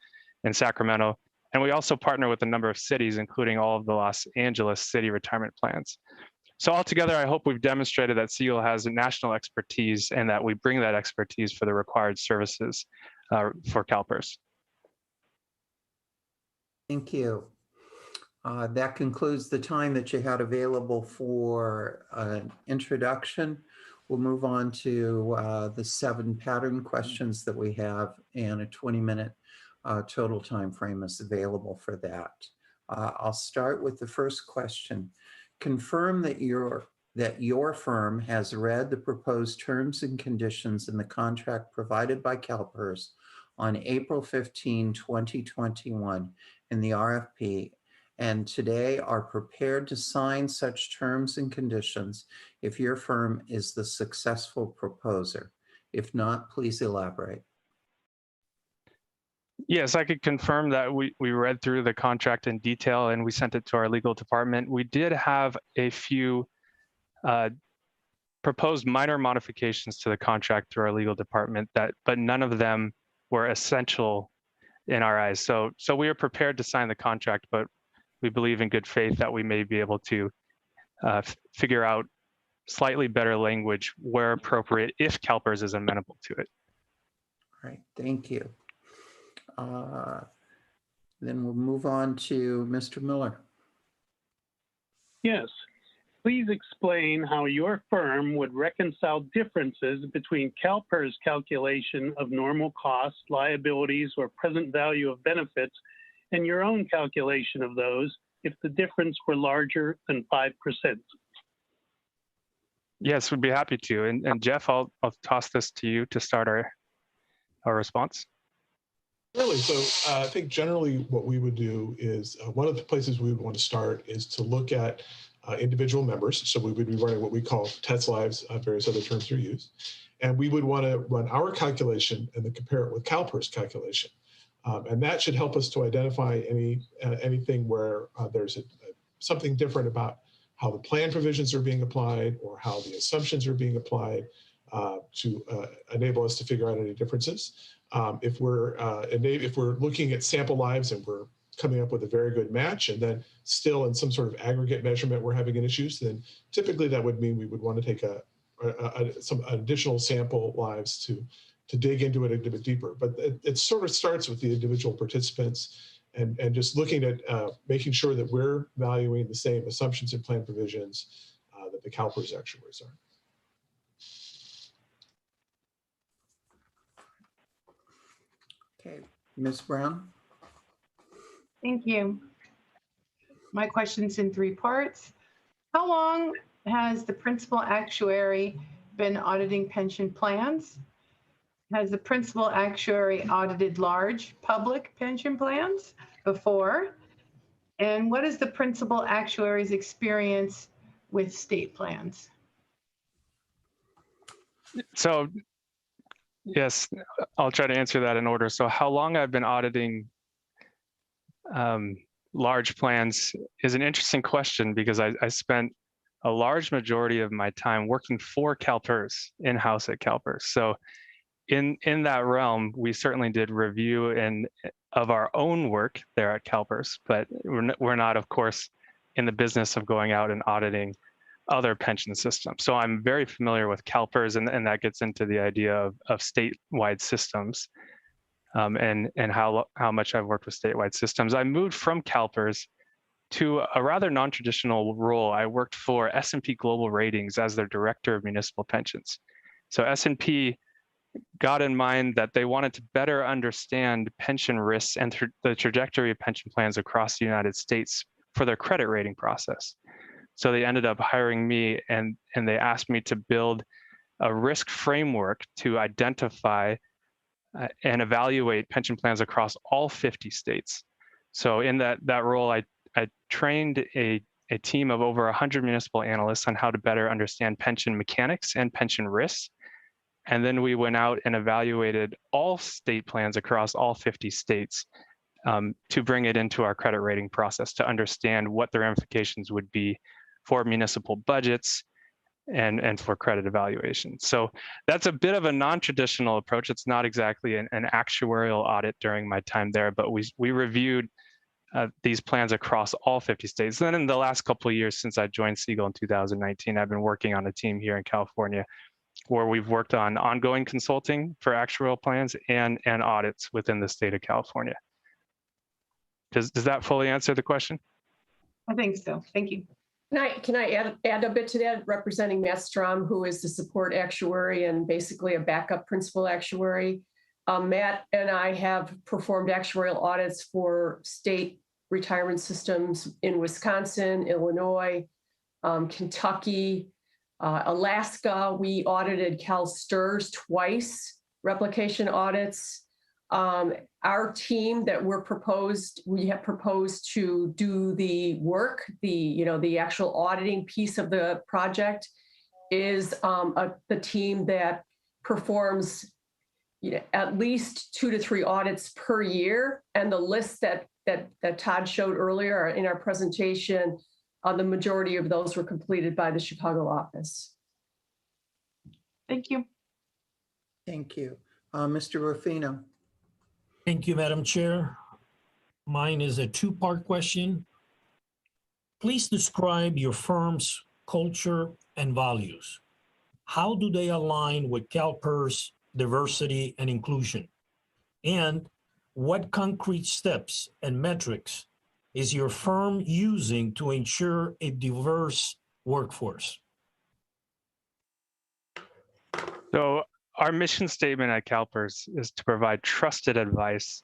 in Sacramento. And we also partner with a number of cities, including all of the Los Angeles city retirement plans. So altogether, I hope we've demonstrated that Siegel has a national expertise and that we bring that expertise for the required services for CalPERS. Thank you. That concludes the time that you had available for an introduction. We'll move on to the 7 pattern questions that we have, and a 20-minute total time frame is available for that. I'll start with the first question. Confirm that your firm has read the proposed terms and conditions in the contract provided by CalPERS on April 15, 2021 in the RFP, and today are prepared to sign such terms and conditions if your firm is the successful proposer. If not, please elaborate. Yes, I could confirm that we read through the contract in detail and we sent it to our legal department. We did have a few proposed minor modifications to the contract through our legal department, but none of them were essential in our eyes. So we are prepared to sign the contract, but we believe in good faith that we may be able to figure out slightly better language where appropriate if CalPERS is amenable to it. All right, thank you. Then we'll move on to Mr. Miller. Yes. Please explain how your firm would reconcile differences between CalPERS calculation of normal costs, liabilities, or present value of benefits and your own calculation of those if the difference were larger than 5%. Yes, we'd be happy to. And Jeff, I'll toss this to you to start our response. Really, so I think generally what we would do is one of the places we would want to start is to look at individual members. So we would be running what we call test lives, various other terms are used. And we would want to run our calculation and then compare it with CalPERS calculation. And that should help us to identify anything where there's something different about how the plan provisions are being applied or how the assumptions are being applied to enable us to figure out any differences. If we're looking at sample lives and we're coming up with a very good match, and then still in some sort of aggregate measurement we're having issues, then typically that would mean we would want to take some additional sample lives to dig into it a bit deeper. But it sort of starts with the individual participants and just looking at making sure that we're valuing the same assumptions and plan provisions that the CalPERS actuaries are. Okay, Ms. Brown. Thank you. My question's in 3 parts. How long has the principal actuary been auditing pension plans? Has the principal actuary audited large public pension plans before? And what is the principal actuary's experience with state plans? So yes, I'll try to answer that in order. So how long I've been auditing large plans is an interesting question because I spent a large majority of my time working for CalPERS, in-house at CalPERS. So in that realm, we certainly did review of our own work there at CalPERS, but we're not, of course, in the business of going out and auditing other pension systems. So I'm very familiar with CalPERS, and that gets into the idea of statewide systems, and how much I've worked with statewide systems. I moved from CalPERS to a rather non-traditional role. I worked for S&P Global Ratings as their director of municipal pensions. So S&P got in mind that they wanted to better understand pension risks and the trajectory of pension plans across the United States for their credit rating process. So they ended up hiring me, and they asked me to build a risk framework to identify and evaluate pension plans across all 50 states. So in that role, I trained a team of over 100 municipal analysts on how to better understand pension mechanics and pension risks. And then we went out and evaluated all state plans across all 50 states to bring it into our credit rating process to understand what the ramifications would be for municipal budgets and for credit evaluation. So that's a bit of a non-traditional approach. It's not exactly an actuarial audit during my time there, but we reviewed these plans across all 50 states. Then in the last couple of years since I joined Siegel in 2019, I've been working on a team here in California where we've worked on ongoing consulting for actuarial plans and audits within the state of California. Does that fully answer the question? I think so. Thank you. Can I add a bit to that, representing Matt Strom, who is the support actuary and basically a backup principal actuary. Matt and I have performed actuarial audits for state retirement systems in Wisconsin, Illinois, Kentucky, Alaska. We audited CalSTRS twice, replication audits. Our team that we have proposed to do the work, the actual auditing piece of the project is the team that performs at least 2 to 3 audits per year. And the list that Todd showed earlier in our presentation, the majority of those were completed by the Chicago office. Thank you. Thank you. Mr. Ruffino. Thank you, Madam Chair. Mine is a 2-part question. Please describe your firm's culture and values. How do they align with CalPERS diversity and inclusion? And what concrete steps and metrics is your firm using to ensure a diverse workforce? So our mission statement at CalPERS is to provide trusted advice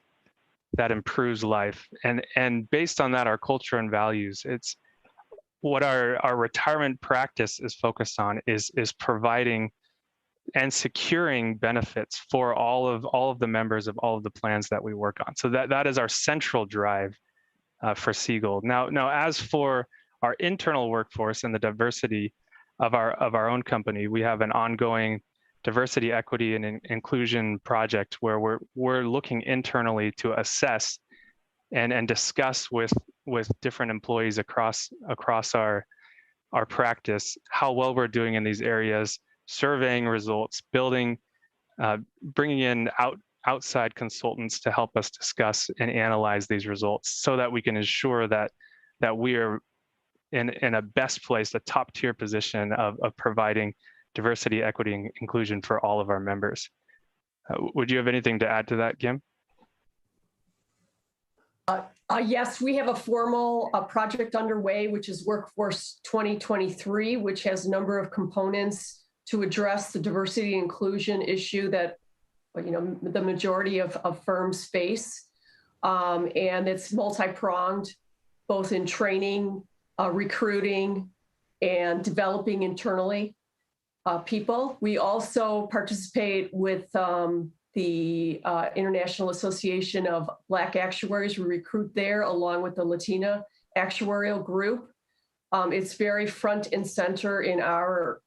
that improves life. And based on that, our culture and values, it's what our retirement practice is focused on is providing and securing benefits for all of the members of all of the plans that we work on. So that is our central drive for Siegel. Now, as for our internal workforce and the diversity of our own company, we have an ongoing diversity, equity, and inclusion project where we're looking internally to assess and discuss with different employees across our practice how well we're doing in these areas, surveying results, bringing in outside consultants to help us discuss and analyze these results so that we can ensure that we are in a best place, a top tier position of providing diversity, equity, and inclusion for all of our members. Would you have anything to add to that, Kim? Yes, we have a formal project underway, which is Workforce 2023, which has a number of components to address the diversity and inclusion issue that the majority of firms face. And it's multi-pronged, both in training, recruiting, and developing internally. people. We also participate with the International Association of Black Actuaries. We recruit there along with the Latina actuarial group. It's very front and center in our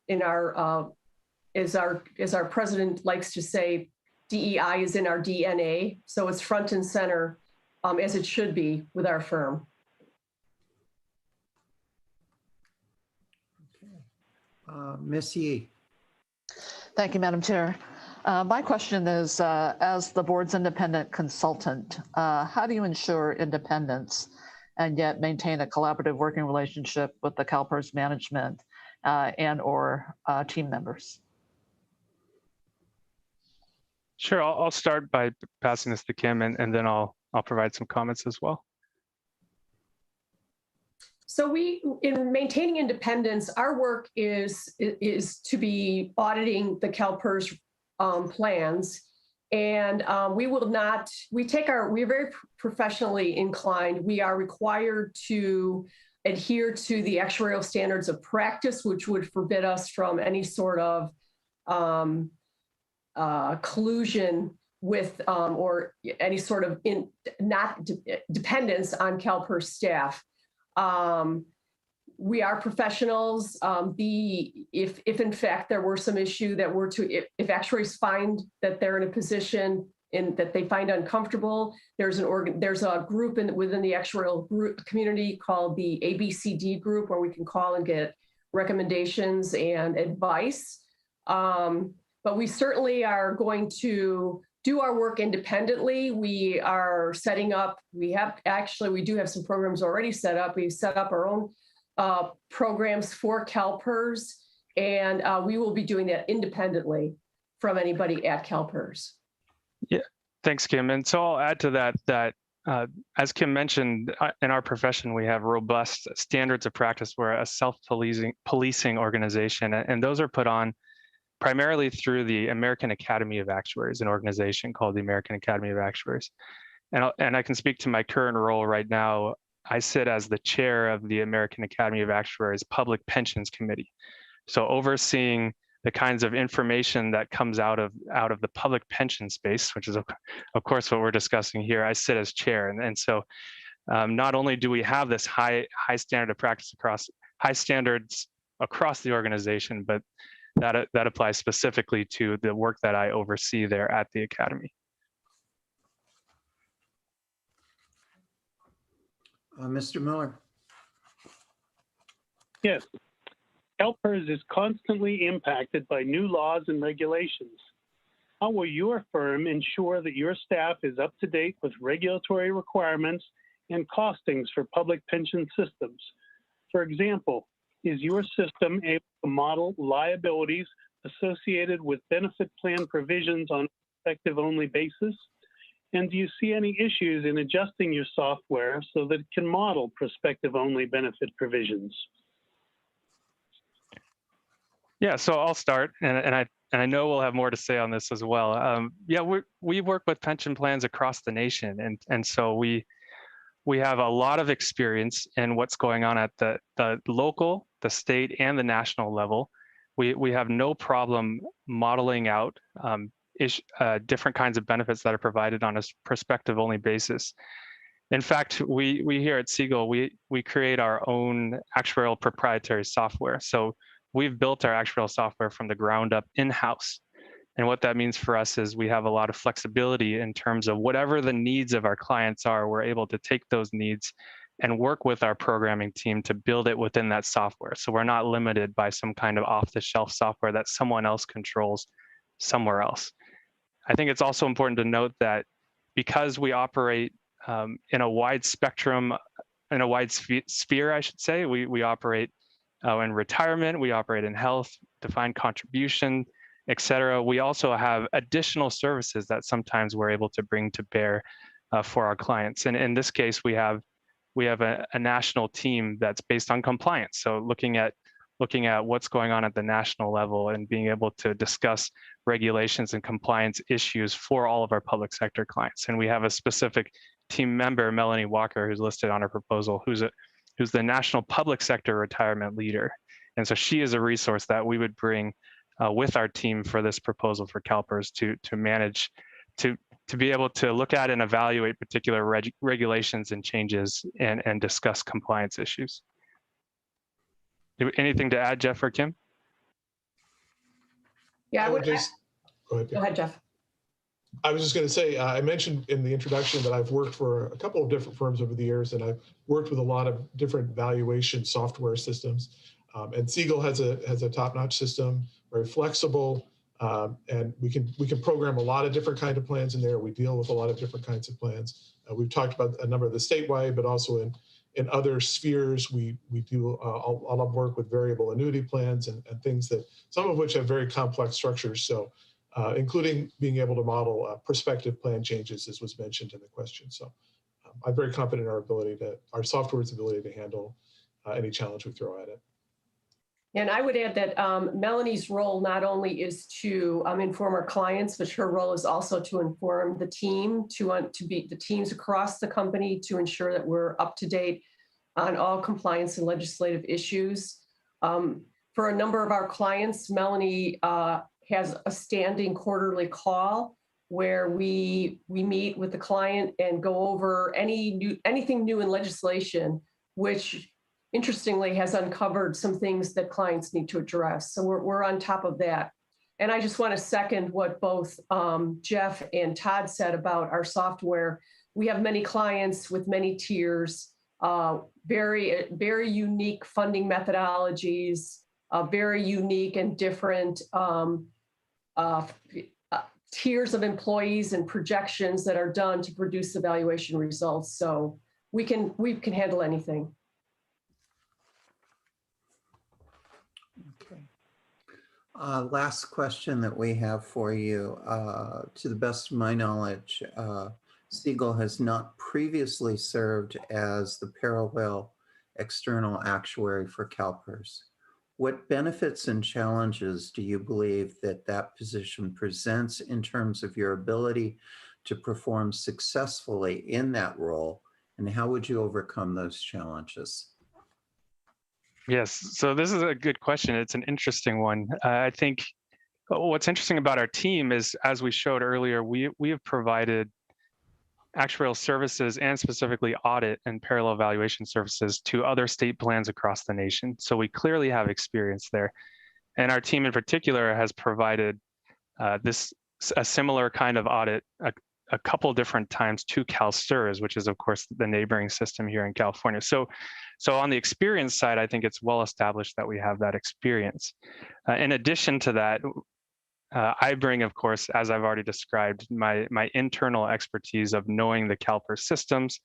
as our president likes to say, DEI is in our DNA. So it's front and center as it should be with our firm. Ms. Yee. Thank you, Madam Chair. My question is, as the board's independent consultant, how do you ensure independence and yet maintain a collaborative working relationship with the CalPERS management and or team members? Sure, I'll start by passing this to Kim, and then I'll provide some comments as well. So in maintaining independence, our work is to be auditing the CalPERS plans, and we're very professionally inclined. We are required to adhere to the actuarial standards of practice, which would forbid us from any sort of collusion with or any sort of dependence on CalPERS staff. We are professionals. If in fact there were some issue that were to, if actuaries find that they're in a position that they find uncomfortable, there's a group within the actuarial group community called the ABCD group where we can call and get recommendations and advice. But we certainly are going to do our work independently. We are setting up, we do have some programs already set up. We've set up our own programs for CalPERS, and we will be doing that independently from anybody at CalPERS. Yeah, thanks, Kim. And so I'll add to that, as Kim mentioned, in our profession, we have robust standards of practice. We're a self-policing organization, and those are put on primarily through the American Academy of Actuaries, an organization called the American Academy of Actuaries. And I can speak to my current role right now. I sit as the chair of the American Academy of Actuaries Public Pensions Committee. So overseeing the kinds of information that comes out of the public pension space, which is of course what we're discussing here, I sit as chair. And so not only do we have this high standard of practice high standards across the organization, but that applies specifically to the work that I oversee there at the Academy. Mr. Miller. Yes. CalPERS is constantly impacted by new laws and regulations. How will your firm ensure that your staff is up to date with regulatory requirements and costings for public pension systems? For example, is your system able to model liabilities associated with benefit plan provisions on a prospective-only basis? And do you see any issues in adjusting your software so that it can model prospective-only benefit provisions? Yeah, so I'll start, and I know we'll have more to say on this as well. Yeah, we work with pension plans across the nation, and so we have a lot of experience in what's going on at the local, the state, and the national level. We have no problem modeling out different kinds of benefits that are provided on a prospective-only basis. In fact, we here at Siegel, we create our own actuarial proprietary software. So we've built our actuarial software from the ground up in-house. And what that means for us is we have a lot of flexibility in terms of whatever the needs of our clients are, we're able to take those needs and work with our programming team to build it within that software. So we're not limited by some kind of off-the-shelf software that someone else controls somewhere else. I think it's also important to note that because we operate in a wide spectrum, in a wide sphere, I should say, we operate in retirement, we operate in health, defined contribution, et cetera. We also have additional services that sometimes we're able to bring to bear for our clients. And in this case, we have a national team that's based on compliance. So looking at what's going on at the national level and being able to discuss regulations and compliance issues for all of our public sector clients. And we have a specific team member, Melanie Walker, who's listed on our proposal, who's the National Public Sector Retirement Leader. And so she is a resource that we would bring with our team for this proposal for CalPERS to manage, to be able to look at and evaluate particular regulations and changes and discuss compliance issues. Anything to add, Jeff or Kim? Yeah, I would just go ahead, Jeff. I was just going to say, I mentioned in the introduction that I've worked for a couple of different firms over the years, and I've worked with a lot of different valuation software systems. And Siegel has a top-notch system, very flexible, and we can program a lot of different kinds of plans in there. We deal with a lot of different kinds of plans. We've talked about a number of the statewide, but also in other spheres, we do a lot of work with variable annuity plans and things that, some of which have very complex structures. So including being able to model prospective plan changes, as was mentioned in the question. So I'm very confident in our software's ability to handle any challenge we throw at it. And I would add that Melanie's role not only is to inform our clients, but her role is also to inform the team, to be the teams across the company to ensure that we're up to date on all compliance and legislative issues. For a number of our clients, Melanie has a standing quarterly call where we meet with the client and go over anything new in legislation, which interestingly has uncovered some things that clients need to address. So we're on top of that. And I just want to second what both Jeff and Todd said about our software. We have many clients with many tiers, very, very unique funding methodologies, very unique and different tiers of employees and projections that are done to produce evaluation results. So we can handle anything. Okay. Last question that we have for you. To the best of my knowledge, Siegel has not previously served as the parallel external actuary for CalPERS. What benefits and challenges do you believe that position presents in terms of your ability to perform successfully in that role? And how would you overcome those challenges? Yes, so this is a good question. It's an interesting one. I think what's interesting about our team is, as we showed earlier, we have provided actuarial services and specifically audit and parallel valuation services to other state plans across the nation. So we clearly have experience there. And our team in particular has provided a similar kind of audit a couple different times to CalSTRS, which is of course the neighboring system here in California. So on the experience side, I think it's well established that we have that experience. In addition to that, I bring, of course, as I've already described, my internal expertise of knowing the CalPERS systems,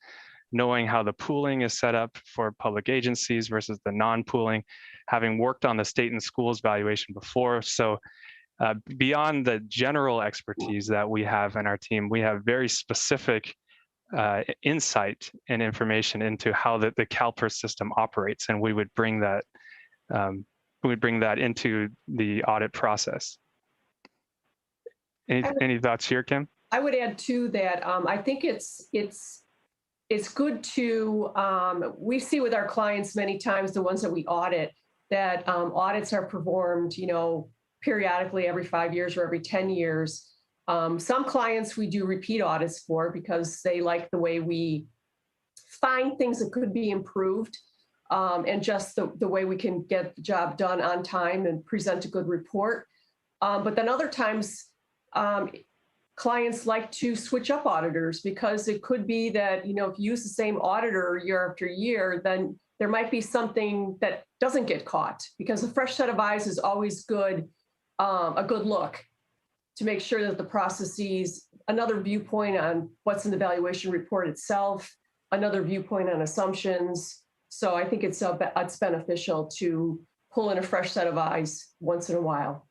knowing how the pooling is set up for public agencies versus the non-pooling, having worked on the state and schools valuation before. So beyond the general expertise that we have in our team, we have very specific insight and information into how the CalPERS system operates, and we would bring that into the audit process. Any thoughts here, Kim? I would add to that. I think it's good to, we see with our clients many times, the ones that we audit, that audits are performed, periodically every 5 years or every 10 years. Some clients we do repeat audits for because they like the way we find things that could be improved, and just the way we can get the job done on time and present a good report. But then other times, clients like to switch up auditors because it could be that, if you use the same auditor year after year, then there might be something that doesn't get caught, because a fresh set of eyes is always good, a good look to make sure that the processes, another viewpoint on what's in the valuation report itself, another viewpoint on assumptions. So I think it's beneficial to pull in a fresh set of eyes once in a while.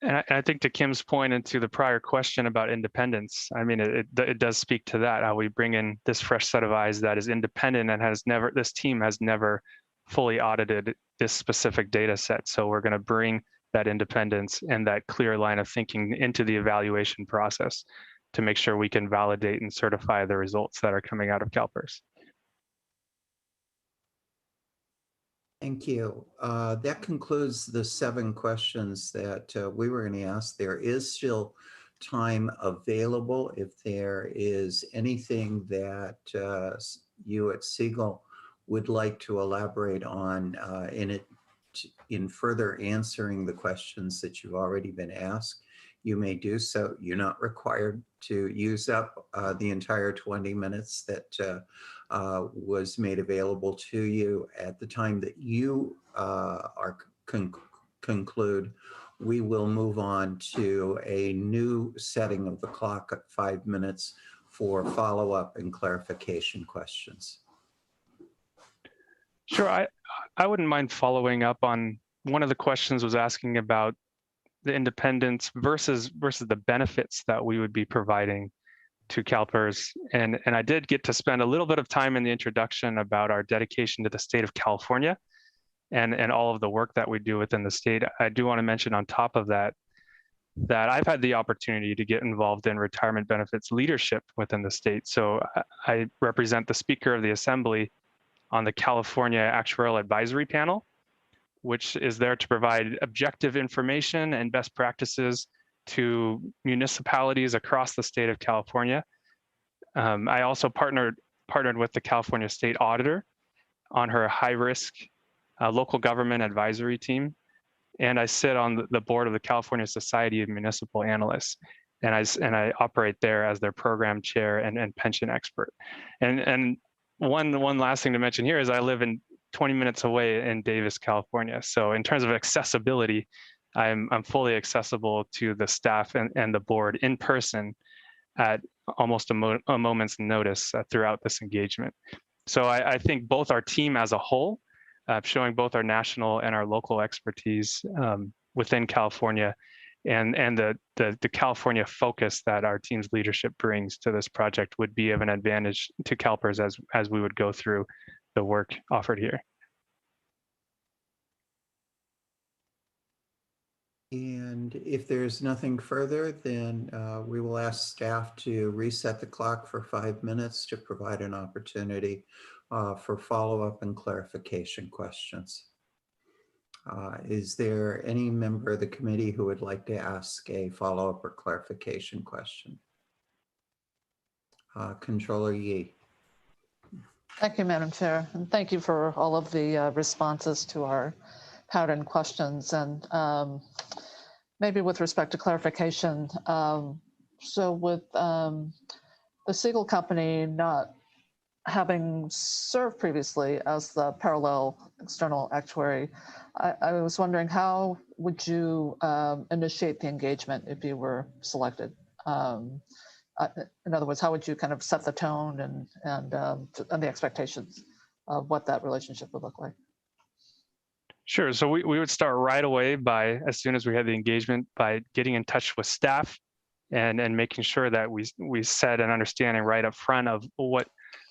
And I think to Kim's point and to the prior question about independence, I mean, it does speak to that, how we bring in this fresh set of eyes that is independent and this team has never fully audited this specific data set. So we're going to bring that independence and that clear line of thinking into the evaluation process to make sure we can validate and certify the results that are coming out of CalPERS. Thank you. That concludes the 7 questions that we were going to ask. There is still time available if there is anything that you at Siegel would like to elaborate on in further answering the questions that you've already been asked. You may do so. You're not required to use up the entire 20 minutes that was made available to you. At the time that you conclude, we will move on to a new setting of the clock at 5 minutes for follow-up and clarification questions. Sure, I wouldn't mind following up on one of the questions was asking about the independence versus the benefits that we would be providing to CalPERS. And I did get to spend a little bit of time in the introduction about our dedication to the state of California and all of the work that we do within the state. I do want to mention on top of that, that I've had the opportunity to get involved in retirement benefits leadership within the state. So I represent the Speaker of the Assembly on the California Actuarial Advisory Panel, which is there to provide objective information and best practices to municipalities across the state of California. I also partnered with the California State Auditor on her high-risk local government advisory team, and I sit on the board of the California Society of Municipal Analysts, and I operate there as their program chair and pension expert. And one last thing to mention here is I live in 20 minutes away in Davis, California. So in terms of accessibility, I'm fully accessible to the staff and the board in person at almost a moment's notice throughout this engagement. So I think both our team as a whole, showing both our national and our local expertise within California, and the California focus that our team's leadership brings to this project would be of an advantage to CalPERS as we would go through the work offered here. And if there's nothing further, then we will ask staff to reset the clock for 5 minutes to provide an opportunity for follow-up and clarification questions. Is there any member of the committee who would like to ask a follow-up or clarification question? Controller Yee. Thank you, Madam Chair, and thank you for all of the responses to our pattern questions. And maybe with respect to clarification, so with the Siegel Company not having served previously as the parallel external actuary, I was wondering, how would you initiate the engagement if you were selected? In other words, how would you kind of set the tone and the expectations of what that relationship would look like? Sure. So we would start right away by, as soon as we had the engagement, by getting in touch with staff and making sure that we set an understanding right up front of what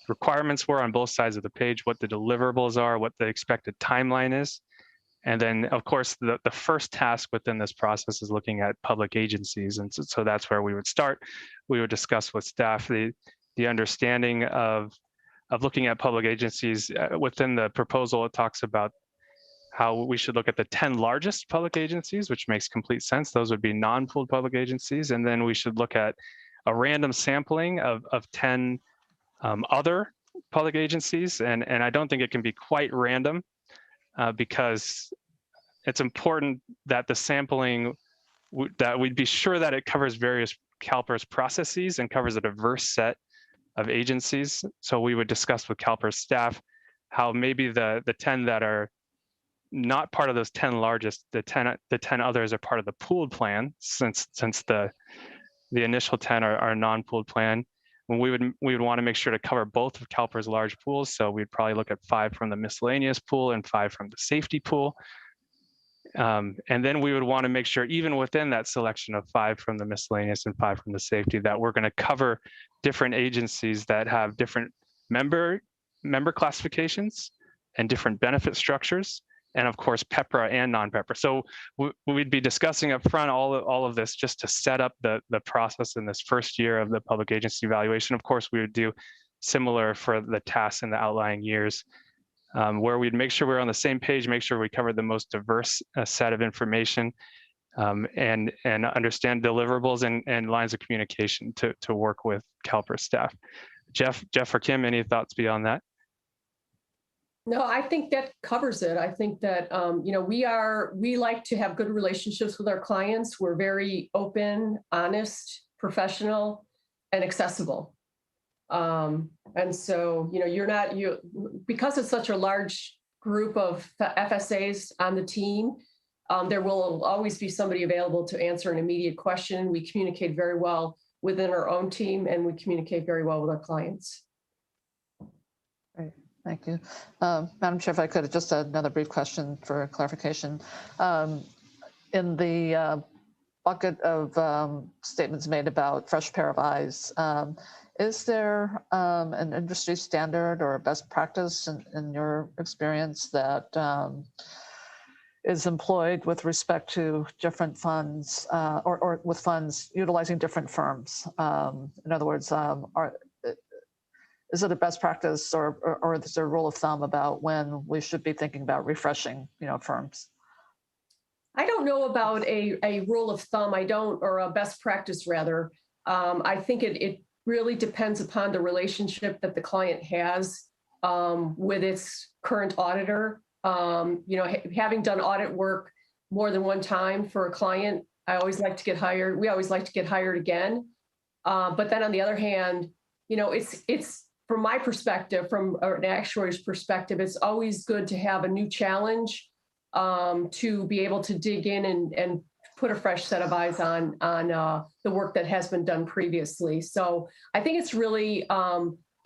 requirements were on both sides of the page, what the deliverables are, what the expected timeline is. And then, of course, the first task within this process is looking at public agencies. And so that's where we would start. We would discuss with staff the understanding of looking at public agencies. Within the proposal, it talks about how we should look at the 10 largest public agencies, which makes complete sense. Those would be non-pooled public agencies. And then we should look at a random sampling of 10 other public agencies. And I don't think it can be quite random because it's important that the sampling, that we'd be sure that it covers various CalPERS processes and covers a diverse set of agencies. So we would discuss with CalPERS staff how maybe the 10 that are not part of those 10 largest, the 10 others are part of the pooled plan, since the initial 10 are non-pooled plan. When we would want to make sure to cover both of CalPERS large pools, so we'd probably look at 5 from the miscellaneous pool and 5 from the safety pool. And then we would want to make sure, even within that selection of 5 from the miscellaneous and 5 from the safety, that we're going to cover different agencies that have different member classifications and different benefit structures, and of course, PEPRA and non-PEPRA. So we'd be discussing up front all of this just to set up the process in this first year of the public agency evaluation. Of course, we would do similar for the tasks in the outlying years. where we'd make sure we're on the same page, make sure we cover the most diverse set of information, and understand deliverables and lines of communication to work with CalPERS staff. Jeff or Kim, any thoughts beyond that? No, I think that covers it. I think that, we like to have good relationships with our clients. We're very open, honest, professional, and accessible. And so, because it's such a large group of FSAs on the team, there will always be somebody available to answer an immediate question. We communicate very well within our own team, and we communicate very well with our clients. Great, thank you. Madam Chair, if I could, just another brief question for clarification. In the bucket of statements made about fresh pair of eyes, is there an industry standard or best practice in your experience that is employed with respect to different funds or with funds utilizing different firms? In other words, is it a best practice or is there a rule of thumb about when we should be thinking about refreshing, firms? I don't know about a rule of thumb. Or a best practice rather. I think it really depends upon the relationship that the client has with its current auditor. Having done audit work more than one time for a client, I always like to get hired. We always like to get hired again. But then on the other hand, it's from my perspective, from an actuary's perspective, it's always good to have a new challenge, to be able to dig in and put a fresh set of eyes on the work that has been done previously. So I think it's really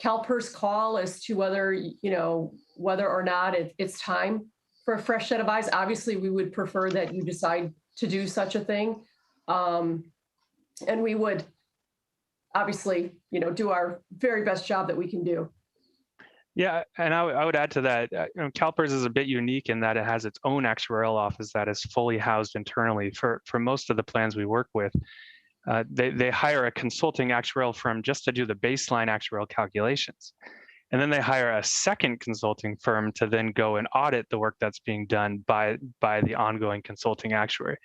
CalPERS call as to whether or not it's time for a fresh set of eyes. Obviously, we would prefer that you decide to do such a thing. And we would obviously, do our very best job that we can do. Yeah, and I would add to that, CalPERS is a bit unique in that it has its own actuarial office that is fully housed internally. For most of the plans we work with, they hire a consulting actuarial firm just to do the baseline actuarial calculations. And then they hire a second consulting firm to then go and audit the work that's being done by the ongoing consulting actuary.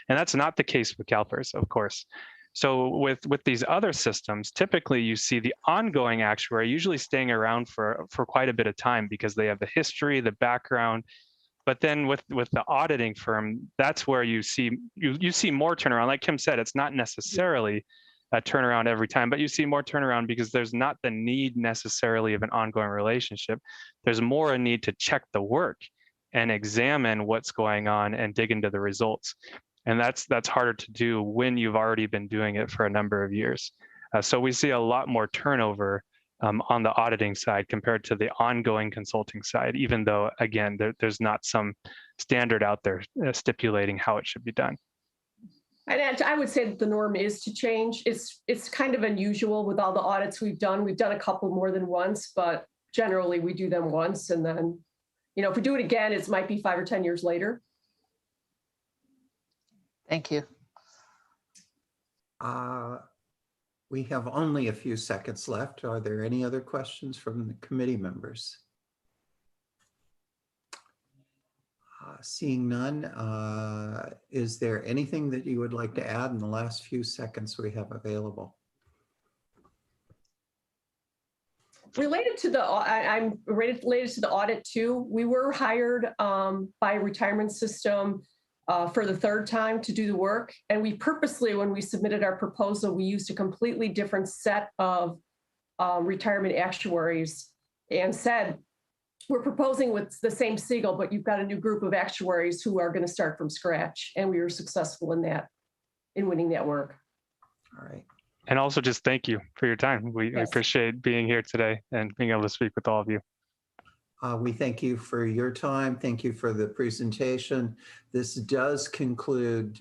And that's not the case with CalPERS, of course. So with these other systems, typically you see the ongoing actuary usually staying around for quite a bit of time because they have the history, the background. But then with the auditing firm, that's where you see more turnaround. Like Kim said, it's not necessarily a turnaround every time, but you see more turnaround because there's not the need necessarily of an ongoing relationship. There's more a need to check the work and examine what's going on and dig into the results. And that's harder to do when you've already been doing it for a number of years. So we see a lot more turnover on the auditing side compared to the ongoing consulting side, even though, again, there's not some standard out there stipulating how it should be done. And I would say that the norm is to change. It's kind of unusual with all the audits we've done. We've done a couple more than once, but generally we do them once. And then, if we do it again, it might be 5 or 10 years later. Thank you. We have only a few seconds left. Are there any other questions from the committee members? Seeing none, is there anything that you would like to add in the last few seconds we have available? Related to the audit too. We were hired by a retirement system for the third time to do the work. And we purposely, when we submitted our proposal, we used a completely different set of retirement actuaries and said, we're proposing with the same Siegel, but you've got a new group of actuaries who are going to start from scratch. And we were successful in winning that work. All right. And also just thank you for your time. We appreciate being here today and being able to speak with all of you. We thank you for your time. Thank you for the presentation. This does conclude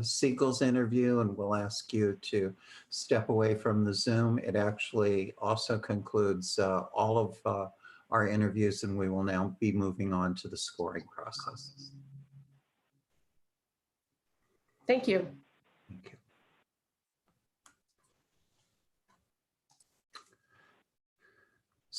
Siegel's interview, and we'll ask you to step away from the Zoom. It actually also concludes all of our interviews, and we will now be moving on to the scoring process. Thank you. Thank you.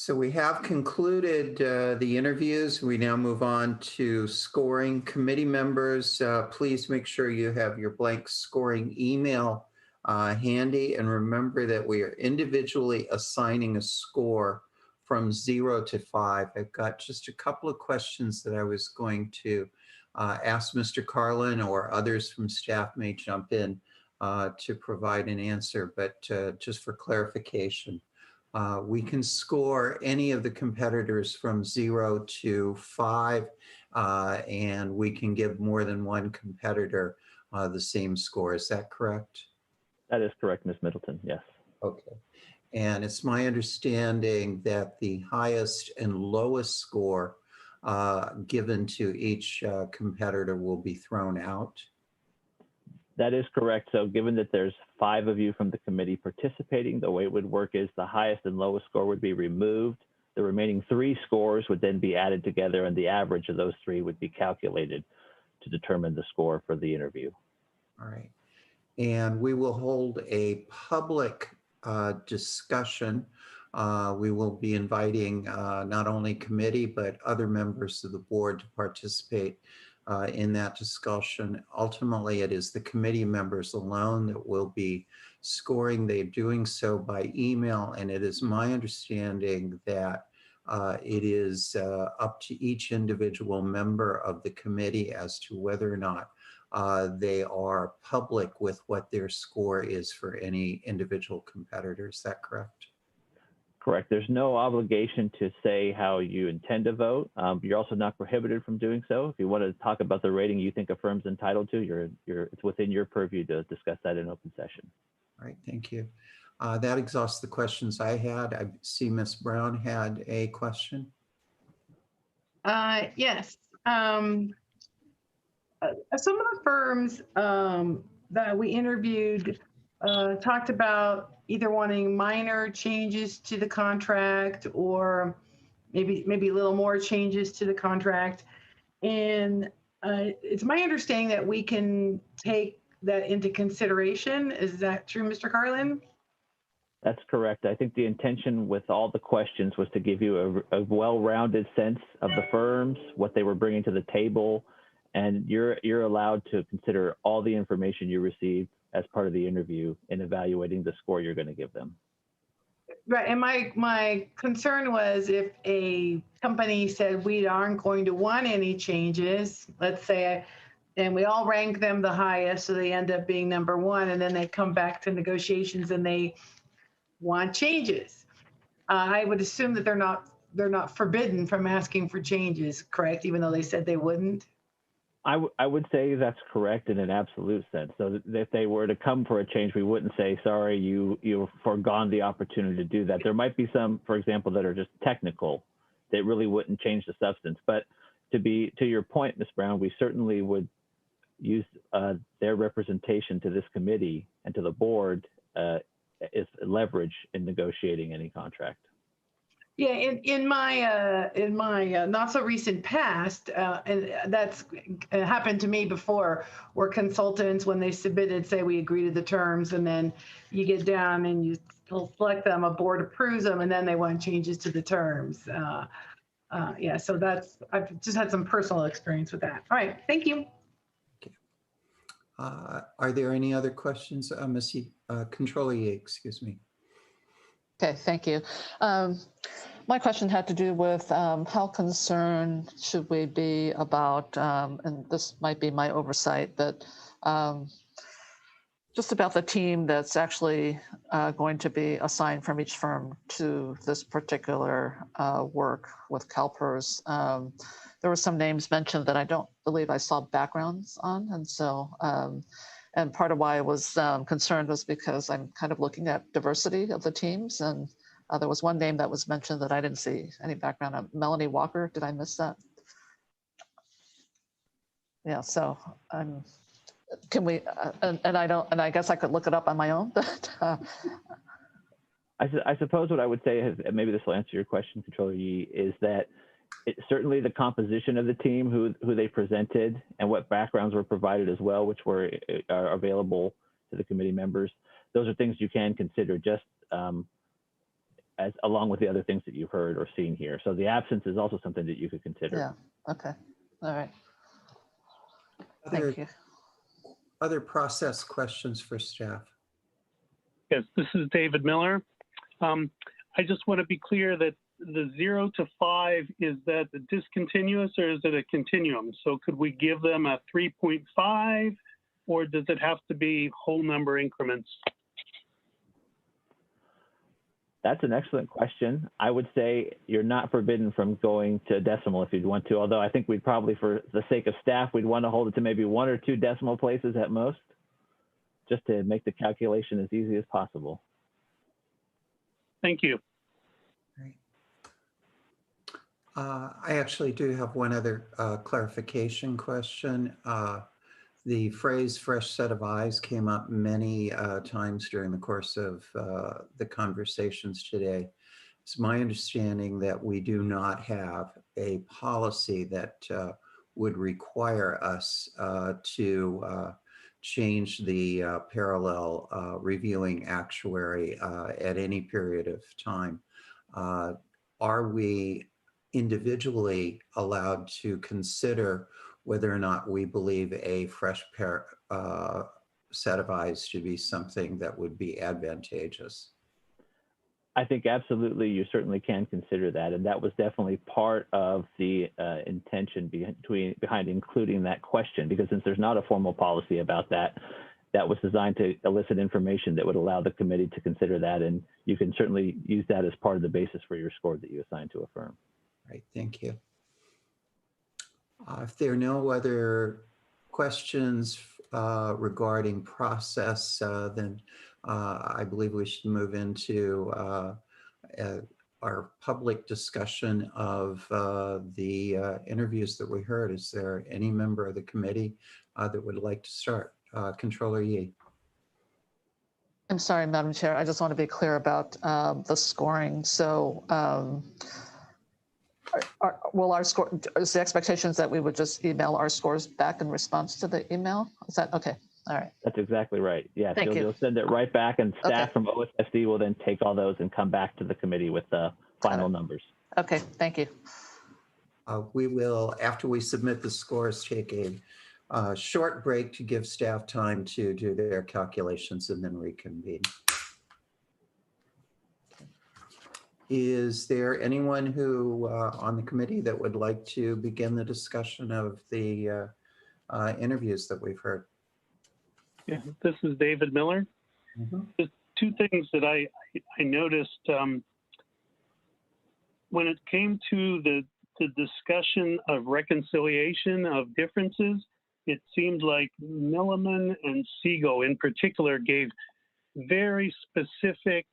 So we have concluded the interviews. We now move on to scoring. Committee members, please make sure you have your blank scoring email handy, and remember that we are individually assigning a score from 0 to 5. I've got just a couple of questions that I was going to ask Mr. Carlin, or others from staff may jump in to provide an answer, but just for clarification. We can score any of the competitors from 0 to 5, and we can give more than one competitor the same score. Is that correct? That is correct, Ms. Middleton, yes. Okay. And it's my understanding that the highest and lowest score given to each competitor will be thrown out. That is correct. So given that there's 5 of you from the committee participating, the way it would work is the highest and lowest score would be removed. The remaining 3 scores would then be added together, and the average of those 3 would be calculated to determine the score for the interview. All right. And we will hold a public discussion. We will be inviting not only committee, but other members of the board to participate in that discussion. Ultimately, it is the committee members alone that will be scoring. They're doing so by email, and it is my understanding that it is up to each individual member of the committee as to whether or not they are public with what their score is for any individual competitor. Is that correct? Correct. There's no obligation to say how you intend to vote. You're also not prohibited from doing so. If you want to talk about the rating you think a firm's entitled to, it's within your purview to discuss that in open session. All right, thank you. That exhausts the questions I had. I see Ms. Brown had a question. Yes. Some of the firms that we interviewed talked about either wanting minor changes to the contract or maybe a little more changes to the contract. And it's my understanding that we can take that into consideration. Is that true, Mr. Carlin? That's correct. I think the intention with all the questions was to give you a well-rounded sense of the firms, what they were bringing to the table, and you're allowed to consider all the information you received as part of the interview in evaluating the score you're going to give them. Right, and my concern was if a company said we aren't going to want any changes, let's say, and we all rank them the highest, so they end up being number 1, and then they come back to negotiations and they want changes. I would assume that they're not forbidden from asking for changes, correct? Even though they said they wouldn't. I would say that's correct in an absolute sense. So that if they were to come for a change, we wouldn't say, sorry, you've forgone the opportunity to do that. There might be some, for example, that are just technical that really wouldn't change the substance. But to your point, Ms. Brown, we certainly would use their representation to this committee and to the board as leverage in negotiating any contract. Yeah, in my not so recent past, and that's happened to me before, where consultants, when they submitted, say we agree to the terms, and then you get down and you select them, a board approves them, and then they want changes to the terms. Yeah, so I've just had some personal experience with that. All right, thank you. Okay. Are there any other questions, Ms. Controller Yee, excuse me? Okay, thank you. My question had to do with how concerned should we be about, and this might be my oversight, but just about the team that's actually going to be assigned from each firm to this particular work with CalPERS. There were some names mentioned that I don't believe I saw backgrounds on, and so and part of why I was concerned was because I'm kind of looking at diversity of the teams, and there was one name that was mentioned that I didn't see any background on. Melanie Walker, did I miss that? Yeah, so can we, and I guess I could look it up on my own, but. I suppose what I would say, and maybe this will answer your question, Controller Yee, is that certainly the composition of the team, who they presented, and what backgrounds were provided as well, which are available to the committee members. Those are things you can consider. Just as along with the other things that you've heard or seen here. So the absence is also something that you could consider. Yeah. Okay. All right. Other, Thank you. Other process questions for staff? Yes, this is David Miller. I just want to be clear that the 0 to 5, is that a discontinuous or is it a continuum? So could we give them a 3.5 or does it have to be whole number increments? That's an excellent question. I would say you're not forbidden from going to decimal if you'd want to, although I think we'd probably, for the sake of staff, we'd want to hold it to maybe 1 or 2 decimal places at most, just to make the calculation as easy as possible. Thank you. I actually do have one other clarification question. The phrase fresh set of eyes came up many times during the course of the conversations today. It's my understanding that we do not have a policy that would require us to change the parallel reviewing actuary at any period of time. Are we individually allowed to consider whether or not we believe a fresh set of eyes to be something that would be advantageous? I think absolutely you certainly can consider that. And that was definitely part of the intention behind including that question, because since there's not a formal policy about that, that was designed to elicit information that would allow the committee to consider that. And you can certainly use that as part of the basis for your score that you assign to a firm. Right, thank you. If there are no other questions regarding process, then I believe we should move into our public discussion of the interviews that we heard. Is there any member of the committee that would like to start? Controller Yee. I'm sorry, Madam Chair. I just want to be clear about the scoring. So will our score, is the expectations that we would just email our scores back in response to the email? Is that okay? All right. That's exactly right. Yeah, Thank you. You'll send it right back, and staff Okay. from OSSD will then take all those and come back to the committee with the final numbers. Okay, thank you. We will, after we submit the scores, take a short break to give staff time to do their calculations and then reconvene. Is there anyone who on the committee that would like to begin the discussion of the interviews that we've heard? Yeah, this is David Miller. There's 2 things that I noticed when it came to the discussion of reconciliation of differences. It seemed like Milliman and Siegel in particular gave very specific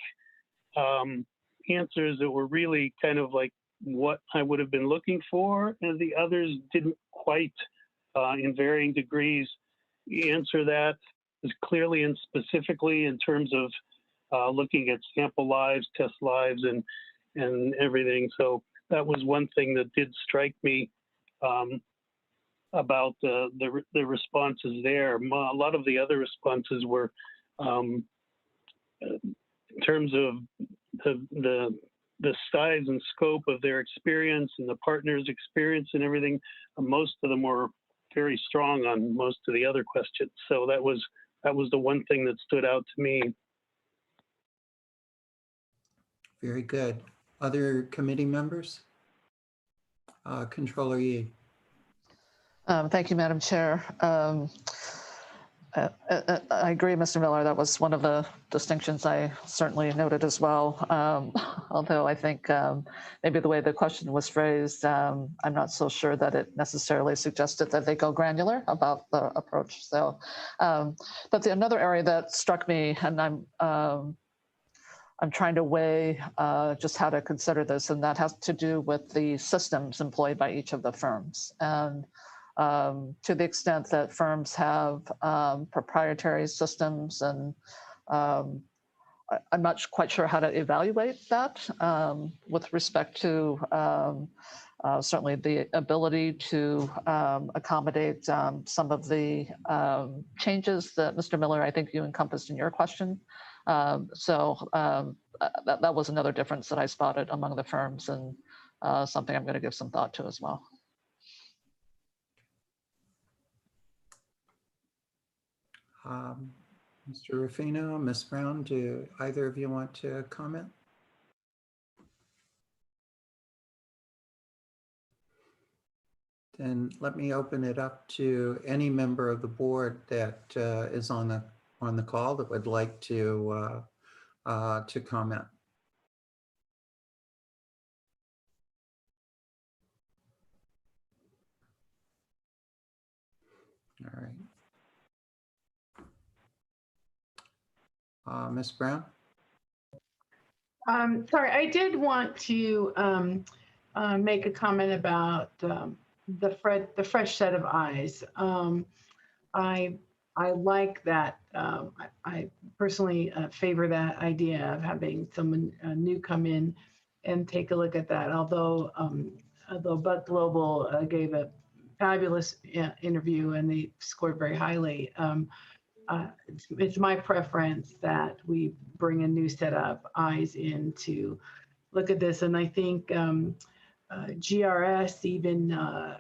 answers that were really kind of like what I would have been looking for, and the others didn't quite, in varying degrees, answer that as clearly and specifically in terms of looking at sample lives, test lives, and everything. So that was one thing that did strike me about the responses there. A lot of the other responses were in terms of the size and scope of their experience and the partner's experience and everything. Most of them were very strong on most of the other questions. So that was the one thing that stood out to me. Very good. Other committee members? Controller Yee. Thank you, Madam Chair. I agree, Mr. Miller. That was one of the distinctions I certainly noted as well. Although I think maybe the way the question was phrased, I'm not so sure that it necessarily suggested that they go granular about the approach. So, but another area that struck me, and I'm trying to weigh just how to consider this, and that has to do with the systems employed by each of the firms. And to the extent that firms have proprietary systems and I'm not quite sure how to evaluate that with respect to certainly the ability to accommodate some of the changes that Mr. Miller, I think you encompassed in your question. That was another difference that I spotted among the firms, and something I'm going to give some thought to as well. Mr. Ruffino, Ms. Brown, do either of you want to comment? Then let me open it up to any member of the board that is on the call that would like to comment. All right. Ms. Brown? Sorry, I did want to make a comment about the fresh set of eyes. I like that. I personally favor that idea of having someone new come in and take a look at that. Although Buck Global gave a fabulous interview and they scored very highly. It's my preference that we bring a new set of eyes in to look at this. And I think GRS even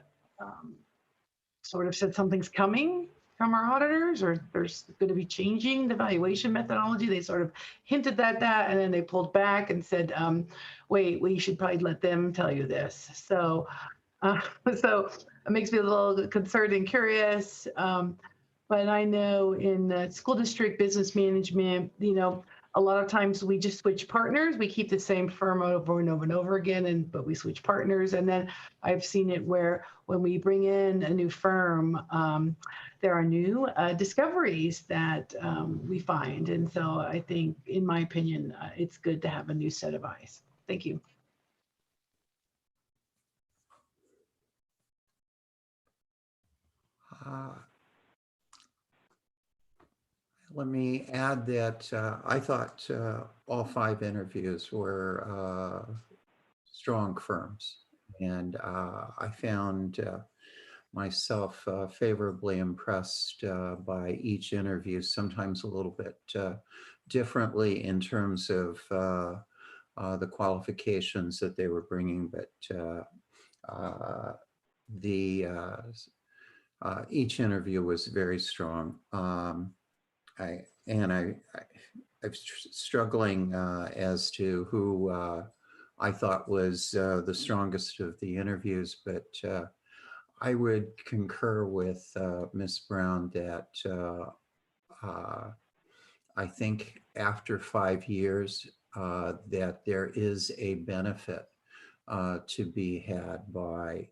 sort of said something's coming from our auditors, or there's going to be changing the valuation methodology. They sort of hinted at that, and then they pulled back and said, wait, we should probably let them tell you this. So it makes me a little concerned and curious. But I know in school district business management, a lot of times we just switch partners. We keep the same firm over and over and over again, but we switch partners. And then I've seen it where when we bring in a new firm, there are new discoveries that we find. And so I think, in my opinion, it's good to have a new set of eyes. Thank you. Let me add that I thought all 5 interviews were strong firms, and I found myself favorably impressed by each interview, sometimes a little bit differently in terms of the qualifications that they were bringing, but each interview was very strong. I'm struggling as to who I thought was the strongest of the interviews, but I would concur with Ms. Brown that I think after 5 years that there is a benefit to be had by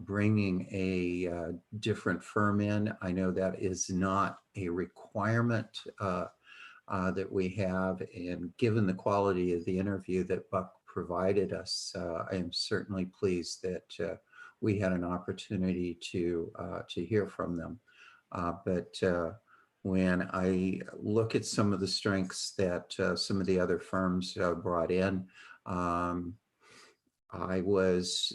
bringing a different firm in. I know that is not a requirement that we have, and given the quality of the interview that Buck provided us, I am certainly pleased that we had an opportunity to hear from them. But when I look at some of the strengths that some of the other firms brought in, I was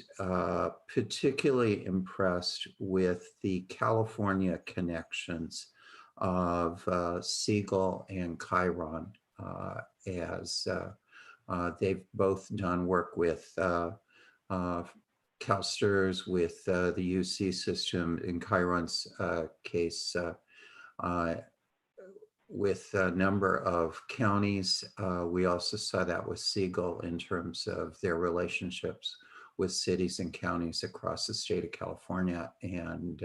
particularly impressed with the California connections of Siegel and Chiron, as they've both done work with CalSTRS, with the UC system, in Chiron's case, with a number of counties. We also saw that with Siegel in terms of their relationships with cities and counties across the state of California. And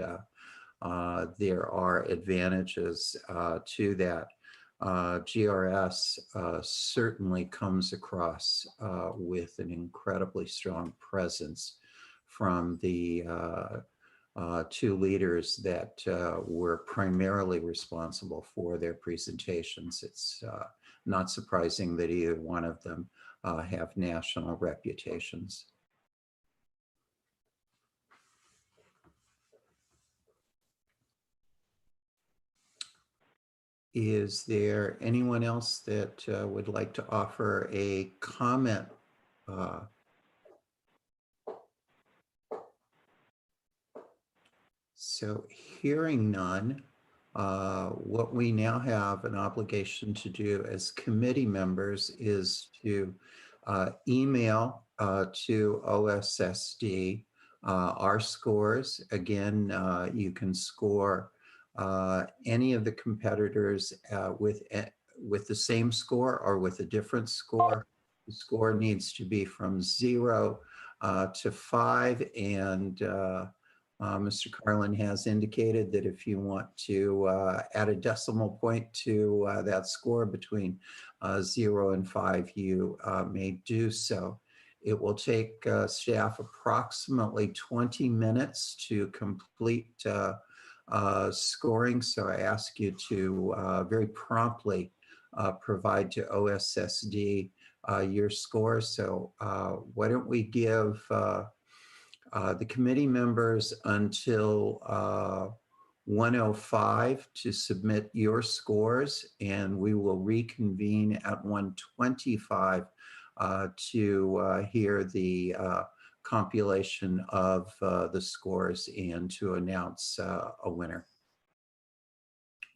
there are advantages to that. GRS certainly comes across with an incredibly strong presence from the 2 leaders that were primarily responsible for their presentations. It's not surprising that either one of them have national reputations. Is there anyone else that would like to offer a comment? So hearing none, what we now have an obligation to do as committee members is to email to OSSD our scores. Again, you can score any of the competitors with the same score or with a different score. The score needs to be from 0 to 5, and Mr. Carlin has indicated that if you want to add a decimal point to that score between 0 and 5, you may do so. It will take staff approximately 20 minutes to complete scoring, so I ask you to very promptly provide to OSSD your score. So why don't we give the committee members until 1:05 to submit your scores, and we will reconvene at 1:25 to hear the compilation of the scores and to announce a winner.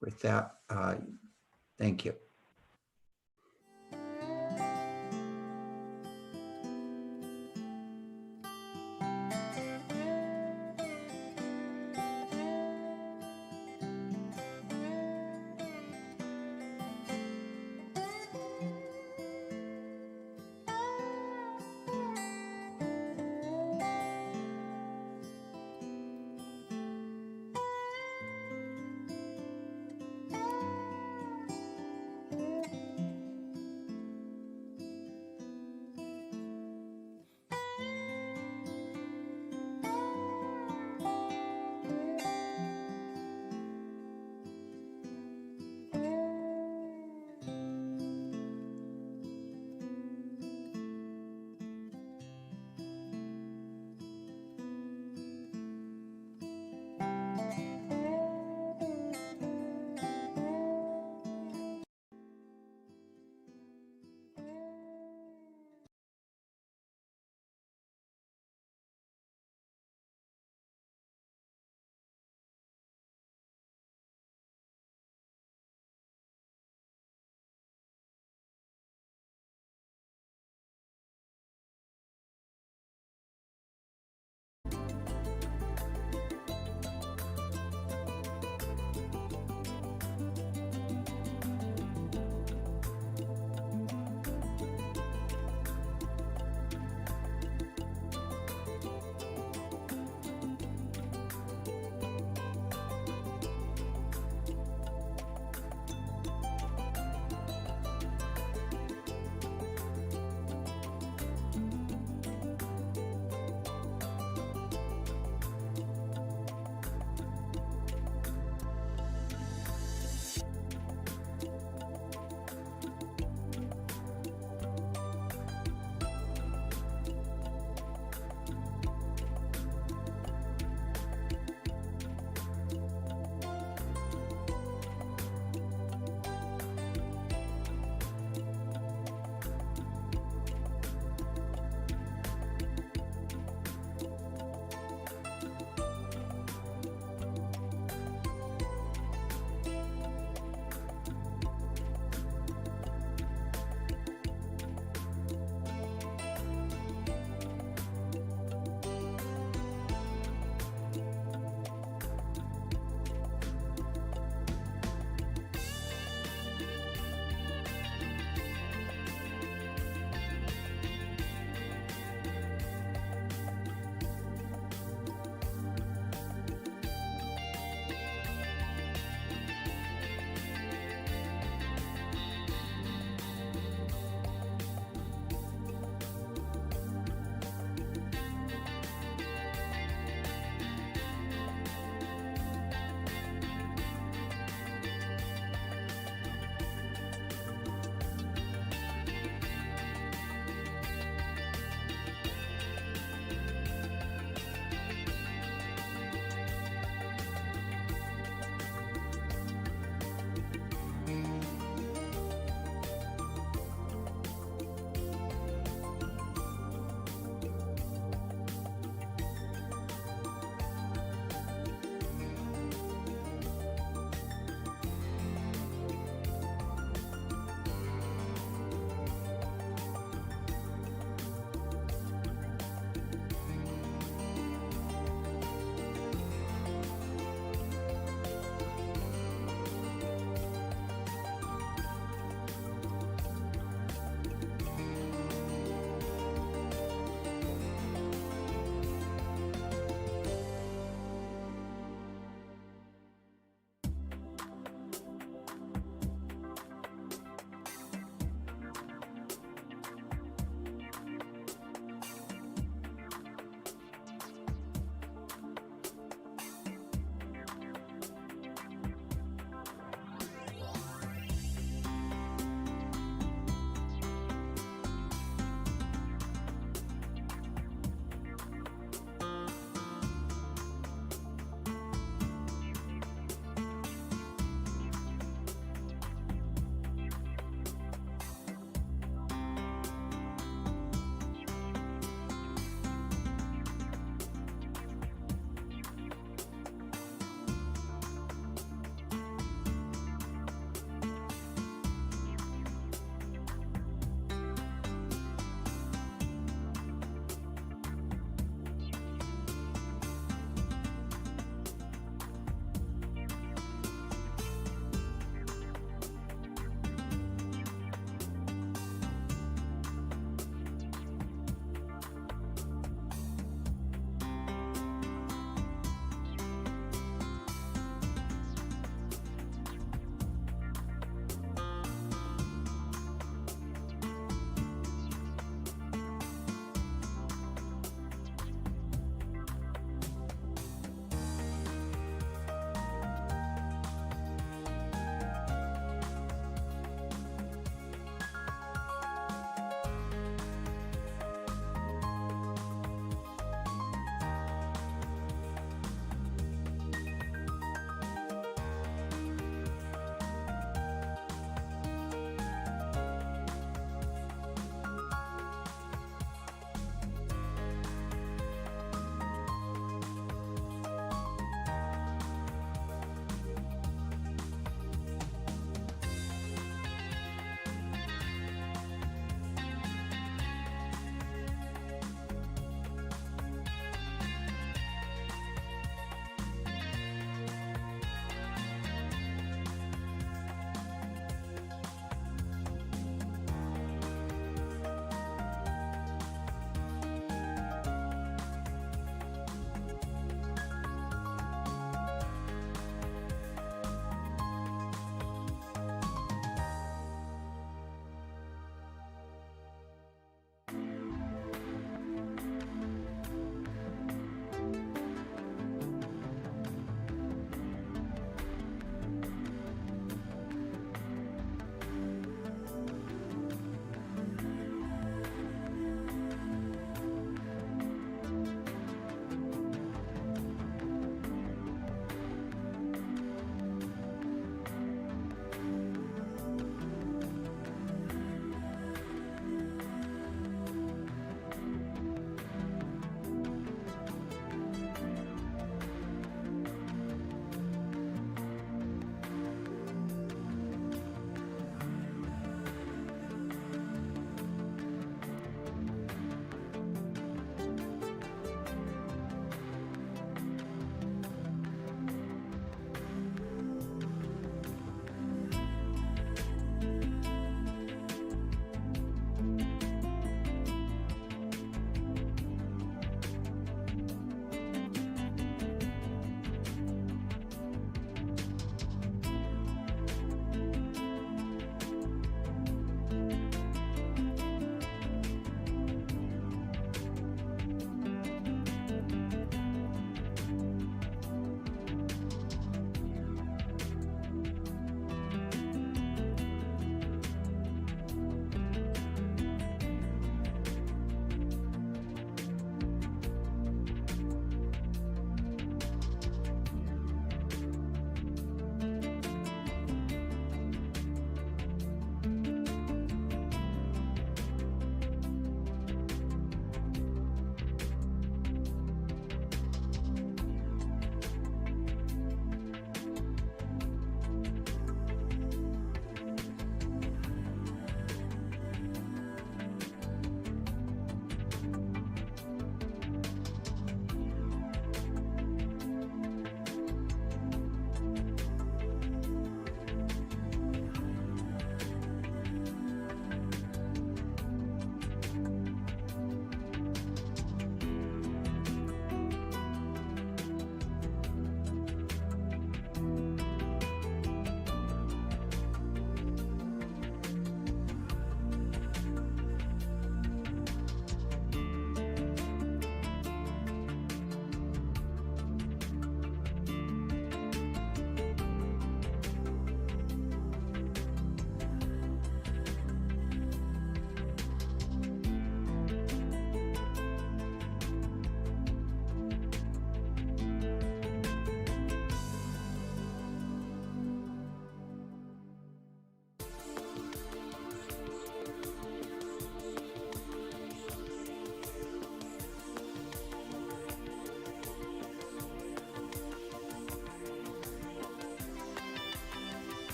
With that, thank you.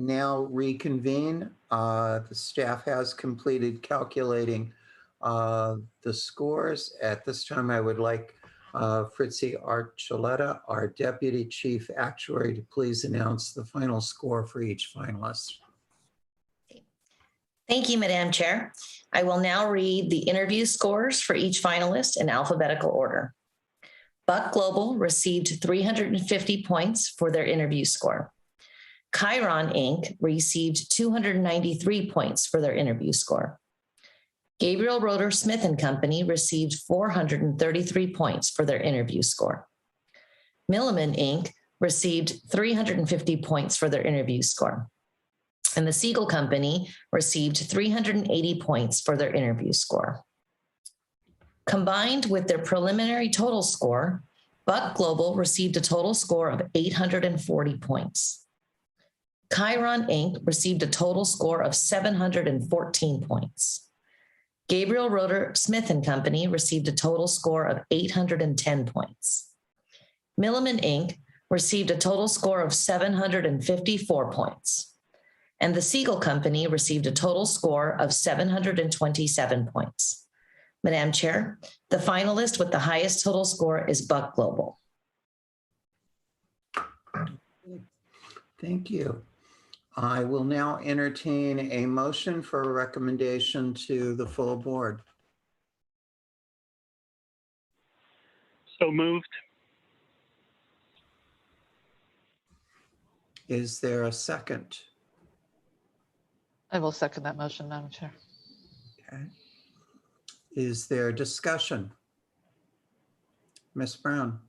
now reconvene. The staff has completed calculating the scores. At this time, I would like Fritzi Archuleta, our Deputy Chief Actuary, to please announce the final score for each finalist. Thank you, Madam Chair. I will now read the interview scores for each finalist in alphabetical order. Buck Global received 350 points for their interview score. Chiron Inc. received 293 points for their interview score. Gabriel Roeder Smith & Company received 433 points for their interview score. Milliman Inc. received 350 points for their interview score. And the Siegel Company received 380 points for their interview score. Combined with their preliminary total score, Buck Global received a total score of 840 points. Chiron Inc. received a total score of 714 points. Gabriel Roeder Smith & Company received a total score of 810 points. Milliman Inc. received a total score of 754 points. And the Siegel Company received a total score of 727 points. Madam Chair, the finalist with the highest total score is Buck Global. Thank you. I will now entertain a motion for a recommendation to the full board. So moved. Is there a second? I will second that motion, Madam Chair. Okay. Is there discussion? Ms. Brown?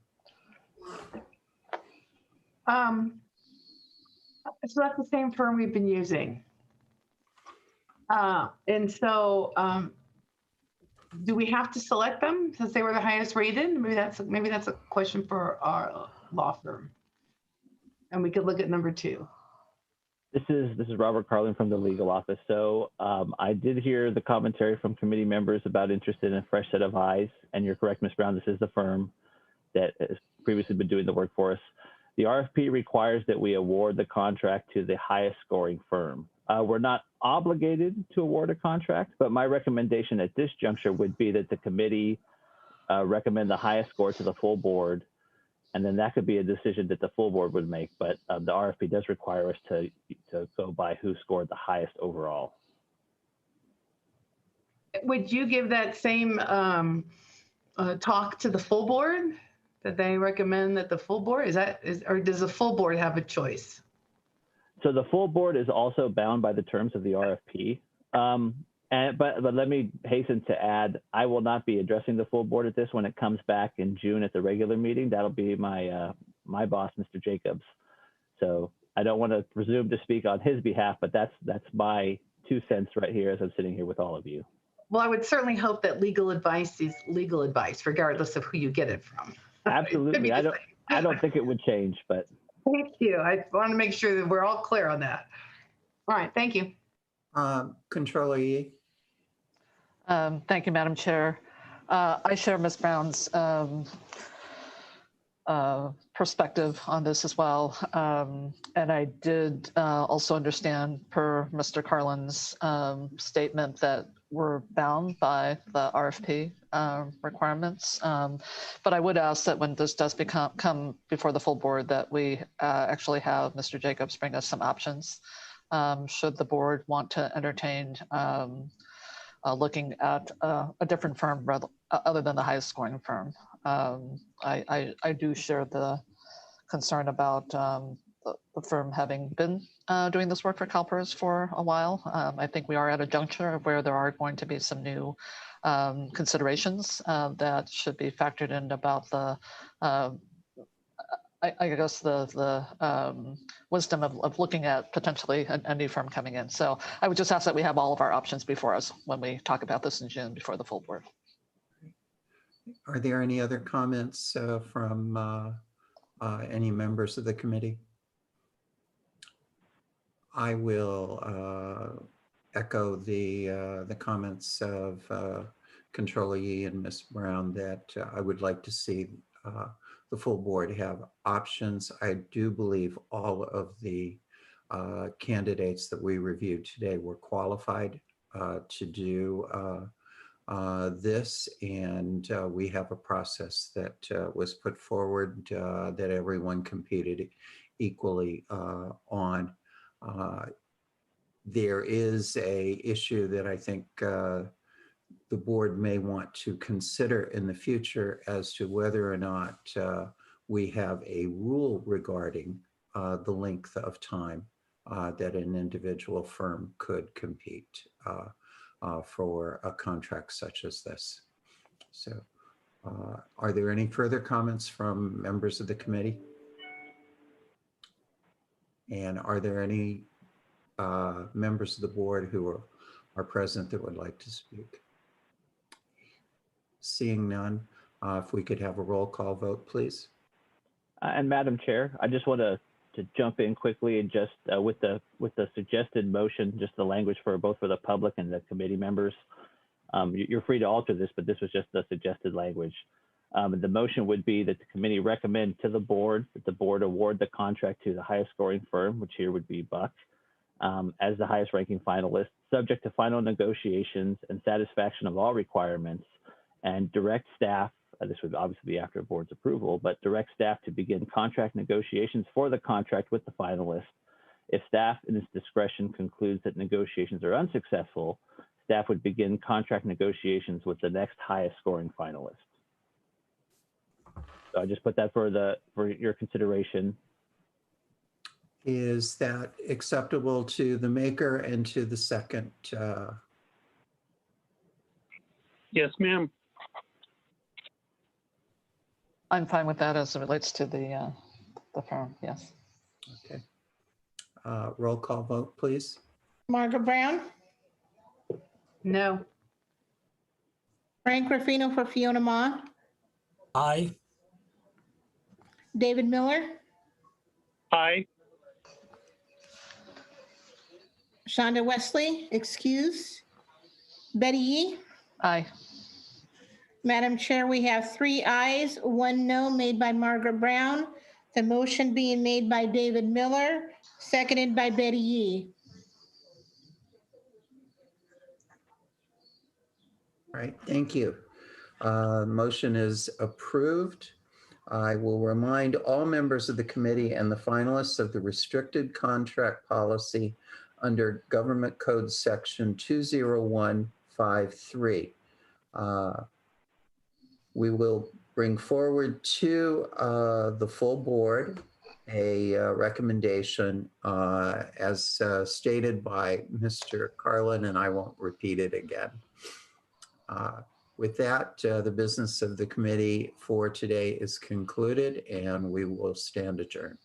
So that's the same firm we've been using. And so do we have to select them since they were the highest rated? Maybe that's a question for our law firm. And we could look at number 2. This is Robert Carlin from the legal office. So I did hear the commentary from committee members about interest in a fresh set of eyes. And you're correct, Ms. Brown, this is the firm that has previously been doing the work for us. The RFP requires that we award the contract to the highest scoring firm. We're not obligated to award a contract, but my recommendation at this juncture would be that the committee recommend the highest score to the full board, and then that could be a decision that the full board would make, but the RFP does require us to go by who scored the highest overall. Would you give that same talk to the full board? That they recommend that the full board or does the full board have a choice? So the full board is also bound by the terms of the RFP. But let me hasten to add, I will not be addressing the full board at this when it comes back in June at the regular meeting. That'll be my my boss, Mr. Jacobs. So I don't want to presume to speak on his behalf, but that's my 2 cents right here as I'm sitting here with all of you. Well, I would certainly hope that legal advice is legal advice, regardless of who you get it from. Absolutely. I don't think it would change, but. Thank you. I want to make sure that we're all clear on that. All right. Thank you. Controller Yee. Thank you, Madam Chair. I share Ms. Brown's perspective on this as well. And I did also understand per Mr. Carlin's statement that we're bound by the RFP requirements. But I would ask that when this does come before the full board that we actually have Mr. Jacobs bring us some options. Should the board want to entertain looking at a different firm rather, other than the highest scoring firm. I do share the concern about the firm having been doing this work for CalPERS for a while. I think we are at a juncture where there are going to be some new considerations that should be factored in about the I guess the wisdom of looking at potentially a new firm coming in. So I would just ask that we have all of our options before us when we talk about this in June before the full board. Are there any other comments from any members of the committee? I will echo the comments of Controller Yee and Ms. Brown that I would like to see the full board have options. I do believe all of the candidates that we reviewed today were qualified to do this, and we have a process that was put forward that everyone competed equally on. There is a issue that I think the board may want to consider in the future as to whether or not we have a rule regarding the length of time that an individual firm could compete for a contract such as this. So are there any further comments from members of the committee? And are there any members of the board who are present that would like to speak? Seeing none, if we could have a roll call vote, please. And Madam Chair, I just want to jump in quickly and just with the suggested motion, just the language for both for the public and the committee members. You're free to alter this, but this was just the suggested language. The motion would be that the committee recommend to the board that the board award the contract to the highest scoring firm, which here would be Buck, as the highest ranking finalist, subject to final negotiations and satisfaction of all requirements, and direct staff, this would obviously be after board's approval, but direct staff to begin contract negotiations for the contract with the finalist. If staff in its discretion concludes that negotiations are unsuccessful, staff would begin contract negotiations with the next highest scoring finalist. So I just put that for your consideration. Is that acceptable to the maker and to the second? Yes, ma'am. I'm fine with that as it relates to the firm, yes. Okay. Roll call vote, please. Margaret Brown, No. Frank Ruffino for Fiona Ma, Aye. David Miller, Aye. Shonda Wesley, excuse, Betty Yee. Aye. Madam Chair, we have 3 ayes, 1 no made by Margaret Brown. The motion being made by David Miller, seconded by Betty Yee. All right, thank you. Motion is approved. I will remind all members of the committee and the finalists of the restricted contract policy under Government Code Section 20153. We will bring forward to the full board a recommendation as stated by Mr. Carlin, and I won't repeat it again. With that, the business of the committee for today is concluded, and we will stand adjourned.